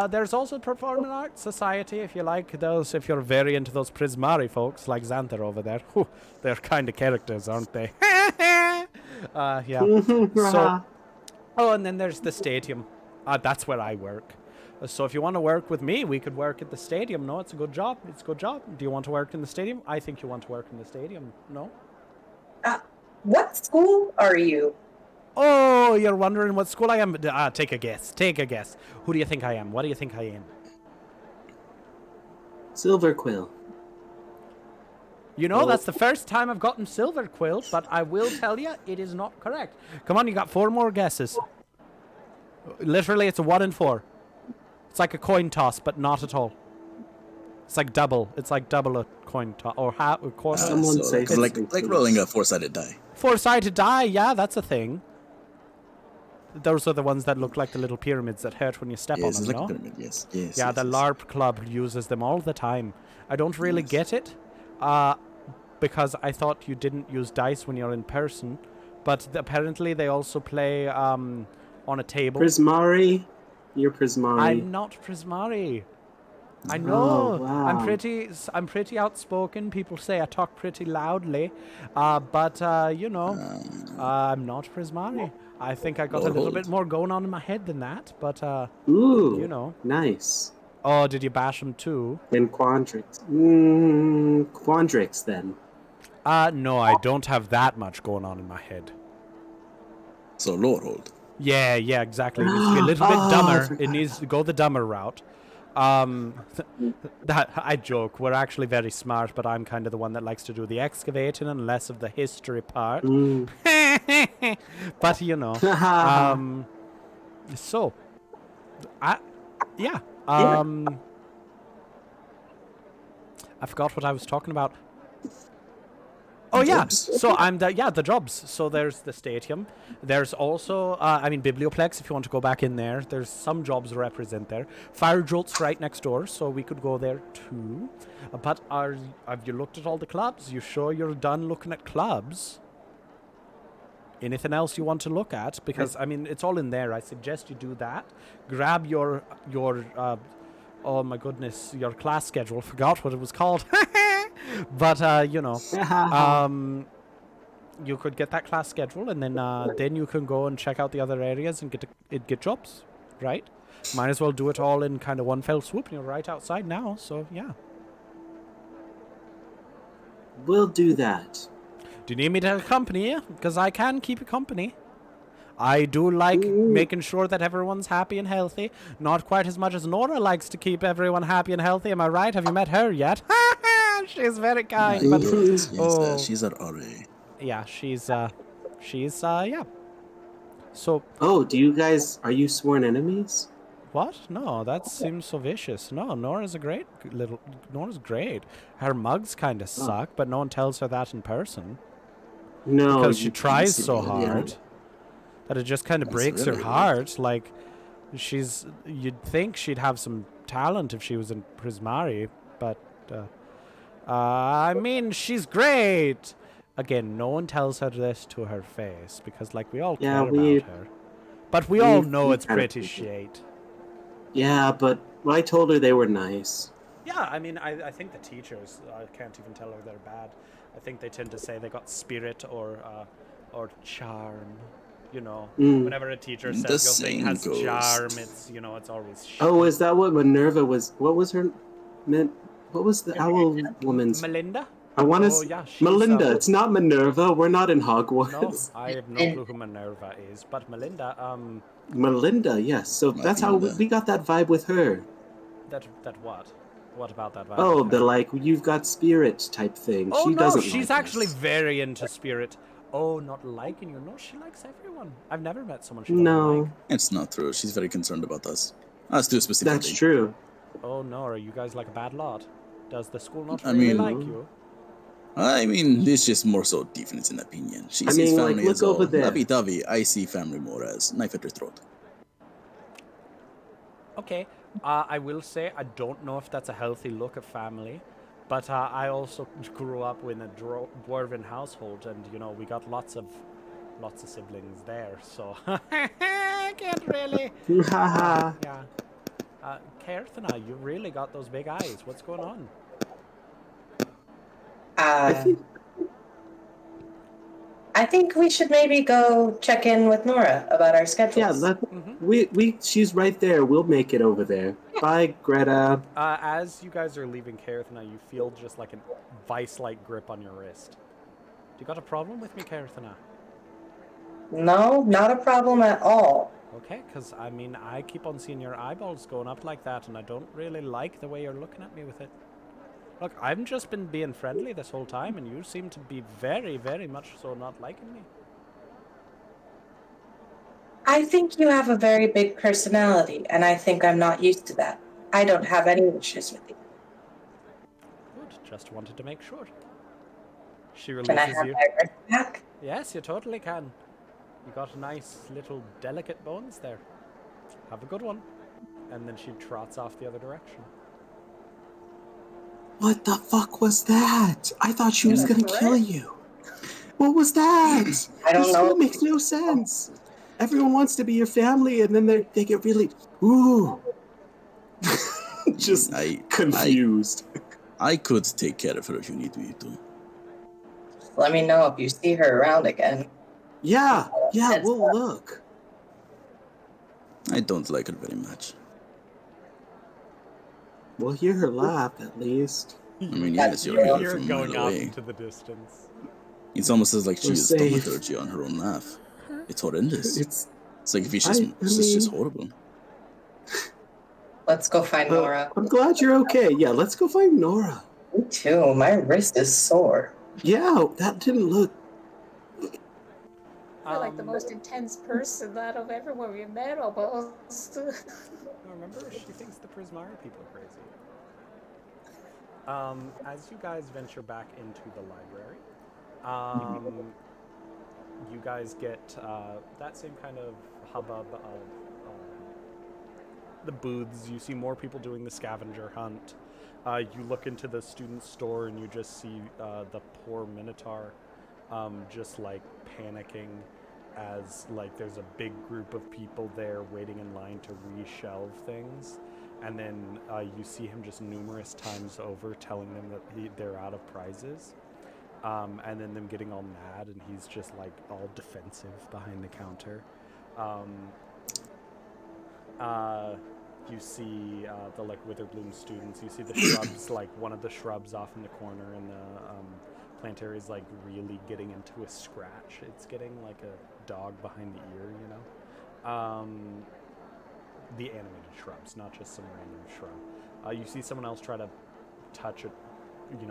There's also Performing Arts Society if you like those, if you're very into those Prismari folks like Xanther over there. Whew, they're kind of characters, aren't they? Yeah. So, and then there's the stadium. That's where I work. So if you want to work with me, we could work at the stadium. No, it's a good job. It's a good job. Do you want to work in the stadium? I think you want to work in the stadium. No? What school are you? Oh, you're wondering what school I am? Take a guess. Take a guess. Who do you think I am? What do you think I am? Silver Quill. That's the first time I've gotten Silver Quill, but I will tell you, it is not correct. Come on, you got 4 more guesses. Literally, it's a 1 in 4. It's like a coin toss, but not at all. It's like double. It's like double a coin toss or half a coin. Someone say like rolling a 4-sided die. 4-sided die, yeah, that's a thing. Those are the ones that look like the little pyramids that hurt when you step on them, like no? a pyramid. Yes. Yeah, yes. The LARP club uses them all the time. I don't really get it, because I thought you didn't use dice when you're in person, but apparently they also play on a table. Prismari. You're Prismari. I'm not Prismari. I know. Oh, wow. I'm pretty outspoken. People say I talk pretty loudly, but I'm not Prismari. I think I got a little bit more going on in my head than that, but ooh, nice. Oh, did you bash him too? And Quandrix. Quandrix then. No, I don't have that much going on in my head. So Lordhold. Yeah, exactly. It needs to be a little bit dumber. It needs to go the dumber route. That I joke. We're actually very smart, but I'm kind of the one that likes to do the excavating and less of the history part. But so, I forgot what I was talking about. Oh yeah, so I'm the jobs. So there's the stadium. There's also Biblioplex. If you want to go back in there, there's some jobs represent there. Fire Jolt's right next door, so we could go there too. But have you looked at all the clubs? You sure you're done looking at clubs? Anything else you want to look at? Because it's all in there. I suggest you do that. Grab your oh my goodness, your class schedule. Forgot what it was called. But you could get that class schedule, and then you can go and check out the other areas and get jobs, right? Might as well do it all in kind of one fell swoop. You're right outside now, so yeah. We'll do that. Do you need me to accompany you? Because I can keep you company. I do like making sure that everyone's happy and healthy. Not quite as much as Nora likes to keep everyone happy and healthy. Am I right? Have you met her yet? She's very kind. But, she's at RA. Yeah, she's yeah. So. Oh, are you sworn enemies? What? No, that seems so vicious. No, Nora's great. Her mugs kind of suck, but no one tells her that in person. No. Because she tries so hard that it just kind of breaks her heart. Like, you'd think she'd have some talent if she was in Prismari, but, she's great. Again, no one tells her this to her face, because, we all care about her. But we all know it's pretty shit. Yeah, but I told her they were nice. Yeah, I think the teachers, I can't even tell her they're bad. I think they tend to say they got spirit or charm. Whenever a teacher says your thing has charm, it's it's always shit. Oh, is that what Minerva was? What was her? What was the owl woman's? Melinda? I want to. Oh, yeah, she's, Melinda, it's not Minerva. We're not in Hogwarts. No, I have no clue who Minerva is, but Melinda, Melinda, yes. So that's how Melinda. we got that vibe with her. that what? What about that vibe? Oh, with the her? like you've got spirit type thing. Oh She no, doesn't she's like actually us. very into spirit. Oh, not liking you. No, she likes everyone. I've never met someone she doesn't No, like. It's not true. She's very concerned about us. Us too specifically. that's true. Oh no, are you guys like a bad lot? Does the school not I really mean- like you? I mean, it's just more so difference in opinion. She I sees mean, like, family look as all over there. lovey-dovey. I see family more as knife at her throat. Okay, I will say I don't know if that's a healthy look at family, but I also grew up in a dwarven household, and you know we got lots of siblings there, so I can't really. Haha. Yeah. Kerthana, you really got those big eyes. What's going on? I think we should maybe go check in with Nora about our schedules. Yeah, she's right there. We'll make it over there. Bye, Greta. As you guys are leaving Kerthana, you feel just like a vice-like grip on your wrist. Do you got a problem with me, Kerthana? No, not a problem at all. Okay, because, I mean, I keep on seeing your eyeballs going up like that, and I don't really like the way you're looking at me with it. Look, I've just been being friendly this whole time, and you seem to be very, very much so not liking me. I think you have a very big personality, and I think I'm not used to that. I don't have any issues with you. Good, just wanted to make sure. She Can I releases have you. my wrist back? Yes, you totally can. You got nice little delicate bones there. Have a good one. And then she trots off the other direction. What the fuck was that? I thought she was gonna kill you. What was that? I don't This know. school makes no sense. Everyone wants to be your family, and then they get really just confused. I could take care of her if you need me to. Let me know if you see her around again. Yeah, we'll look. I don't like her very much. We'll hear her laugh at least. I mean, yes, you'll hear her from a going mile off away. into the distance. It's almost as like she We're has safe. thaumaturgy on her own laugh. It's horrendous. It's like vicious. It's just horrible. Let's go find Nora. I'm glad you're okay. Yeah, let's go find Nora. Me too. My wrist is sore. Yeah, that didn't look. You're like the most intense person out of everyone we met almost. Remember, she thinks the Prismari people are crazy. As you guys venture back into the library, you guys get that same kind of hubbub of the booths. You see more people doing the scavenger hunt. You look into the student store and you just see the poor Minotaur just like panicking as like there's a big group of people there waiting in line to reshelve things. And then you see him just numerous times over telling them that they're out of prizes. And then them getting all mad, and he's just like all defensive behind the counter. You see the like Witherbloom students. You see the shrubs, like one of the shrubs off in the corner, and the planetary is like really getting into a scratch. It's getting like a dog behind the ear, you know. The animated shrubs, not just some random shrub. You see someone else try to touch a,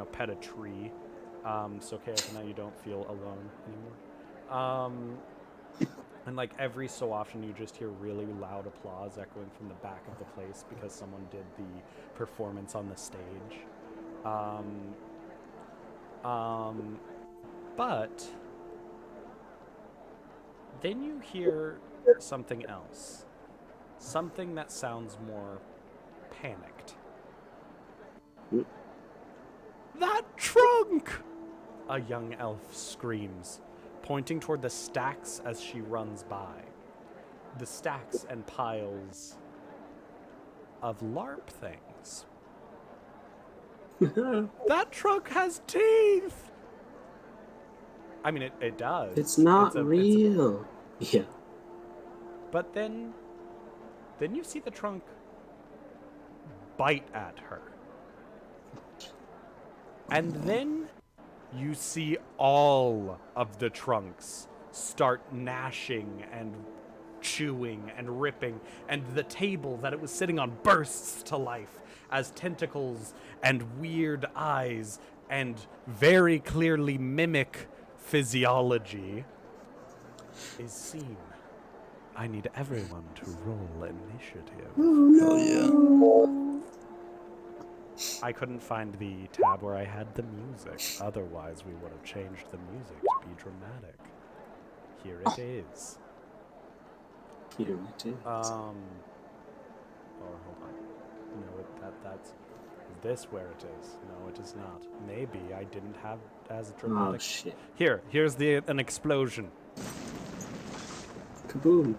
pet a tree. So okay, so now you don't feel alone anymore. And like every so often you just hear really loud applause echoing from the back of the place because someone did the performance on the stage. But then you hear something else. Something that sounds more panicked. That trunk! A young elf screams, pointing toward the stacks as she runs by. The stacks and piles of LARP things. That trunk has teeth! I mean, it does. It's not real. Yeah. But then you see the trunk bite at her. And then you see all of the trunks start gnashing and chewing and ripping, and the table that it was sitting on bursts to life as tentacles and weird eyes and very clearly mimic physiology is seen. I need everyone to roll initiative. Hell yeah. I couldn't find the tab where I had the music. Otherwise, we would have changed the music to be dramatic. Here it is. Here it is. Oh, hold on. No, that's. Is this where it is? No, it is not. Maybe I didn't have as dramatic. Oh shit. Here's an explosion. Kaboom.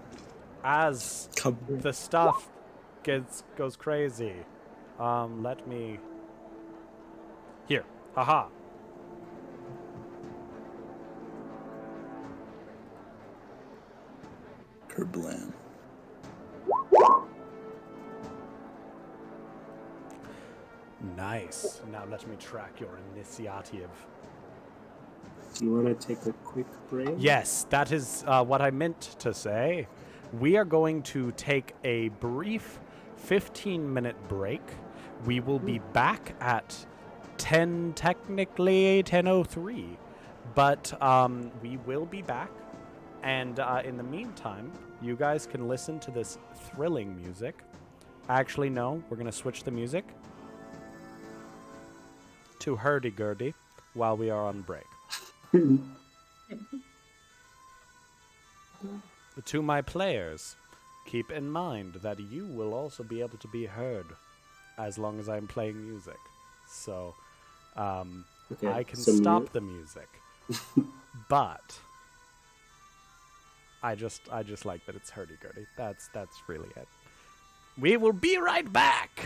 As Kaboom. the stuff goes crazy. Let me. Here. Haha. Kerblam. Nice. Now let me track your initiative. Do you want to take a quick break? Yes, that is what I meant to say. We are going to take a brief 15-minute break. We will be back at 10:03, but we will be back. And in the meantime, you guys can listen to this thrilling music. Actually, no, we're going to switch the music to hurdy-gurdy while we are on break. To my players, keep in mind that you will also be able to be heard as long as I'm playing music. So, Okay, I can so stop the music, but I just like that it's hurdy-gurdy. That's really it. We will be right back.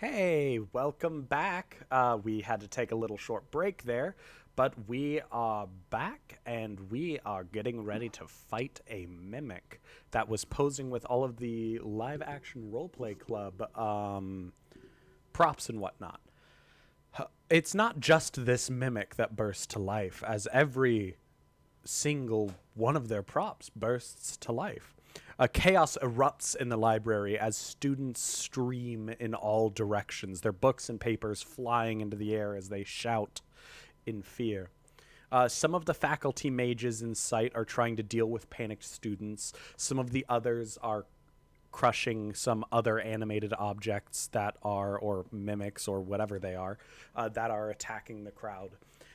Hey, welcome back. We had to take a little short break there, but we are back and we are getting ready to fight a mimic that was posing with all of the live action roleplay club props and whatnot. It's not just this mimic that bursts to life, as every single one of their props bursts to life. Chaos erupts in the library as students stream in all directions, their books and papers flying into the air as they shout in fear. Some of the faculty mages in sight are trying to deal with panicked students. Some of the others are crushing some other animated objects that are, or mimics, or whatever they are, that are attacking the crowd.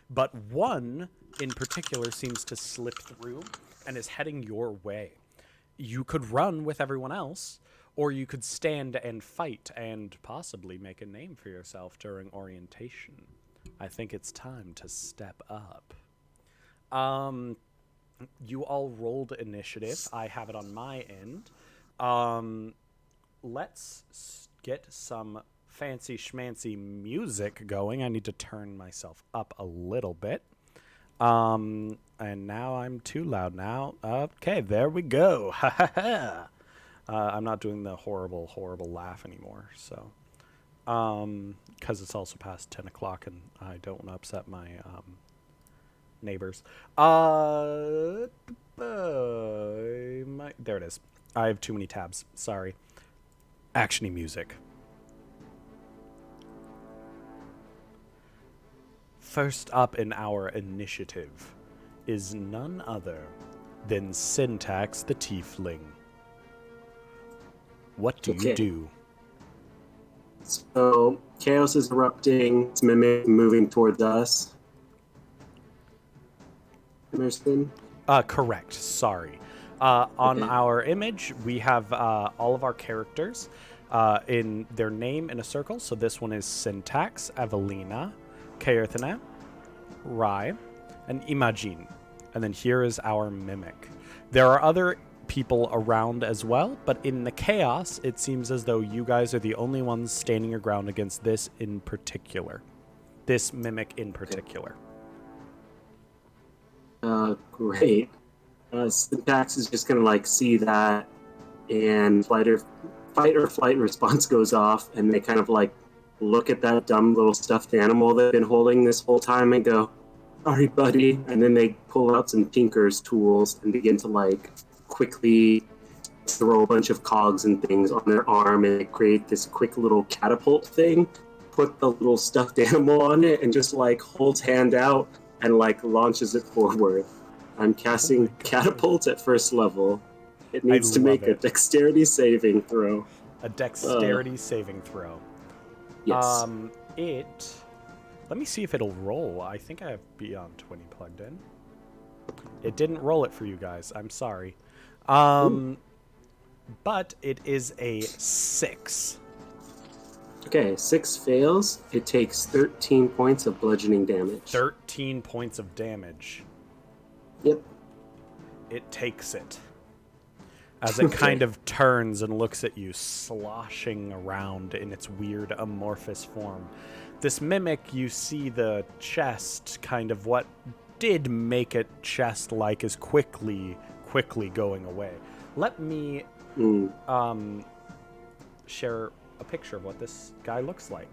But one in particular seems to slip through and is heading your way. You could run with everyone else, or you could stand and fight and possibly make a name for yourself during orientation. I think it's time to step up. You all rolled initiative. I have it on my end. Let's get some fancy schmancy music going. I need to turn myself up a little bit. And now I'm too loud now. Okay, there we go. Ha ha ha. I'm not doing the horrible, horrible laugh anymore. So, because it's also past 10 o'clock and I don't want to upset my neighbors. There it is. I have too many tabs. Sorry. Actiony music. First up in our initiative is none other than Syntax the Tiefling. What do you do? So, chaos is erupting. It's mimic moving towards us. Understand? Correct. Sorry. On our image, we have all of our characters in their name in a circle. So this one is Syntax, Evelina, Kaerthana, Rai, and Imagine. And then here is our mimic. There are other people around as well, but in the chaos, it seems as though you guys are the only ones standing your ground against this in particular. This mimic in particular. Great. Syntax is just gonna see that, and fight or flight response goes off, and they kind of look at that dumb little stuffed animal they've been holding this whole time and go, "Sorry, buddy," and then they pull out some Tinker's tools and begin to quickly throw a bunch of cogs and things on their arm, and they create this quick little catapult thing, put the little stuffed animal on it, and just holds hand out and launches it forward. I'm casting catapult at first level. It needs to make a dexterity saving throw. A dexterity saving throw. Yes. Let me see if it'll roll. I think I have Beyond 20 plugged in. It didn't roll it for you guys. I'm sorry. But it is a 6. Okay, 6 fails. It takes 13 points of bludgeoning damage. 13 points of damage. Yep. It takes it. As it kind of turns and looks at you, sloshing around in its weird amorphous form. This mimic, you see the chest, kind of what did make it chest-like, is quickly going away. Let me share a picture of what this guy looks like,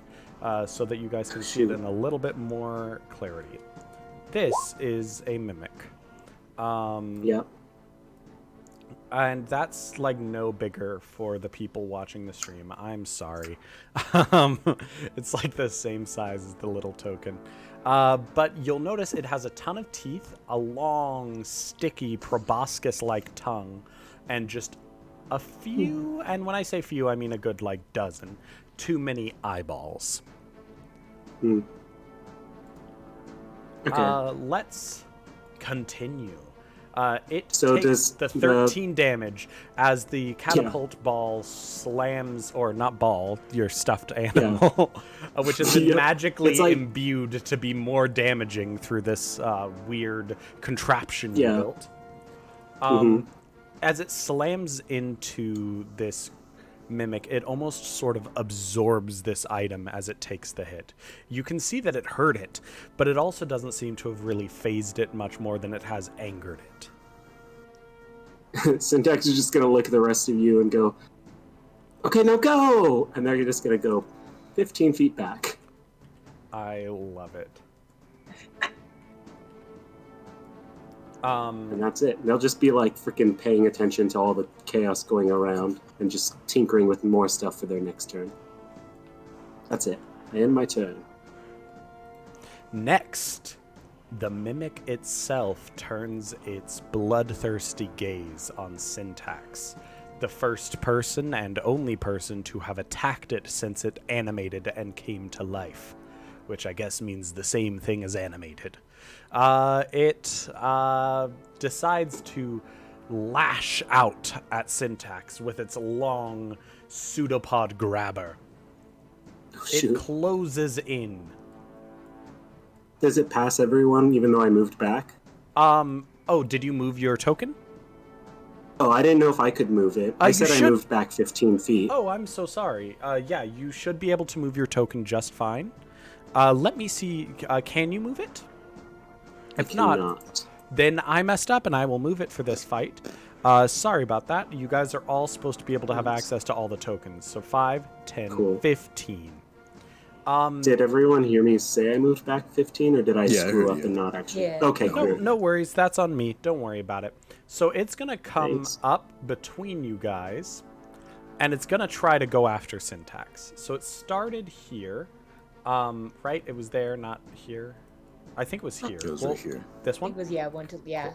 so that you guys can see it in a little bit more clarity. This is a mimic. Yeah. And that's no bigger for the people watching the stream. I'm sorry. It's the same size as the little token. But you'll notice it has a ton of teeth, a long, sticky, proboscis-like tongue, and just a few, and when I say few, I mean a good dozen, too many eyeballs. Okay. Let's continue. It So takes does the 13 damage as the catapult ball slams, or not ball, your stuffed animal, which has been magically imbued to be more damaging through this weird contraption you built. As it slams into this Mimic, it almost sort of absorbs this item as it takes the hit. You can see that it hurt it, but it also doesn't seem to have really phased it much more than it has angered it. Syntax is just going to look at the rest of you and go, okay, now go! And then you're just going to go 15 feet back. I love it. And that's it. They'll just be like freaking paying attention to all the chaos going around and just tinkering with more stuff for their next turn. That's it. I end my turn. Next, the Mimic itself turns its bloodthirsty gaze on Syntax, the first person and only person to have attacked it since it animated and came to life, which I guess means the same thing as animated. It decides to lash out at Syntax with its long pseudopod grabber. Oh, It shoot. closes in. Does it pass everyone even though I moved back? Oh, did you move your token? Oh, I didn't know if I could move it. I You said I should- moved back 15 feet. Oh, I'm so sorry. Yeah, you should be able to move your token just fine. Let me see. Can you move it? I If not, cannot. then I messed up and I will move it for this fight. Sorry about that. You guys are all supposed to be able to have access to all the tokens. So 5, 10, Cool. 15. Did everyone hear me say I moved back 15, or did I Yeah, I screw heard up you. and not actually? Yeah. Okay, No, cool. no worries. That's on me. Don't worry about it. So it's going to come Thanks. up between you guys, and it's going to try to go after Syntax. So it started here, right? It was there, not here. I think it was here. It was Well, right here. This I one? think it was, yeah, 1 to, yeah.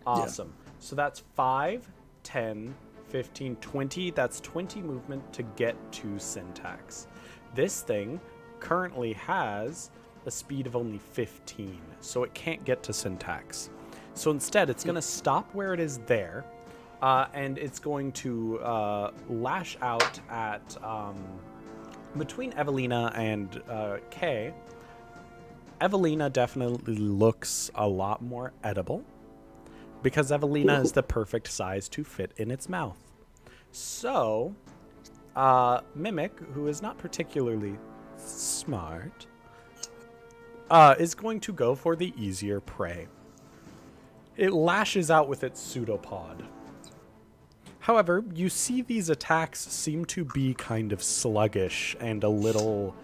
Awesome. So that's 5, 10, 15, 20. That's 20 movement to get to Syntax. This thing currently has a speed of only 15, so it can't get to Syntax. So instead, it's going to stop where it is there, and it's going to lash out at between Evelina and Kay. Evelina definitely looks a lot more edible, because Evelina is the perfect size to fit in its mouth. So, Mimic, who is not particularly smart, is going to go for the easier prey. It lashes out with its pseudopod. However, you see these attacks seem to be kind of sluggish and a little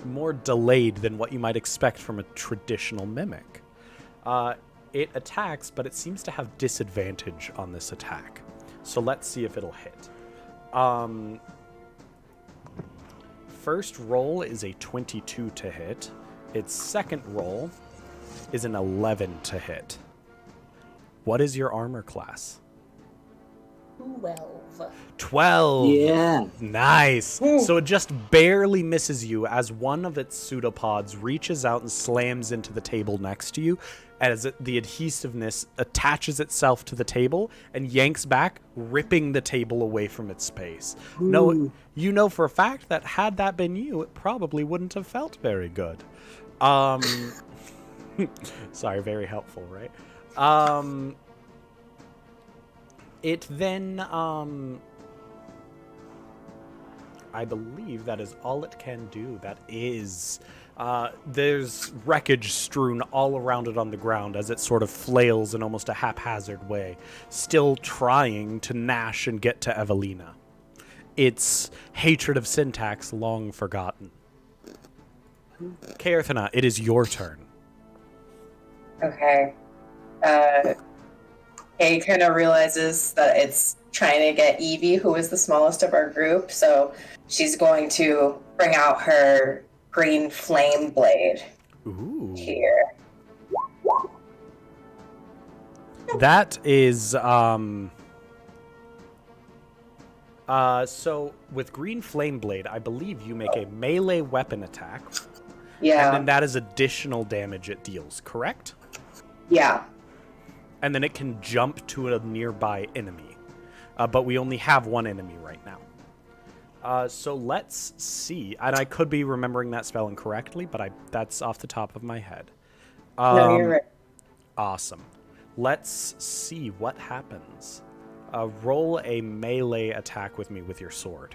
more delayed than what you might expect from a traditional Mimic. It attacks, but it seems to have disadvantage on this attack. So let's see if it'll hit. First roll is a 22 to hit. Its second roll is an 11 to hit. What is your armor class? 12. 12. Yeah. Nice. So it just barely misses you as one of its pseudopods reaches out and slams into the table next to you, as the adhesiveness attaches itself to the table and yanks back, ripping the table away from its space. No, you know for a fact that had that been you, it probably wouldn't have felt very good. Sorry, very helpful, right? It then, I believe that is all it can do. That is, there's wreckage strewn all around it on the ground as it sort of flails in almost a haphazard way, still trying to gnash and get to Evelina. Its hatred of Syntax long forgotten. Kaerthana, it is your turn. Okay. Kay kind of realizes that it's trying to get Evie, who is the smallest of our group, so she's going to bring out her green flame blade Ooh. here. That is, so with Green Flame Blade, I believe you make a melee weapon attack, Yeah. and then that is additional damage it deals, correct? Yeah. And then it can jump to a nearby enemy. But we only have one enemy right now. So let's see. And I could be remembering that spell incorrectly, but that's off the top of my head. No, you're right. Awesome. Let's see what happens. Roll a melee attack with me with your sword.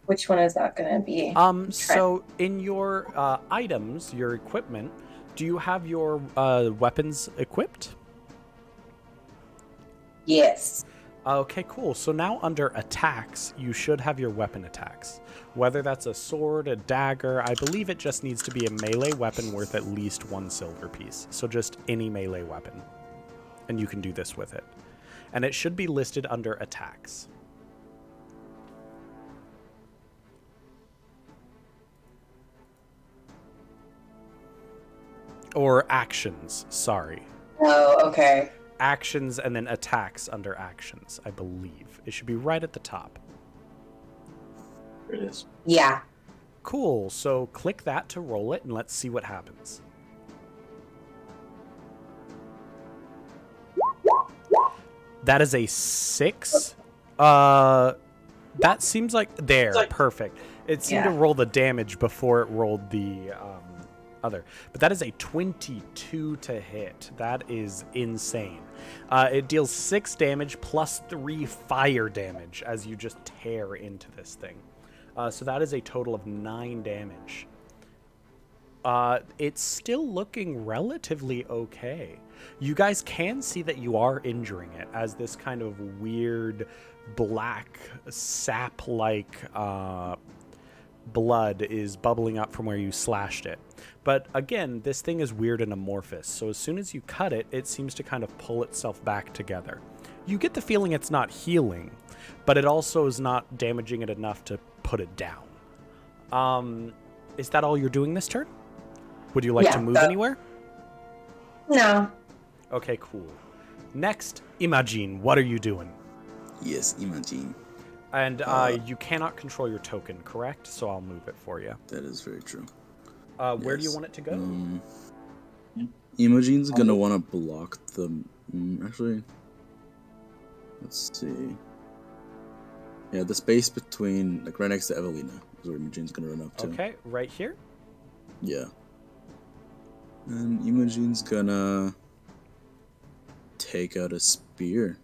Which one is that going to be? So in your items, your equipment, do you have your weapons equipped? Yes. Okay, cool. So now under attacks, you should have your weapon attacks. Whether that's a sword, a dagger, I believe it just needs to be a melee weapon worth at least 1 silver piece. So just any melee weapon. And you can do this with it. And it should be listed under attacks. Or actions, sorry. Oh, okay. Actions and then attacks under actions, I believe. It should be right at the top. There it is. Yeah. Cool, so click that to roll it and let's see what happens. That is a 6. That seems like... There, perfect. It seemed to roll the damage before it rolled the other. But that is a 22 to hit. That is insane. It deals 6 damage plus 3 fire damage as you just tear into this thing. So that is a total of 9 damage. It's still looking relatively okay. You guys can see that you are injuring it as this kind of weird black sap-like blood is bubbling up from where you slashed it. But again, this thing is weird and amorphous, so as soon as you cut it, it seems to kind of pull itself back together. You get the feeling it's not healing, but it also is not damaging it enough to put it down. Is that all you're doing this turn? Would you like to move anywhere? No. Okay, cool. Next, Imagine, what are you doing? Yes, Imagine. And you cannot control your token, correct? So I'll move it for you. That is very true. Where do you want it to go? Imogene's gonna want to block the... actually... Let's see... Yeah, the space between... Like, right next to Evelina is where Imogene's gonna run up to. Okay, right here? Yeah. And Imogene's gonna... take out a spear.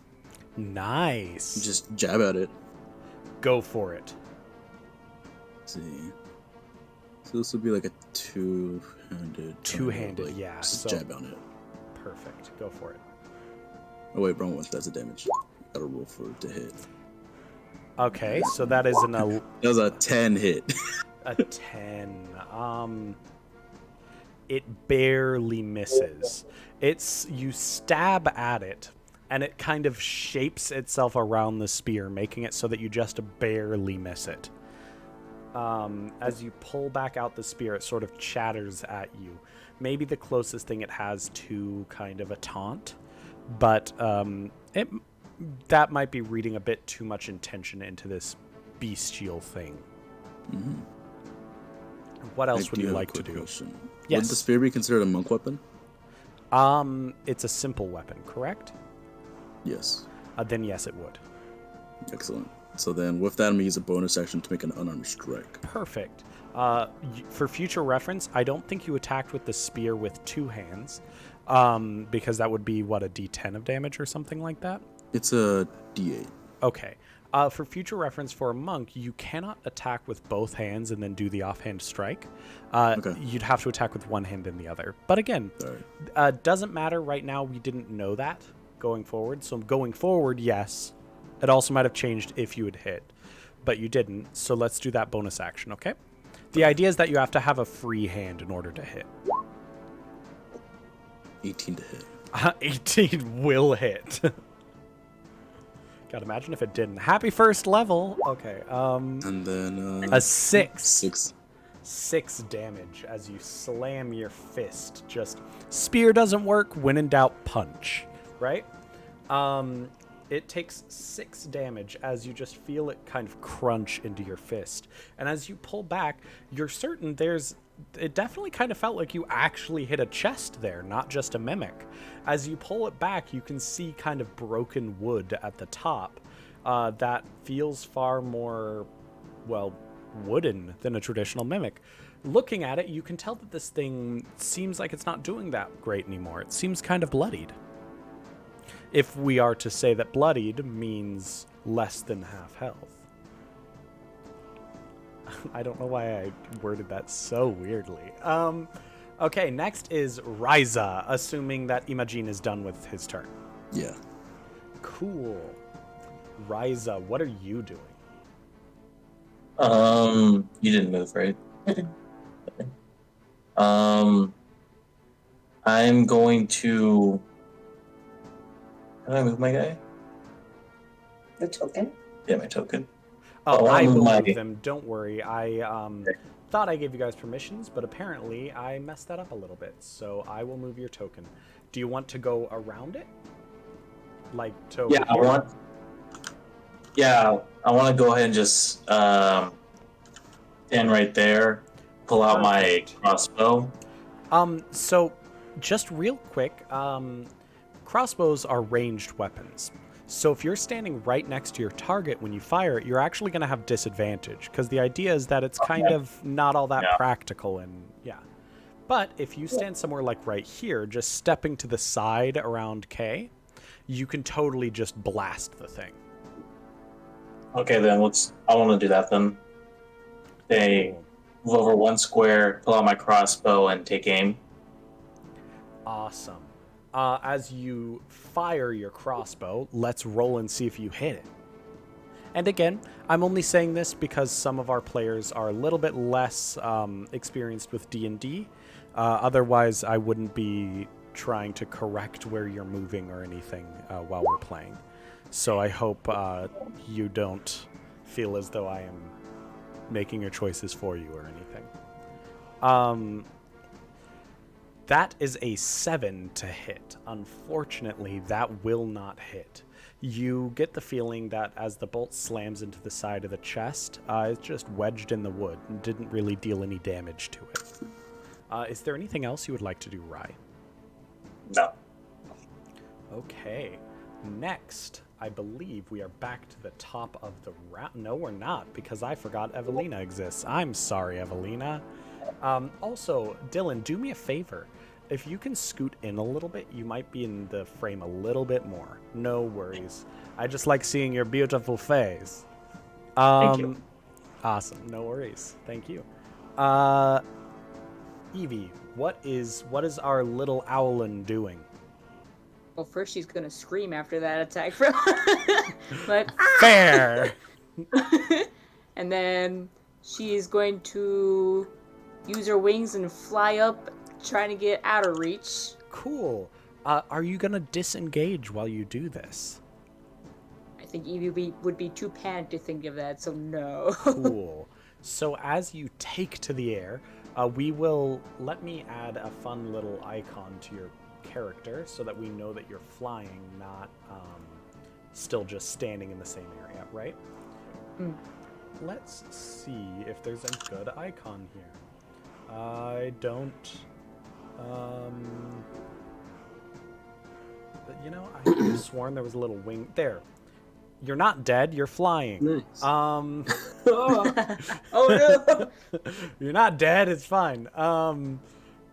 Nice. Just jab at it. Go for it. Let's see. So this will be like a two-handed... Two-handed, like, yeah. Just so jab on it. Perfect. Go for it. Oh wait, wrong one. That's a damage. Gotta roll for it to hit. Okay, so that is That was a 10 hit. a 10. It barely misses. You stab at it, and it kind of shapes itself around the spear, making it so that you just barely miss it. As you pull back out the spear, it sort of chatters at you. Maybe the closest thing it has to kind of a taunt, but that might be reading a bit too much intention into this bestial thing. Mm-hmm. What else would you like to do? Question. Yes. Would the spear be considered a monk weapon? It's a simple weapon, correct? Yes. Then yes, it would. Excellent. So then with that, I'm going to use a bonus action to make an unarmed strike. Perfect. For future reference, I don't think you attacked with the spear with 2 hands, because that would be, what, a d10 of damage or something like that? It's a d8. Okay. For future reference, for a monk, you cannot attack with both hands and then do the offhand strike. Okay. You'd have to attack with one hand and the other. But again, doesn't matter right now. We didn't know that going forward. So going forward, yes. It also might have changed if you had hit, but you didn't. So let's do that bonus action, okay? The idea is that you have to have a free hand in order to hit. 18 to hit. 18 will hit. God, imagine if it didn't. Happy first level. Okay. And then a 6. 6. 6 damage as you slam your fist. Just spear doesn't work. When in doubt, punch. Right? It takes 6 damage as you just feel it kind of crunch into your fist. And as you pull back, you're certain it definitely kind of felt like you actually hit a chest there, not just a mimic. As you pull it back, you can see kind of broken wood at the top that feels far more, well, wooden than a traditional mimic. Looking at it, you can tell that this thing seems like it's not doing that great anymore. It seems kind of bloodied. If we are to say that bloodied means less than half health. I don't know why I worded that so weirdly. Okay, next is Ryza, assuming that Imagine is done with his turn. Yeah. Cool. Ryza, what are you doing? You didn't move, right? I'm going to. Can I move my guy? The token. Yeah, my token. Oh, I'll I move will my- move them. Don't worry. I thought I gave you guys permissions, but apparently I messed that up a little bit. So I will move your token. Do you want to go around it? Like to over Yeah, I here? want. Yeah, I want to go ahead and just stand right there. Pull out my Perfect. crossbow. So just real quick, crossbows are ranged weapons. So if you're standing right next to your target when you fire it, you're actually going to have disadvantage because the idea is that it's kind of not all that Yeah. practical and yeah. But if you stand somewhere like right here, just stepping to the side around K, you can totally just blast the thing. Okay, then I want to do that then. They Cool. move over one square, pull out my crossbow, and take aim. Awesome. As you fire your crossbow, let's roll and see if you hit it. And again, I'm only saying this because some of our players are a little bit less experienced with D&D. Otherwise, I wouldn't be trying to correct where you're moving or anything while we're playing. So I hope you don't feel as though I am making your choices for you or anything. That is a 7 to hit. Unfortunately, that will not hit. You get the feeling that as the bolt slams into the side of the chest, it's just wedged in the wood and didn't really deal any damage to it. Is there anything else you would like to do, Rye? No. Okay. Next, I believe we are back to the top of the round. No, we're not, because I forgot Evelina exists. I'm sorry, Evelina. Also, Dylan, do me a favor. If you can scoot in a little bit, you might be in the frame a little bit more. No worries. I just like seeing your beautiful face. Thank you. Awesome. No worries. Thank you. Evie, what is our little owlin doing? Well, first she's gonna scream after that attack from like Fair. and then she's going to use her wings and fly up, trying to get out of reach. Cool. Are you gonna disengage while you do this? I think Evie would be too panicked to think of that, so no. Cool. So as you take to the air, let me add a fun little icon to your character so that we know that you're flying, not still just standing in the same area, right? Let's see if there's a good icon here. I don't. You know, I could have sworn there was a little wing there. You're not dead. You're flying. Nice. Oh no! You're not dead. It's fine.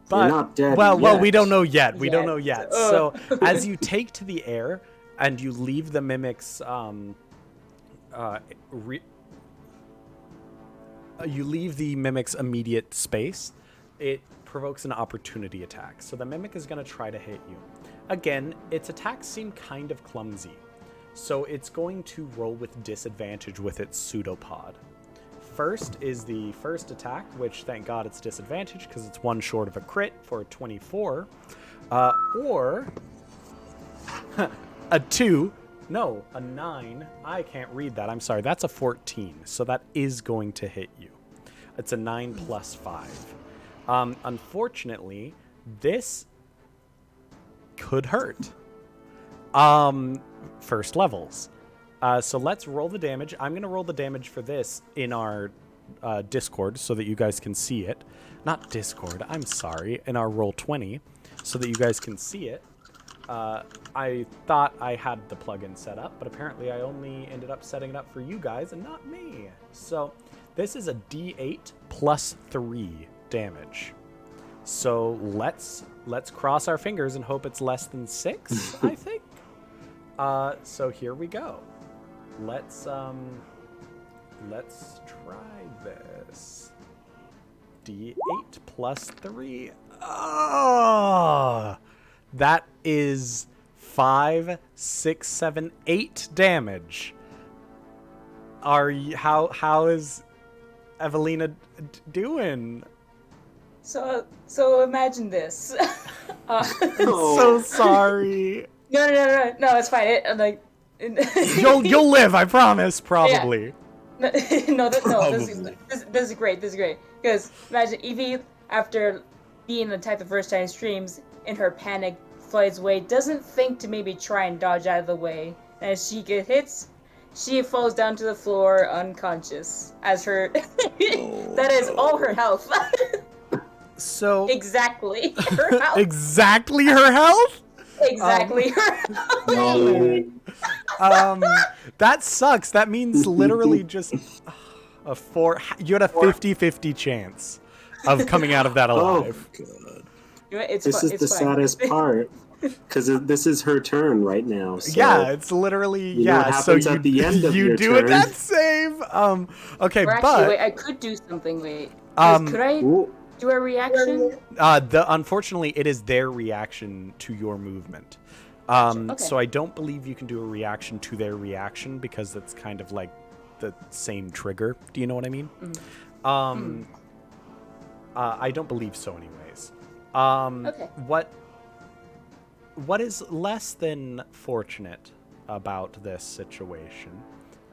But You're not dead well, yet. we don't know yet. We don't Yet. know yet. Oh. So as you take to the air and you leave the mimic's you leave the mimic's immediate space, it provokes an opportunity attack. So the mimic is going to try to hit you. Again, its attacks seem kind of clumsy. So it's going to roll with disadvantage with its pseudopod. First is the first attack, which thank God it's disadvantage because it's one short of a crit for a 24. Or a 2. No, a 9. I can't read that. I'm sorry. That's a 14. So that is going to hit you. It's a 9 plus 5. Unfortunately, this could hurt. First levels. So let's roll the damage. I'm going to roll the damage for this in our Discord so that you guys can see it. Not Discord, I'm sorry. In our Roll20 so that you guys can see it. I thought I had the plugin set up, but apparently I only ended up setting it up for you guys and not me. So this is a D8 plus 3 damage. So let's cross our fingers and hope it's less than 6, I think. So here we go. Let's let's try this. D8 plus 3. Oh! That is 5, 6, 7, 8 damage. How is Evelina doing? So imagine this. I'm so sorry. No, it's fine. You'll live, I promise. Probably. No, this is great. This is great. Because imagine Evie, after being the type the first time streams, in her panic, flies away, doesn't think to maybe try and dodge out of the way. And as she gets hits, she falls down to the floor unconscious. As her... that is all her health. So... Exactly. Her health. Exactly her health? Exactly her health. That sucks. That means literally just a 4. You had a 50-50 chance of coming out of that alive. Oh, God. It's this is the saddest part, because this is her turn right now. So yeah, it's literally you know what happens at the end of you your do turn. it that save. Okay, or actually, but wait, I could do something. Wait, could I do a reaction? Unfortunately, it is their reaction to your movement. Okay. So I don't believe you can do a reaction to their reaction because it's kind of like the same trigger. Do you know what I mean? I don't believe so, anyways. Okay. What is less than fortunate about this situation,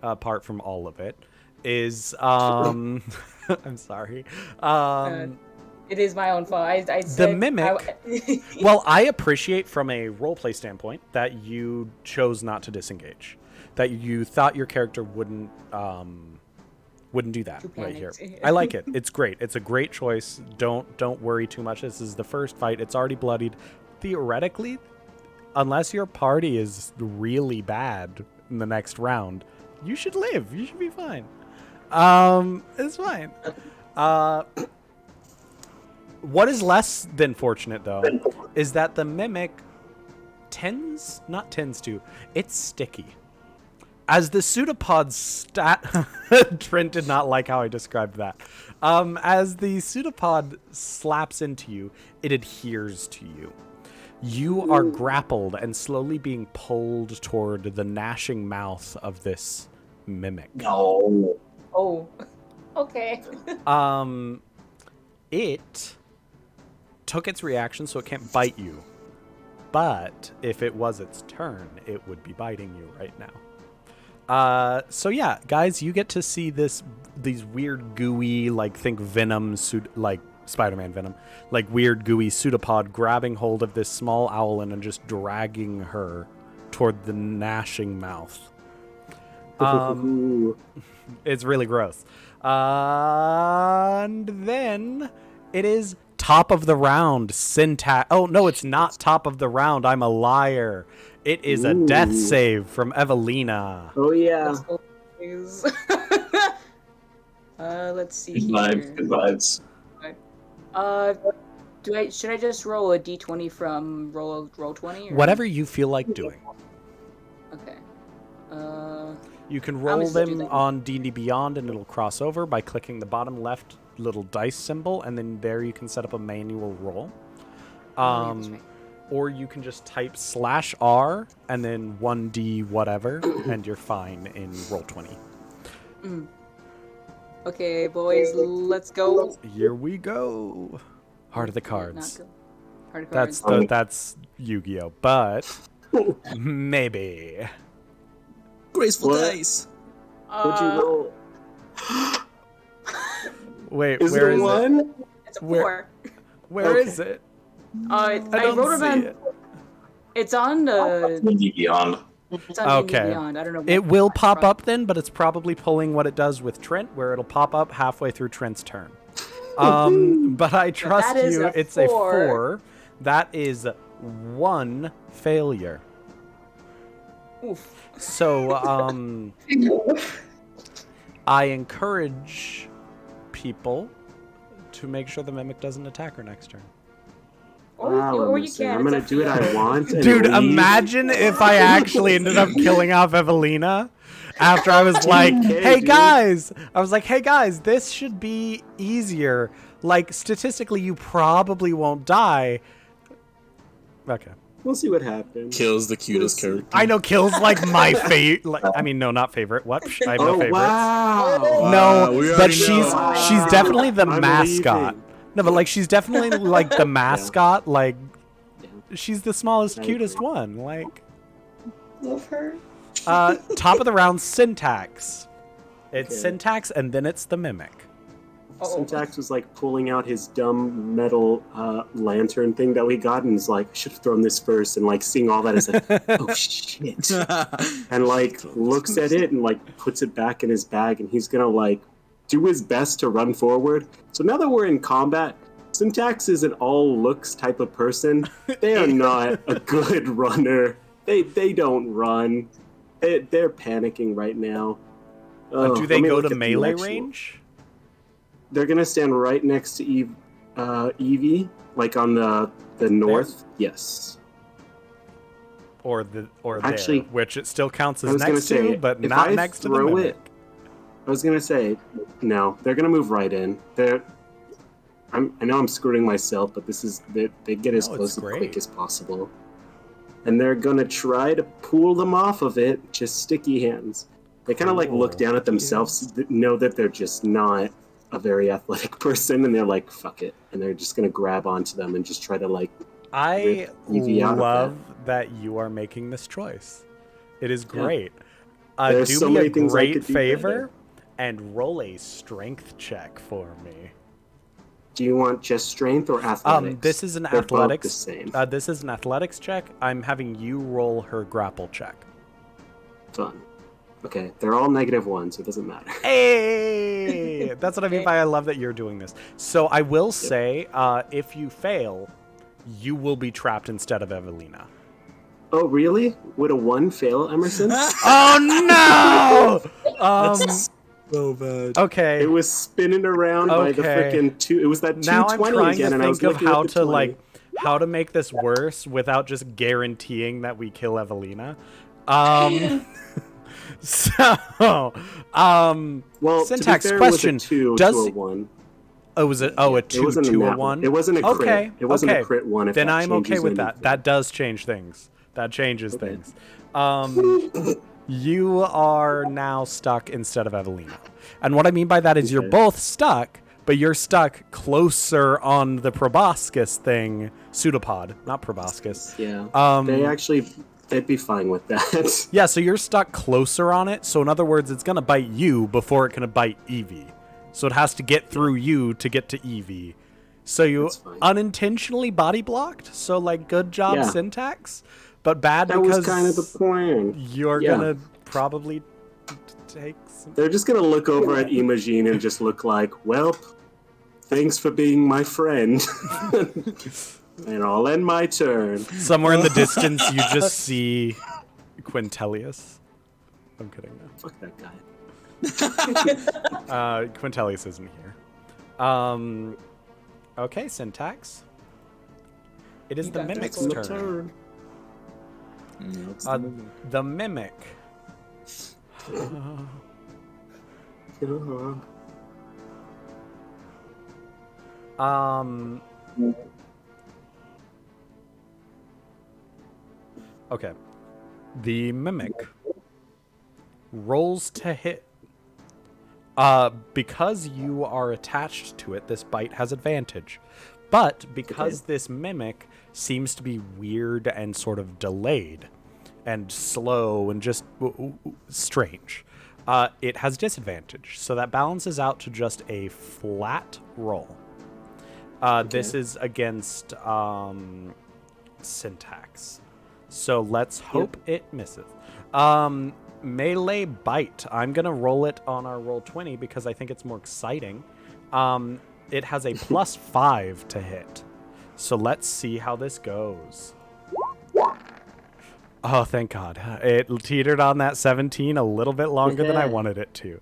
apart from all of it, is I'm sorry. It is my own fault. I said The mimic. Well, I appreciate from a roleplay standpoint that you chose not to disengage. That you thought your character wouldn't do that right here. I like it. It's great. It's a great choice. Don't worry too much. This is the first fight. It's already bloodied. Theoretically, unless your party is really bad in the next round, you should live. You should be fine. It's fine. What is less than fortunate, though, is that the mimic it's sticky. As the pseudopod Trent did not like how I described that. As the pseudopod slaps into you, it adheres to you. You are grappled and slowly being pulled toward the gnashing mouth of this mimic. No. Oh. Okay. It took its reaction, so it can't bite you. But if it was its turn, it would be biting you right now. So yeah, guys, you get to see these weird gooey, like, think Venom, like Spider-Man Venom, like weird gooey pseudopod grabbing hold of this small owlin and just dragging her toward the gnashing mouth. It's really gross. And then it is top of the round. Syntax. Oh no, it's not top of the round. I'm a liar. It is a death save from Evelina. Oh yeah. Let's see. Good vibes. Should I just roll a d20 from roll 20? Or? Whatever you feel like doing. Okay. You can roll them on D&D Beyond, and it'll cross over by clicking the bottom left little dice symbol, and then there you can set up a manual roll. That's right. Or you can just type /R and then 1D whatever, and you're fine in Roll20. Okay, boys, let's go. Here we go. Heart of the Cards. Heart of Cards. That's Yu-Gi-Oh, but maybe. Graceful What? dice. What'd you roll? Wait, Is where it is one? it? It's a 4. Where is it? I don't wrote it see on. it. It's on the. Beyond. It's on Okay. D&D Beyond. I don't know. It will pop up then, but it's probably pulling what it does with Trent, where it'll pop up halfway through Trent's turn. But I trust that is you. a It's a 4. 4. That is 1 failure. Oof. So, I encourage people to make sure the mimic doesn't attack her next turn. Or you listen, can. I'm it's gonna up do to what I you. want. And Dude, leave. imagine if I actually ended up killing off Evelina after I was like, Okay, hey dude. guys, this should be easier. Like, statistically, you probably won't die. Okay. We'll see what happens. Kills the cutest We'll see. character. I know Kill's like my favorite. Like, I mean, no, not favorite. What? I have no Oh favorites. wow! No, we but already she's know. definitely the I'm mascot. leaving. No, but like she's definitely like the mascot. Like Yeah. she's the smallest, I cutest agree. one. Like Love her. top of the round, Syntax. It's Okay. Syntax, and then it's the Mimic. Syntax was like pulling out his dumb metal lantern thing that we got, and he's like, I should have thrown this first. And like seeing all that is like, oh shit. And like looks at it and like puts it back in his bag, and he's gonna like do his best to run forward. So now that we're in combat, Syntax is an all looks type of person. They are not a good runner. They don't run. They're panicking right now. Do they let me go look to at the melee actual- range? They're gonna stand right next to Evie, like on the north. Yes. Or Actually, there, which it still counts I as was gonna next say, to, but if not I next to the throw Mimic. it, I was gonna say no. They're gonna move right in. I know I'm screwing myself, but they get as No, close it's and quick great. as possible, and they're gonna try to pull them off of it. Just sticky hands. They kind of like look Cool. down at themselves, know that they're just not a very athletic person, and they're like, "Fuck it," and they're just gonna grab onto them and just try to like. I rip Evie out of love that you are making this choice. It is great. There's Do so me many a things I great could do favor better. and roll a strength check for me. Do you want just strength or athletics? This is an They're both athletics. the same. This is an athletics check. I'm having you roll her grapple check. Fun. Okay, they're all -1, so it doesn't matter. Hey, that's what I mean by I love that you're doing this. So I will say, if you fail, you will be trapped instead of Evelina. Oh, really? Would a 1 fail, Emerson? Oh no! So bad. Okay. It was spinning around by the Okay. freaking 2. It was that 220 Now I'm trying again, to and I was think of looking at how the to 20. how to make this worse without just guaranteeing that we kill Evelina. So, Well, Syntax to be fair, question: it was a 2 does to a 1. oh, was it? Oh, a It 2 wasn't to a nat 1. It wasn't a crit. Okay, It wasn't okay. a crit 1. If Then that I'm okay changes with that. anything. That does change things. That changes Okay. things. You are now stuck instead of Evelina, and what I mean by that is you're Okay. both stuck, but you're stuck closer on the proboscis thing, pseudopod, not proboscis. Yeah. They'd be fine with that. Yeah, so you're stuck closer on it. So in other words, it's gonna bite you before it can bite Evie. So it has to get through you to get to Evie. So you That's fine. unintentionally body blocked. So like, good job, Yeah. Syntax, but bad That because was kind of the plan. you're Yeah. gonna probably take some. They're just gonna look over at Imogen and just look like, well, thanks for being my friend. And I'll end my turn. Somewhere in the distance, you just see Quintelius. I'm kidding. No. Fuck that guy. Quintelius isn't here. Okay, Syntax. It is You the got Mimic's this. My turn. Yeah, it's Uh, the Mimic. The Mimic. Okay. The Mimic rolls to hit. Because you are attached to it, this bite has advantage. But because this Mimic seems to be weird and sort of delayed and slow and just strange, it has disadvantage. So that balances out to just a flat roll. This is against Syntax. So let's hope it misses. Melee bite. I'm going to roll it on our roll 20 because I think it's more exciting. It has a +5 to hit. So let's see how this goes. Oh, thank God. It teetered on that 17 a little bit longer than I wanted it to.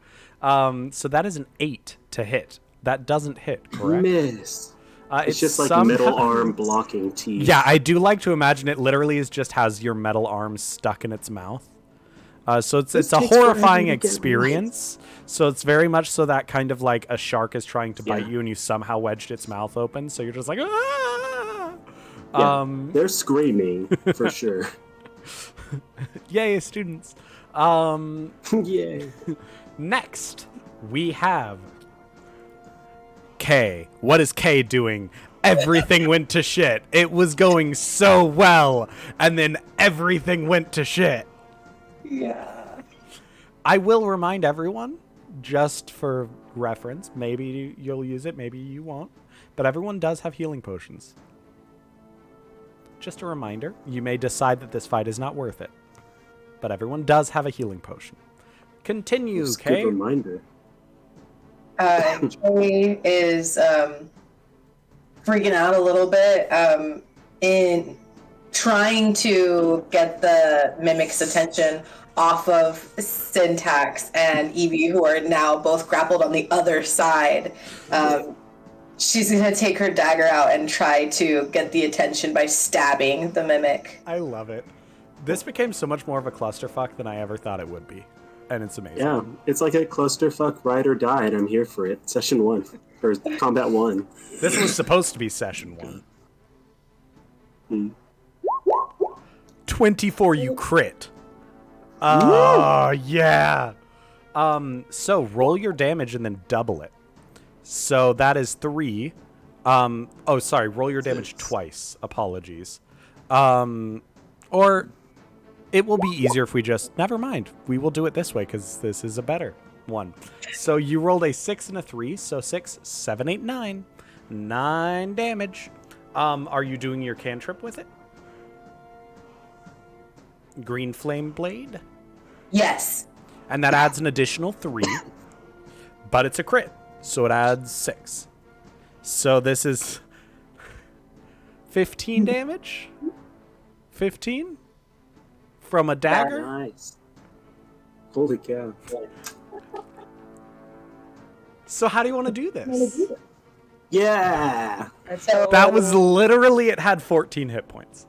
So that is an 8 to hit. That doesn't hit, correct? Miss. It's just like metal arm blocking teeth. Yeah, I do like to imagine it literally is just has your metal arm stuck in its mouth. So it's a horrifying experience. So it's very much so that kind of like a shark is trying to bite you and you somehow wedged its mouth open. So you're just like, ah! Yeah, they're screaming for sure. Yay, students. Yay. Next, we have Kay. What is Kay doing? Everything went to shit. It was going so well, and then everything went to shit. Yeah. I will remind everyone, just for reference, maybe you'll use it, maybe you won't, but everyone does have healing potions. Just a reminder, you may decide that this fight is not worth it, but everyone does have a healing potion. Continue, Just Kay. good reminder. Kay is freaking out a little bit in trying to get the mimic's attention off of Syntax and Evie, who are now both grappled on the other side. She's going to take her dagger out and try to get the attention by stabbing the mimic. I love it. This became so much more of a clusterfuck than I ever thought it would be. And it's amazing. Yeah, it's like a clusterfuck ride or die, and I'm here for it. Session 1. Or Combat 1. This was supposed to be Session 1. 24, you crit. Oh, yeah. So roll your damage and then double it. So that is 3. Roll your damage twice. Apologies. Or it will be easier if we just... Never mind. We will do it this way because this is a better one. So you rolled a 6 and a 3. So 6, 7, 8, 9. 9 damage. Are you doing your cantrip with it? Green Flame Blade? Yes. And that adds an additional 3. But it's a crit. So it adds 6. So this is 15 damage? 15? From a dagger? Nice. Holy cow. So how do you want to do this? Yeah! So That was literally, it had 14 hit points.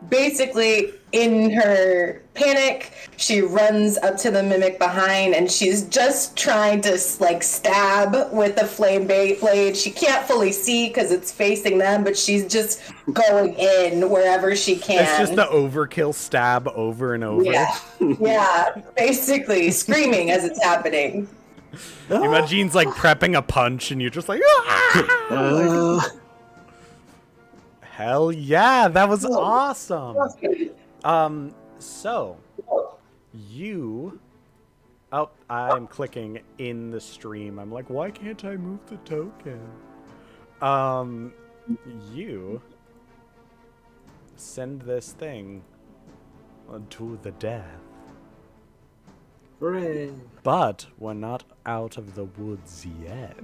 basically, in her panic, she runs up to the mimic behind, and she's just trying to like stab with the flame blade. She can't fully see because it's facing them, but she's just going in wherever she can. It's just the overkill stab over and over. Yeah, yeah, basically screaming as it's happening. Imogene's like prepping a punch, and you're just like, ah! Hell yeah, that was awesome. So you... Oh, I'm clicking in the stream. I'm like, why can't I move the token? You send this thing to the death. Hooray! But we're not out of the woods yet.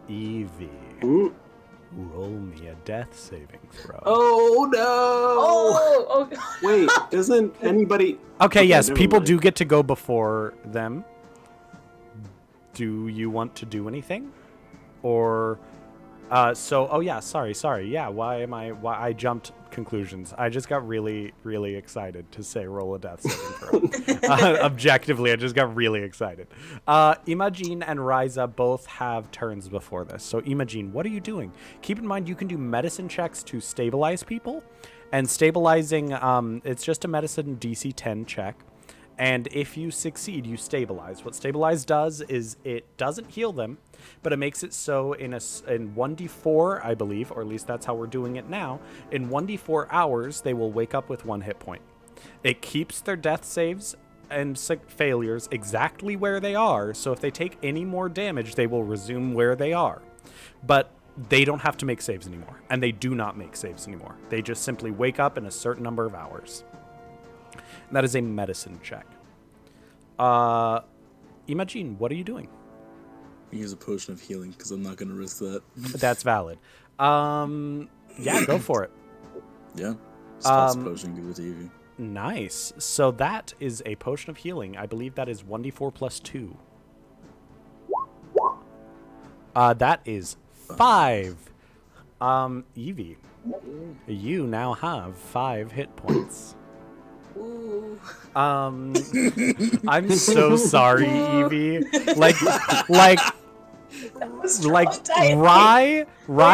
Evie, roll me a death saving throw. Oh no! Oh, oh. Wait, doesn't anybody... Okay, yes, never people mind. do get to go before them. Do you want to do anything? Or, oh yeah, sorry, yeah, why I jumped conclusions. I just got really, really excited to say roll a death saving throw. Objectively, I just got really excited. Imogene and Ryza both have turns before this. So Imogene, what are you doing? Keep in mind you can do medicine checks to stabilize people. And stabilizing, it's just a medicine DC 10 check. And if you succeed, you stabilize. What stabilize does is it doesn't heal them, but it makes it so in 1d4, I believe, or at least that's how we're doing it now, in 1d4 hours, they will wake up with 1 hit point. It keeps their death saves and failures exactly where they are, so if they take any more damage, they will resume where they are. But they don't have to make saves anymore, and they do not make saves anymore. They just simply wake up in a certain number of hours. And that is a medicine check. Imogene, what are you doing? Use a potion of healing because I'm not gonna risk that. That's valid. Yeah, go for it. Yeah. Toss a potion, give it to Evie. Nice. So that is a potion of healing. I believe that is 1d4 plus 2. That is 5. Evie, you now have 5 hit points. Ooh. I'm so sorry, Evie. Like Rye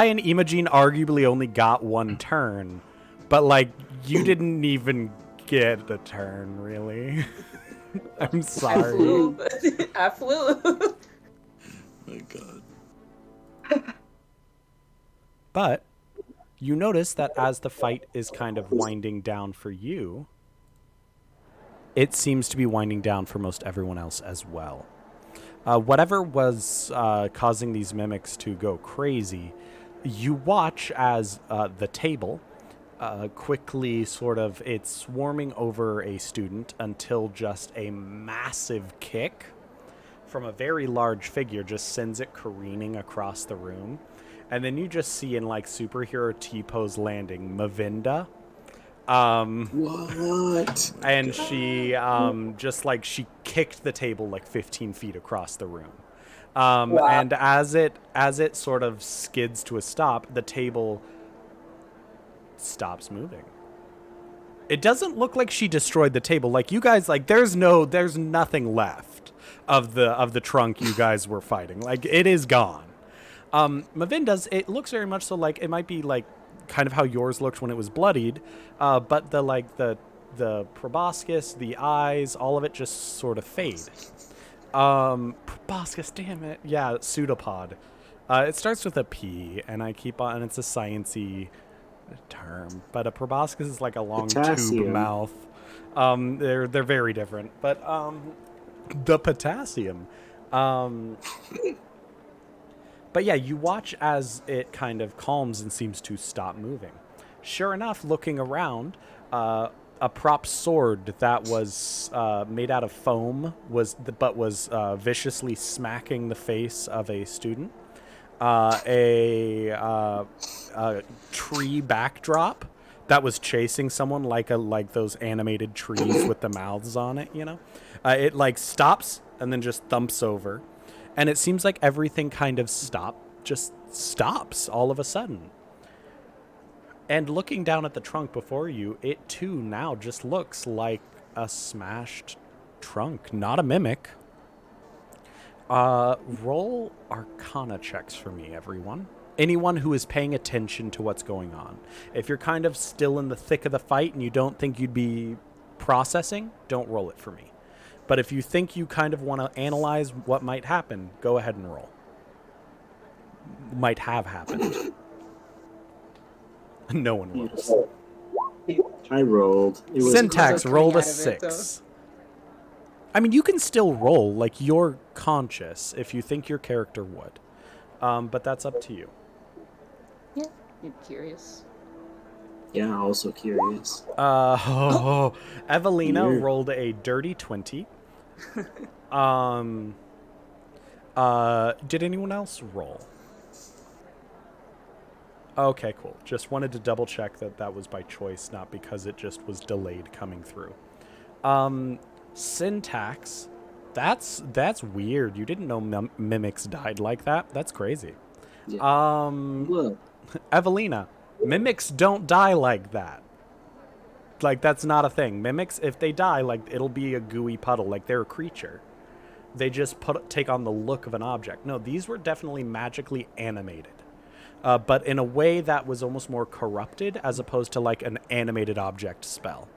and Imogene arguably only got 1 turn, but like you didn't even get a turn, really. I'm sorry. I flew. My God. But you notice that as the fight is kind of winding down for you, it seems to be winding down for most everyone else as well. Whatever was causing these mimics to go crazy, you watch as the table quickly it's swarming over a student until just a massive kick from a very large figure just sends it careening across the room. And then you just see in like superhero T-pose landing Mavinda. What? And she she kicked the table like 15 feet across the room. Wow. And as it sort of skids to a stop, the table stops moving. It doesn't look like she destroyed the table. Like you guys, like there's nothing left of the trunk you guys were fighting. Like it is gone. Mavinda's, it looks very much so like it might be like kind of how yours looked when it was bloodied, but the proboscis, the eyes, all of it just sort of fade. Proboscis, damn it. Yeah, pseudopod. It starts with a P, and I keep on, and it's a sciencey term, but a proboscis is like a long Potassium. tube mouth. They're very different, but the potassium. But yeah, you watch as it kind of calms and seems to stop moving. Sure enough, looking around, a prop sword that was made out of foam was viciously smacking the face of a student. A tree backdrop that was chasing someone like those animated trees with the mouths on it, you know. It like stops and then just thumps over. And it seems like everything kind of stops all of a sudden. And looking down at the trunk before you, it too now just looks like a smashed trunk, not a mimic. Roll Arcana checks for me, everyone. Anyone who is paying attention to what's going on. If you're kind of still in the thick of the fight and you don't think you'd be processing, don't roll it for me. But if you think you kind of want to analyze what might happen, go ahead and roll. Might have happened. No one rolls. I rolled. It was Syntax rolled a Coming out of it, 6. I mean, you can still roll, like you're conscious if you think your character would. But that's up to you. Yeah, you're curious. Yeah, also curious. Evelina Weird. rolled a dirty 20. Did anyone else roll? Okay, cool. Just wanted to double check that was by choice, not because it just was delayed coming through. Syntax, that's weird. You didn't know mimics died like that? That's crazy. Yeah. Look, Evelina, mimics don't die like that. Like, that's not a thing. Mimics, if they die, like, it'll be a gooey puddle. Like, they're a creature. They just take on the look of an object. No, these were definitely magically animated. But in a way that was almost more corrupted as opposed to, like, an animated object spell.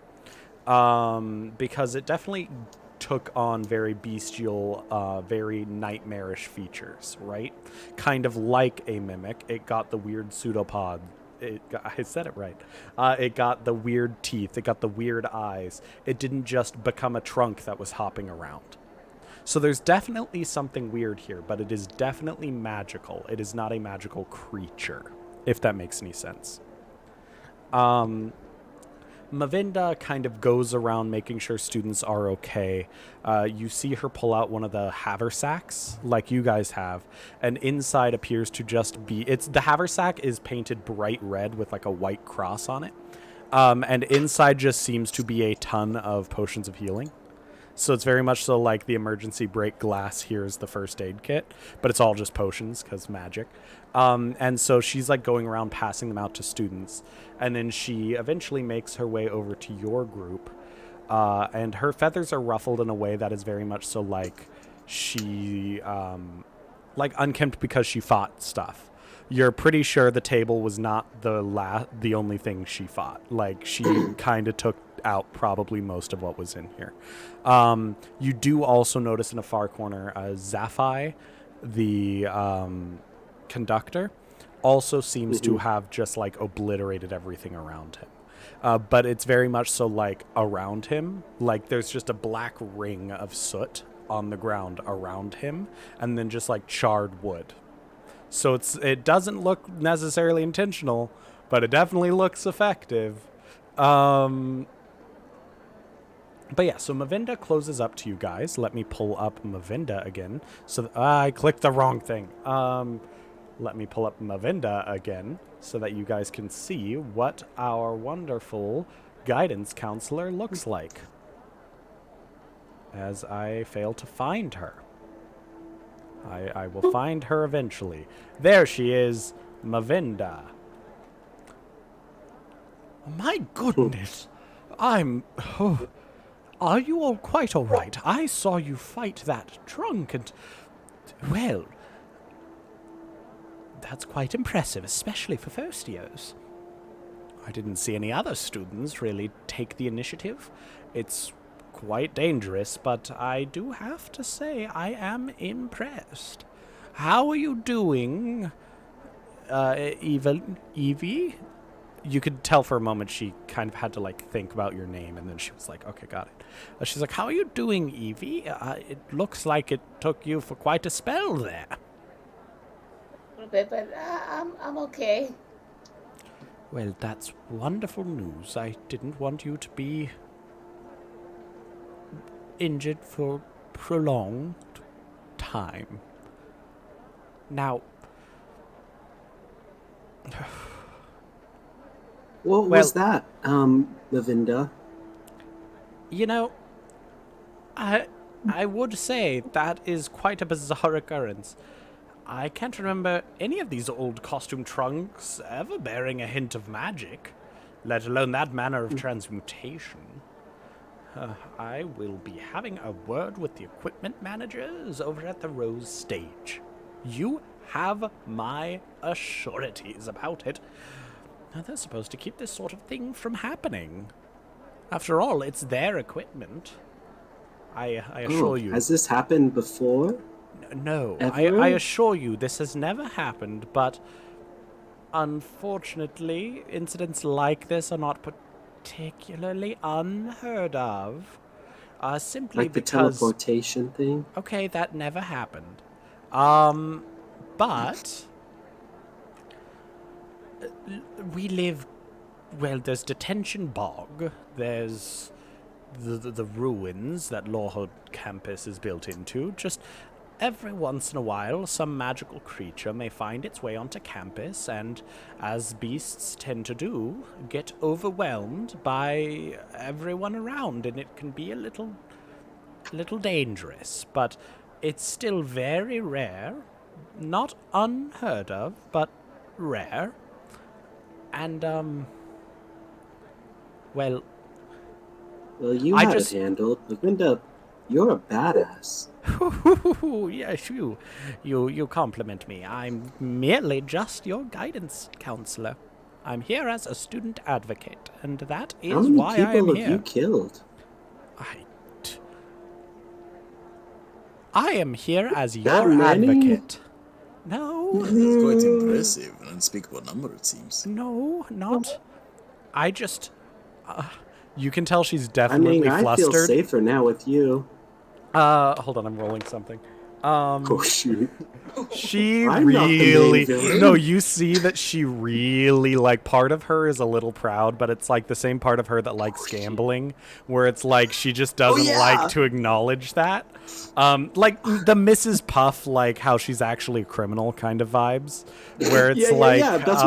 Because it definitely took on very bestial, very nightmarish features, right? Kind of like a mimic. It got the weird pseudopod. I said it right. It got the weird teeth. It got the weird eyes. It didn't just become a trunk that was hopping around. So there's definitely something weird here, but it is definitely magical. It is not a magical creature, if that makes any sense. Mavinda kind of goes around making sure students are okay. You see her pull out one of the haversacks, like you guys have, and inside appears to just be... the haversack is painted bright red with like a white cross on it. And inside just seems to be a ton of potions of healing. So it's very much so like the emergency break glass here is the first aid kit, but it's all just potions because magic. And so she's like going around passing them out to students. And then she eventually makes her way over to your group. And her feathers are ruffled in a way that is very much so like she, like unkempt because she fought stuff. You're pretty sure the table was not the only thing she fought. Like she kind of took out probably most of what was in here. You do also notice in a far corner, Zaphai, the conductor, also seems to have just like obliterated everything around him. But it's very much so like around him, like there's just a black ring of soot on the ground around him, and then just like charred wood. So it doesn't look necessarily intentional, but it definitely looks effective. But yeah, so Mavinda closes up to you guys. Let me pull up Mavinda again. So I clicked the wrong thing. Let me pull up Mavinda again so that you guys can see what our wonderful guidance counselor looks like. As I fail to find her. I will find her eventually. There she is, Mavinda. My goodness. Are you all quite all right? I saw you fight that drunk and... Well, that's quite impressive, especially for first years. I didn't see any other students really take the initiative. It's quite dangerous, but I do have to say I am impressed. How are you doing, Evie? You could tell for a moment she kind of had to like think about your name, and then she was like, okay, got it. She's like, how are you doing, Evie? It looks like it took you for quite a spell there. A little bit, but I'm okay. Well, that's wonderful news. I didn't want you to be injured for prolonged time. Now, What was that, Mavinda? You know, I would say that is quite a bizarre occurrence. I can't remember any of these old costume trunks ever bearing a hint of magic, let alone that manner of transmutation. I will be having a word with the equipment managers over at the Rose stage. You have my assurities about it. Now, they're supposed to keep this sort of thing from happening. After all, it's their equipment. I assure you. Has this happened before? No, Ever? I assure you this has never happened, but unfortunately, incidents like this are not particularly unheard of. Simply Like the because... teleportation thing? Okay, that never happened. But... we live... Well, there's Detention Bog, there's the ruins that Lawhood Campus is built into. Just every once in a while, some magical creature may find its way onto campus and, as beasts tend to do, get overwhelmed by everyone around, and it can be a little dangerous. But it's still very rare, not unheard of, but rare. And, well, you I had just- it handled. Mavinda, you're a badass. Yes, you compliment me. I'm merely just your guidance counselor. I'm here as a student advocate, and that is How many why I am people have here. you killed? I am here as That your many? advocate. No, It's quite impressive. An unspeakable number, it seems. no, not. I just. You can tell she's definitely I flustered. feel safer now with you. Hold on, I'm rolling something. Oh shoot! She I'm not the main really villain. no, you see that she really like part of her is a little proud, but it's like the same part of her that likes gambling, where it's like she just doesn't yeah. like to acknowledge that. Like the Mrs. Puff, like how she's actually a criminal kind of vibes, where it's yeah. That's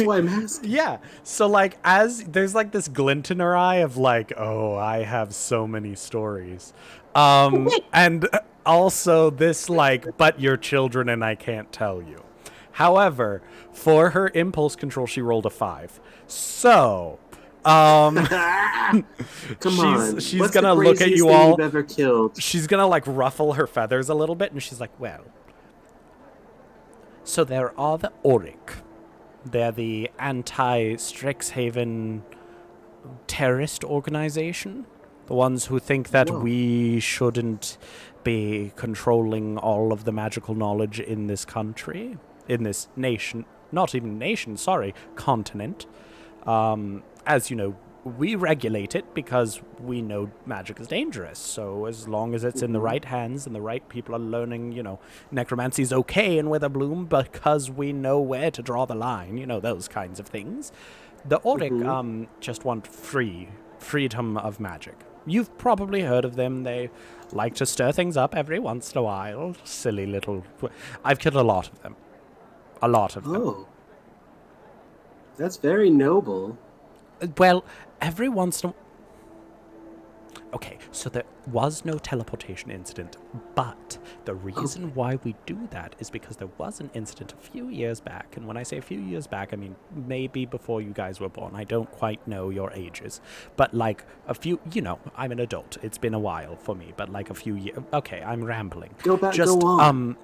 why I'm asking. yeah. So like as there's like this glint in her eye of like, oh, I have so many stories. And also this, like, but you're children and I can't tell you. However, for her impulse control, she rolled a 5. So, Come she's on. she's What's gonna the look at craziest you thing all. you've ever killed? She's gonna, like, ruffle her feathers a little bit, and she's like, well, so there are the Auric. They're the anti-Strixhaven terrorist organization. The ones who think that Whoa. we shouldn't be controlling all of the magical knowledge in this country, in this nation, not even nation, sorry, continent. As you know, we regulate it because we know magic is dangerous. So as long as it's in the right hands and the right people are learning, you know, necromancy is okay in Witherbloom because we know where to draw the line, you know, those kinds of things. The Auric just want freedom of magic. You've probably heard of them. They like to stir things up every once in a while. Silly little... I've killed a lot of them. A lot of them. Oh. That's very noble. Well, every once in a... Okay, so there was no teleportation incident, but the reason why we do that is because there was an incident a few years back, and when I say a few years back, I mean maybe before you guys were born. I don't quite know your ages, but like a few, you know, I'm an adult. It's been a while for me, but like a few years... Okay, I'm rambling. Go on.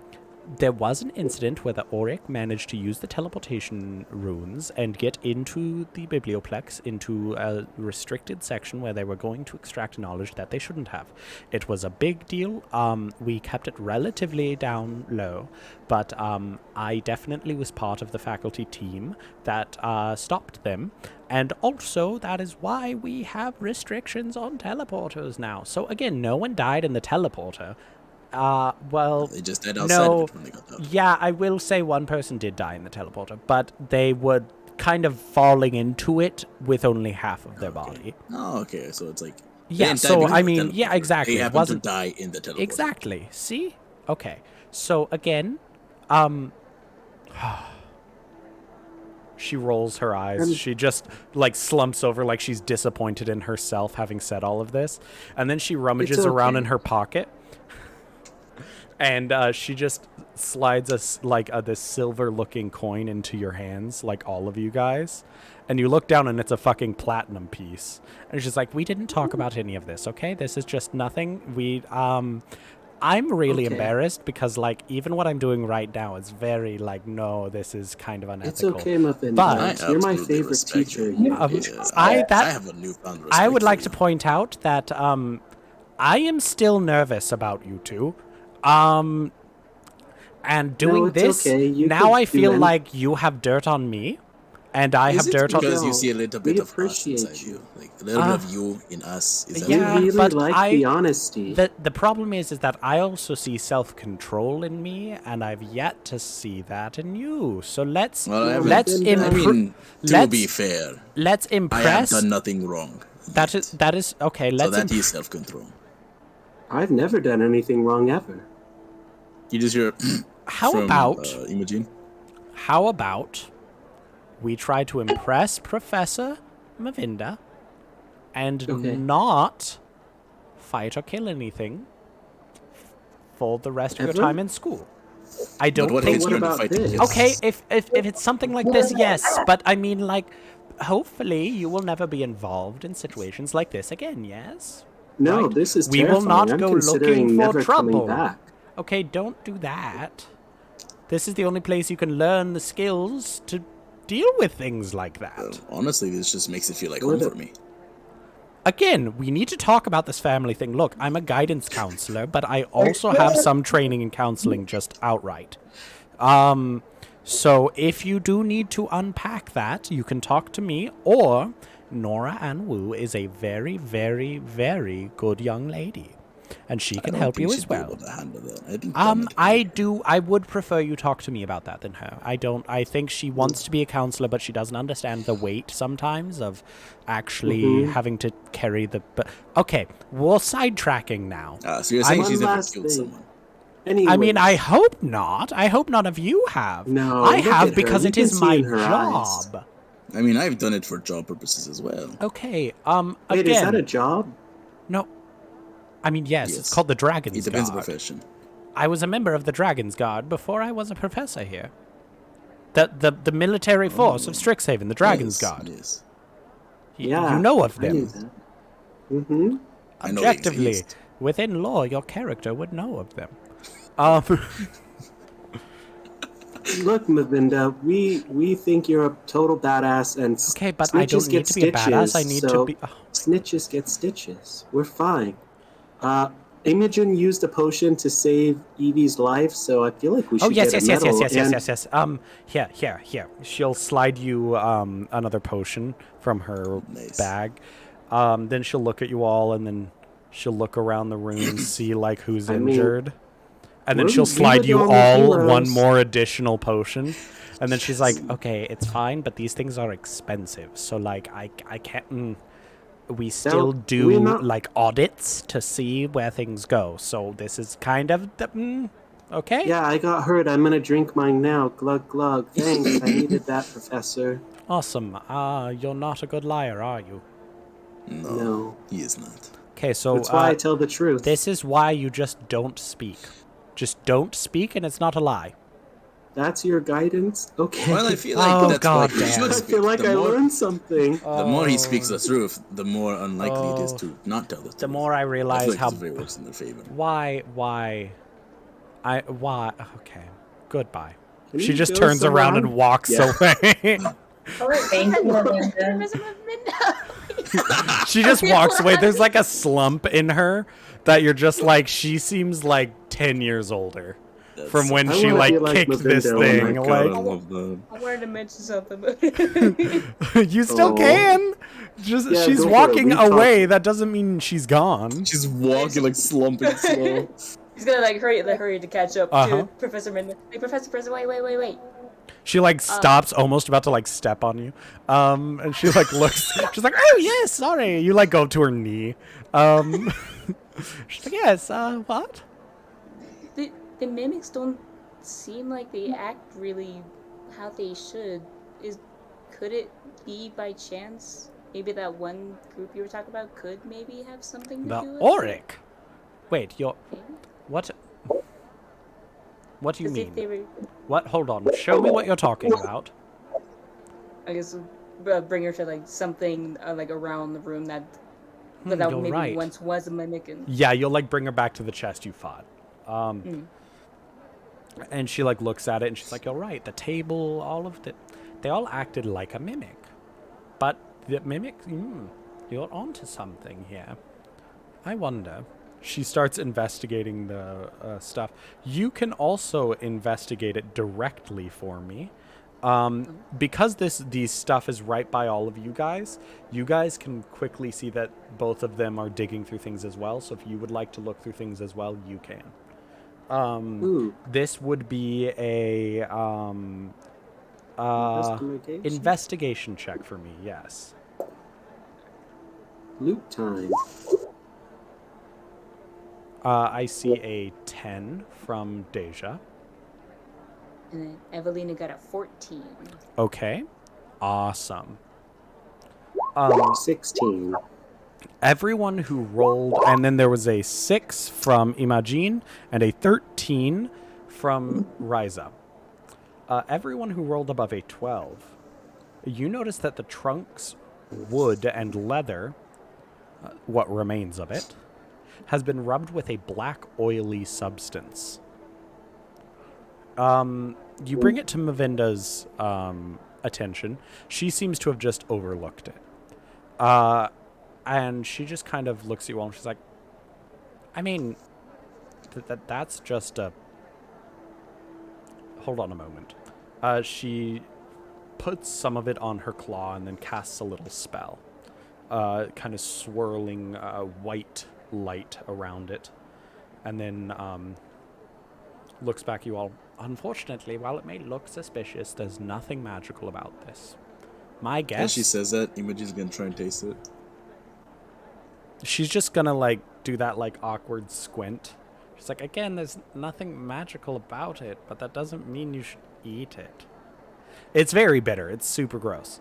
There was an incident where the Auric managed to use the teleportation runes and get into the Biblioplex, into a restricted section where they were going to extract knowledge that they shouldn't have. It was a big deal. We kept it relatively down low, but I definitely was part of the faculty team that stopped them. And also, that is why we have restrictions on teleporters now. So again, no one died in the teleporter. Well, they just died outside of it when they got out. Yeah, I will say one person did die in the teleporter, but they were kind of falling into it with only half of their body. Oh, okay. So it's like... Yeah, so I mean, yeah, exactly. They happened to die in the teleporter. Exactly. See? Okay. So again, she rolls her eyes. She just, like, slumps over like she's disappointed in herself having said all of this. And then she rummages around in her pocket. And she just slides us like this silver-looking coin into your hands, like all of you guys. And you look down, and it's a fucking platinum piece. And she's like, "We didn't talk about any of this, okay? This is just nothing. I'm really embarrassed because, like, even what I'm doing right now is very like, no, this is kind of unethical. It's okay, Muffin. But you're my favorite teacher. I have a newfound respect. I would like to point out that I am still nervous about you two. And doing this, now I feel like you have dirt on me, and I have dirt on you. Because you see a little bit of us inside you. Like, a little bit of you in us. Is yeah, that really like the honesty. The problem is that I also see self-control in me, and I've yet to see that in you. So let's to be fair, let's impress. I have done nothing wrong. That is okay. So that is self-control. I've never done anything wrong ever. You just hear Imogen? How about we try to impress Professor Mavinda and not fight or kill anything for the rest of your time in school? I don't think what about this? Okay, if it's something like this, yes, but I mean, like, hopefully you will never be involved in situations like this again, yes? No, right? This is we terrifying. will not go looking for trouble. Back. Okay, don't do that. This is the only place you can learn the skills to deal with things like that. Honestly, this just makes it feel like home for me. Again, we need to talk about this family thing. Look, I'm a guidance counselor, but I also have some training in counseling just outright. So if you do need to unpack that, you can talk to me, or Nora Ann Wu is a very, very, very good young lady. And she can help you as well. I would prefer you talk to me about that than her. I think she wants to be a counselor, but she doesn't understand the weight sometimes of actually having to carry the... Okay, we're sidetracking now. So you're saying she's never killed someone? Anyways. I mean, I hope not. I hope none of you have. No, I have because it is my job. Eyes. I mean, I've done it for job purposes as well. Okay, Wait, again... is that a job? No. I mean, yes, it's Yes. called the Dragon's It depends on Guard. profession. I was a member of the Dragon's Guard before I was a professor here. The military force of Strixhaven, the Dragon's Yes, Guard. Yes. Yeah, You know of I knew them. that. Mm-hmm. I know they Objectively, exist. within law, your character would know of them. Um, Look, Mavinda, we think you're a total badass, and okay, but I don't snitches need get to be a badass. I stitches, need so to be. Oh, snitches get stitches. We're fine. Imogen used a potion to save Evie's life, so I feel like we should yes, get yes, a yes, medal. yes. Here. She'll slide you another potion from her Nice. bag. Then she'll look at you all, and then she'll look around the room, see like who's I mean, injured, and then we she'll were slide you the all heroes. one more additional potion, and then she's like, "Okay, it's fine, but these things are expensive, so like I can't." We still we're do not- like audits to see where things go, so this is kind of okay. Yeah, I got hurt. I'm gonna drink mine now. Glug glug. Thanks. I needed that, Professor. Awesome. You're not a good liar, are you? No. He is not. Okay, so That's why I tell the truth. this is why you just don't speak. Just don't speak, and it's not a lie. That's your guidance? Okay. Well, I feel like Oh, that's God why he damn. should I speak. feel like the I more, learned something. The more he speaks the truth, the more unlikely it is Oh. to not tell the truth. The more I I realize feel like how this very works in their favor. why okay. Goodbye. Can She you just go turns around somewhere? and walks Yeah. away. Thank you, Amanda. Professor Mavinda. She just walks away. There's like a slump in her that you're just like, she seems like 10 years older That's- from when I she wanna like be like kicked this Mavinda, thing. oh my God, I Like, love that. I wanted to mention something, but you still Oh. can. Just Yeah, she's go for it. walking We talked- away. That doesn't mean she's gone. She's walking like slumping slow. he's gonna like hurry to catch up Uh-huh. to Professor Minda. Wait, Professor, wait. She like stops, almost about to like step on you. And she like looks. She's like, "Oh yes, sorry." You like go up to her knee. She's like, "Yes, what?" The mimics don't seem like they act really how they should. Could it be by chance? Maybe that one group you were talking about could maybe have something to The do with Auric. Wait, you're it? what? What do you As if mean? they were, What? Hold on. Show me what you're talking about. I guess bring her to like something like around the room that You're maybe right. once was a mimic and Yeah, you'll like bring her back to the chest you fought. And she like looks at it and she's like, "You're right. The table, all of they all acted like a mimic. But the mimic, you're onto something here. I wonder." She starts investigating the stuff. You can also investigate it directly for me. Because these stuff is right by all of you guys can quickly see that both of them are digging through things as well. So if you would like to look through things as well, you can. Ooh. This would be a investigation check for me. Yes. Loot time. I see a 10 from Deja. and then Evelina got a 14. Okay. Awesome. 16. Everyone who rolled, and then there was a 6 from Imagine and a 13 from Riza. Everyone who rolled above a 12, you notice that the trunk's wood and leather, what remains of it, has been rubbed with a black oily substance. You bring it to Mavinda's attention. She seems to have just overlooked it. And she just kind of looks at you all and she's like, I mean, that's just a... Hold on a moment. She puts some of it on her claw and then casts a little spell. Kind of swirling white light around it. And then looks back at you all. Unfortunately, while it may look suspicious, there's nothing magical about this. My guess... As she says that, Imogen's gonna try and taste it. She's just gonna, like, do that, like, awkward squint. She's like, again, there's nothing magical about it, but that doesn't mean you should eat it. It's very bitter. It's super gross.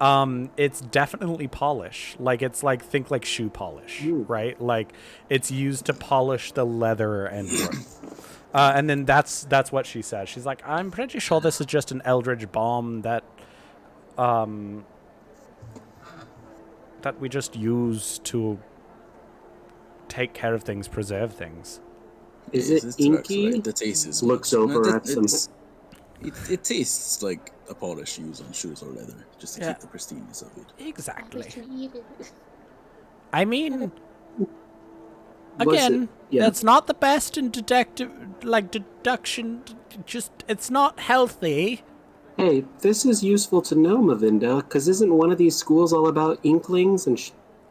It's definitely polish. Like it's like think like shoe polish, Ooh. right? Like it's used to polish the leather and wood. And then that's what she says. She's like, I'm pretty sure this is just an eldritch bomb that we just use to take care of things, preserve things. Is Yes, it it's correct, inky? right? The taste is Looks much- over that- at some. It tastes like a polish used on shoes or leather, just to Yeah. keep the pristineness of it. Exactly. To eat it. I mean, Was again, it- yeah. that's not the best in deduction. Just, it's not healthy. Hey, this is useful to know, Mavinda, because isn't one of these schools all about inklings? And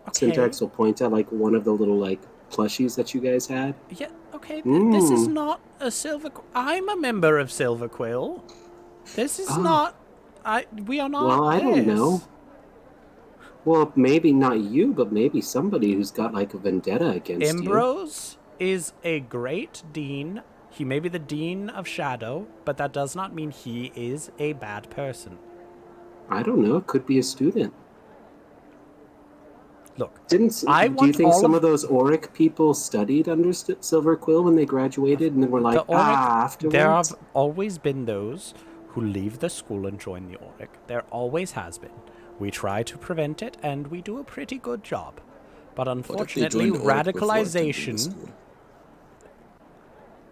Okay. Syntax will point at like one of the little like plushies that you guys had. Yeah, okay, this is Mm. not a Silver... I'm a member of Silver Quill. This is Oh. not... we are not Well, I don't this. know. Well, maybe not you, but maybe somebody who's got like a vendetta against you. Ambrose is a great dean. He may be the dean of Shadow, but that does not mean he is a bad person. I don't know. It could be a student. Look, Do you want think all some of- of those Auric people studied under Silver Quill when they graduated, and then were like, the Auric, afterwards? there have always been those who leave the school and join the Auric. There always has been. We try to prevent it, and we do a pretty good job. But What if they unfortunately, joined the Auric before attending the radicalization... school?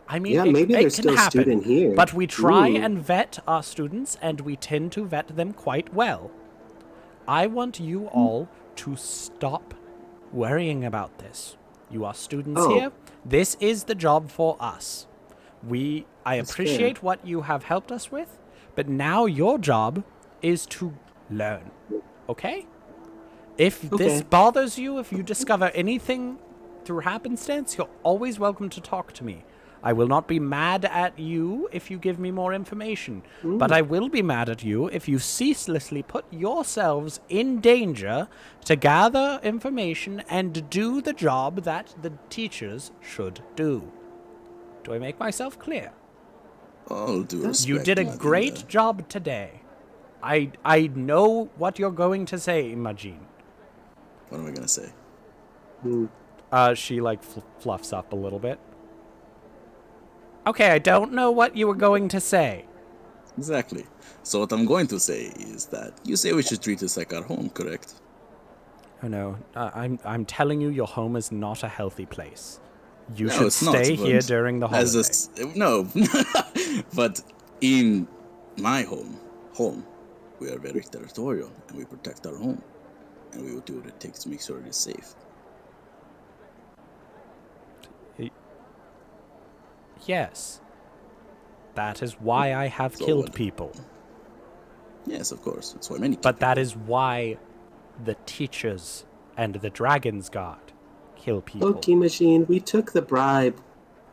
I mean, Yeah, it, maybe it there's can still a happen, student here. but we try Ooh. and vet our students, and we tend to vet them quite well. I want you all to stop worrying about this. You are students Oh. here. This is the job for us. I That's appreciate fair. what you have helped us with, but now your job is to learn. Okay? If this Okay. bothers you, if you discover anything through happenstance, you're always welcome to talk to me. I will not be mad at you if you give me more information, but I will be mad at you if you ceaselessly put yourselves in danger to gather information and do the job that the teachers should do. Do I make myself clear? All due respect. You did a Mavinda. great job today. I know what you're going to say, Imagine. What am I gonna say? Hmm. She like fluffs up a little bit. Okay, I don't know what you were going to say. Exactly. So what I'm going to say is that you say we should treat this like our home, correct? Oh no, I'm telling you, your home is not a healthy place. You No, should it's not, stay but here during the holiday. No, but in my home, we are very territorial and we protect our home, and we will do what it takes to make sure it is safe. Yes. That is why I have So killed what? people. Yes, of course. That's why many. But that is why the teachers and the Dragon's Guard kill people. Okay, Machine, we took the bribe,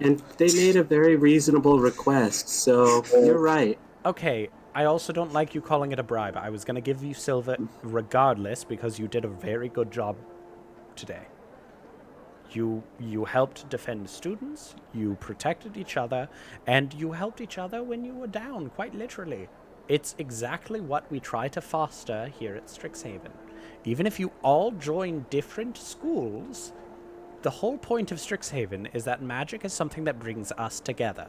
and they made a very reasonable request, so you're right. Okay, I also don't like you calling it a bribe. I was going to give you silver regardless because you did a very good job today. You helped defend students, you protected each other, and you helped each other when you were down, quite literally. It's exactly what we try to foster here at Strixhaven. Even if you all join different schools, the whole point of Strixhaven is that magic is something that brings us together.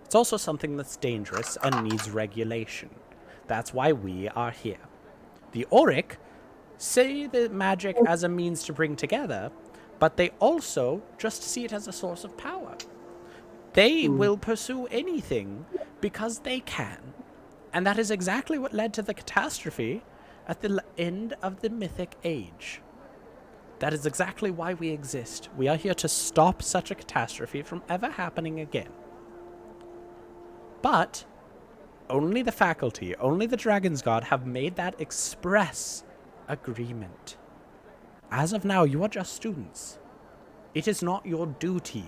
It's also something that's dangerous and needs regulation. That's why we are here. The Auric see the magic as a means to bring together, but they also just see it as a source of power. They will pursue anything because they can. And that is exactly what led to the catastrophe at the end of the Mythic Age. That is exactly why we exist. We are here to stop such a catastrophe from ever happening again. But only the faculty, only the Dragon's Guard have made that express agreement. As of now, you are just students. It is not your duty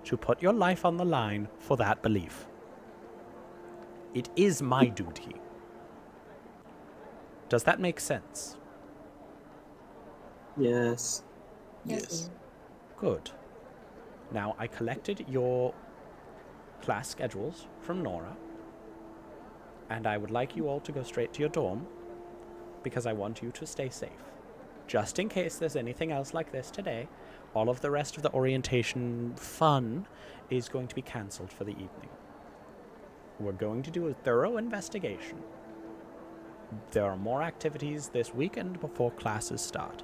to put your life on the line for that belief. It is my duty. Does that make sense? Yes. Yes. Good. Now, I collected your class schedules from Nora, and I would like you all to go straight to your dorm. because I want you to stay safe. Just in case there's anything else like this today, all of the rest of the orientation fun is going to be cancelled for the evening. We're going to do a thorough investigation. There are more activities this weekend before classes start.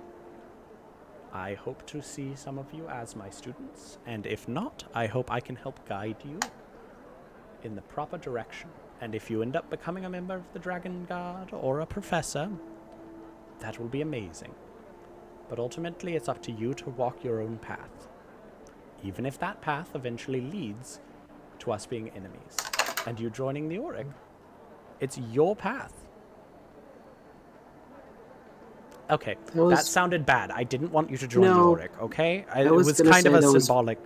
I hope to see some of you as my students, and if not, I hope I can help guide you in the proper direction. And if you end up becoming a member of the Dragon Guard or a professor, that will be amazing. But ultimately, it's up to you to walk your own path. Even if that path eventually leads to us being enemies, and you joining the Auric, it's your path. Okay, that sounded bad. I didn't want you to join the Auric, okay? It was kind of a symbolic,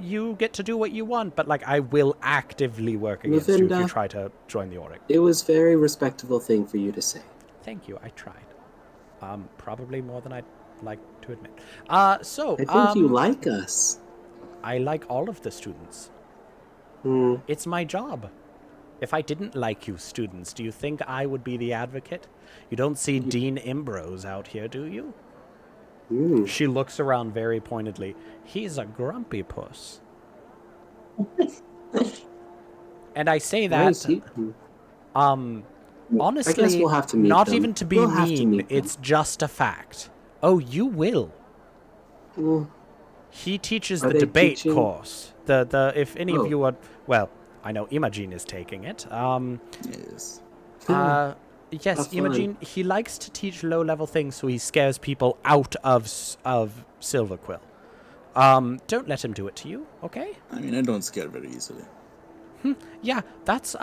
you get to do what you want, but like, I will actively work against you if you try to join the Auric. It was a very respectable thing for you to say. Thank you, I tried. Probably more than I'd like to admit. I think you like us. I like all of the students. Hmm. It's my job. If I didn't like you students, do you think I would be the advocate? You don't see Dean Ambrose out here, do you? Mm. She looks around very pointedly. He's a grumpy puss. And I say that, honestly, I guess we'll have to meet not them. even to be We'll have to mean, meet them. it's just a fact. Oh, you will. Well, He teaches Are the they debate teaching- course. The if any of Oh. you are, well, I know Imogene is taking it. Yes. Yes, Have fun. Imogene, he likes to teach low-level things so he scares people out of Silverquill. Don't let him do it to you, okay? I mean, I don't scare very easily. Yeah, that's,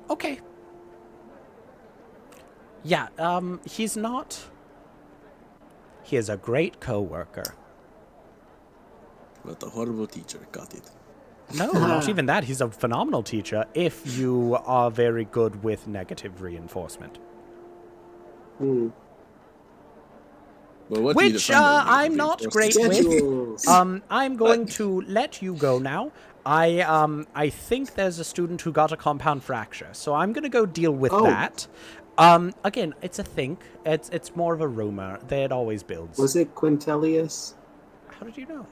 okay. Yeah, he's not... He is a great co-worker. But a horrible teacher, got it. No, not even that. He's a phenomenal teacher if you are very good with negative reinforcement. hmm. Well, what do you Which, define by I'm negative not reinforcement? great with. Schedules. I'm going to let you go now. I think there's a student who got a compound fracture, so I'm gonna go deal with that. Again, it's a think. It's more of a rumor. It always builds. Was it Quintilius? How did you know?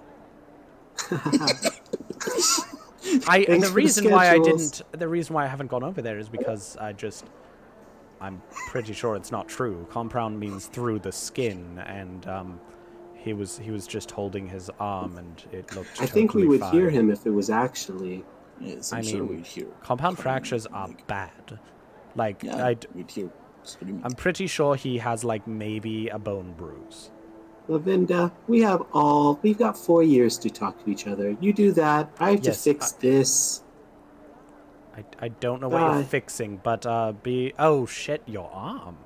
Thanks The for reason the why I schedules. didn't, the reason why I haven't gone over there is because I'm pretty sure it's not true. Compound means through the skin, and he was just holding his arm, and it looked. I think we would fine. hear him if it was actually. Yes, I I'm sure mean, we'd hear. Compound crying, fractures are like, bad. Like Yeah, we'd hear screaming. I'm pretty sure he has like maybe a bone bruise. Lavinda, we've got 4 years to talk to each other. You do that. I have to Yes, fix this. I don't know what you're Bye. fixing, but oh shit, your arm.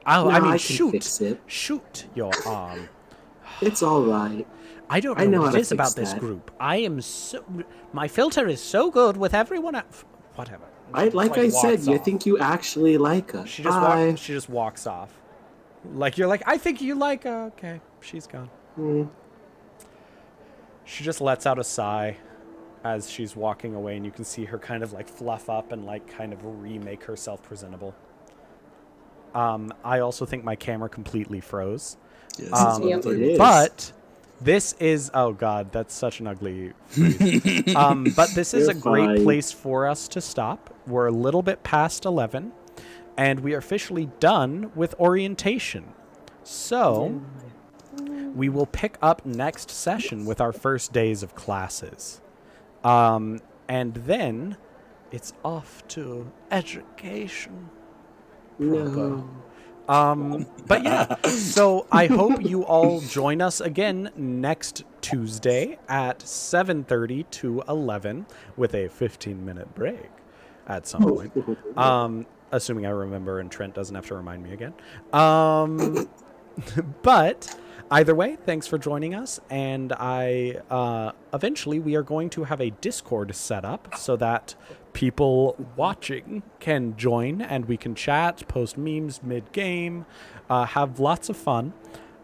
Oh, No, I mean I can shoot, fix it. shoot your arm. It's all right. I don't I know know what how it to is about fix this that. group. My filter is so good with everyone. Whatever. She just, I said, walks you off. think you actually like us. She Bye. just walks off. Like you're like, I think you like her. Okay, she's gone. Hmm. She just lets out a sigh as she's walking away, and you can see her kind of like fluff up and like kind of remake herself presentable. I also think my camera completely froze. Yes, Um, that's what I'm it is. But this is, oh god, that's such an ugly phrase. But this is You're a great fine. place for us to stop. We're a little bit past 11, and we are officially done with orientation. So we will pick up next session with our first days of classes. And then it's off to education. No. But yeah, so I hope you all join us again next Tuesday at 7:30 to 11 with a 15-minute break at some point. Assuming I remember and Trent doesn't have to remind me again. But either way, thanks for joining us, and eventually we are going to have a Discord set up so that people watching can join and we can chat, post memes mid-game, have lots of fun,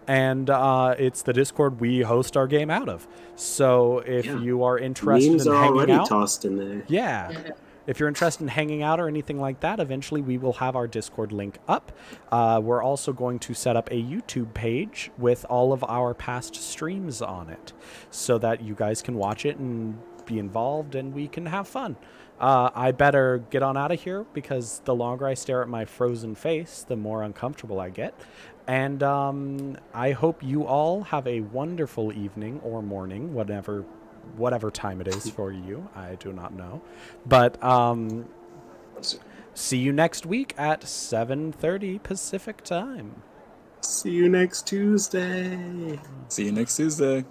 and it's the Discord we host our game out of. So if Yeah. you are interested Memes in are hanging already out, tossed in there. yeah. if you're interested in hanging out or anything like that, eventually we will have our Discord link up. We're also going to set up a YouTube page with all of our past streams on it so that you guys can watch it and be involved and we can have fun. I better get on out of here because the longer I stare at my frozen face, the more uncomfortable I get. And I hope you all have a wonderful evening or morning, whatever time it is for you. I do not know. But see you next week at 7:30 Pacific time. See you next Tuesday. See you next Tuesday.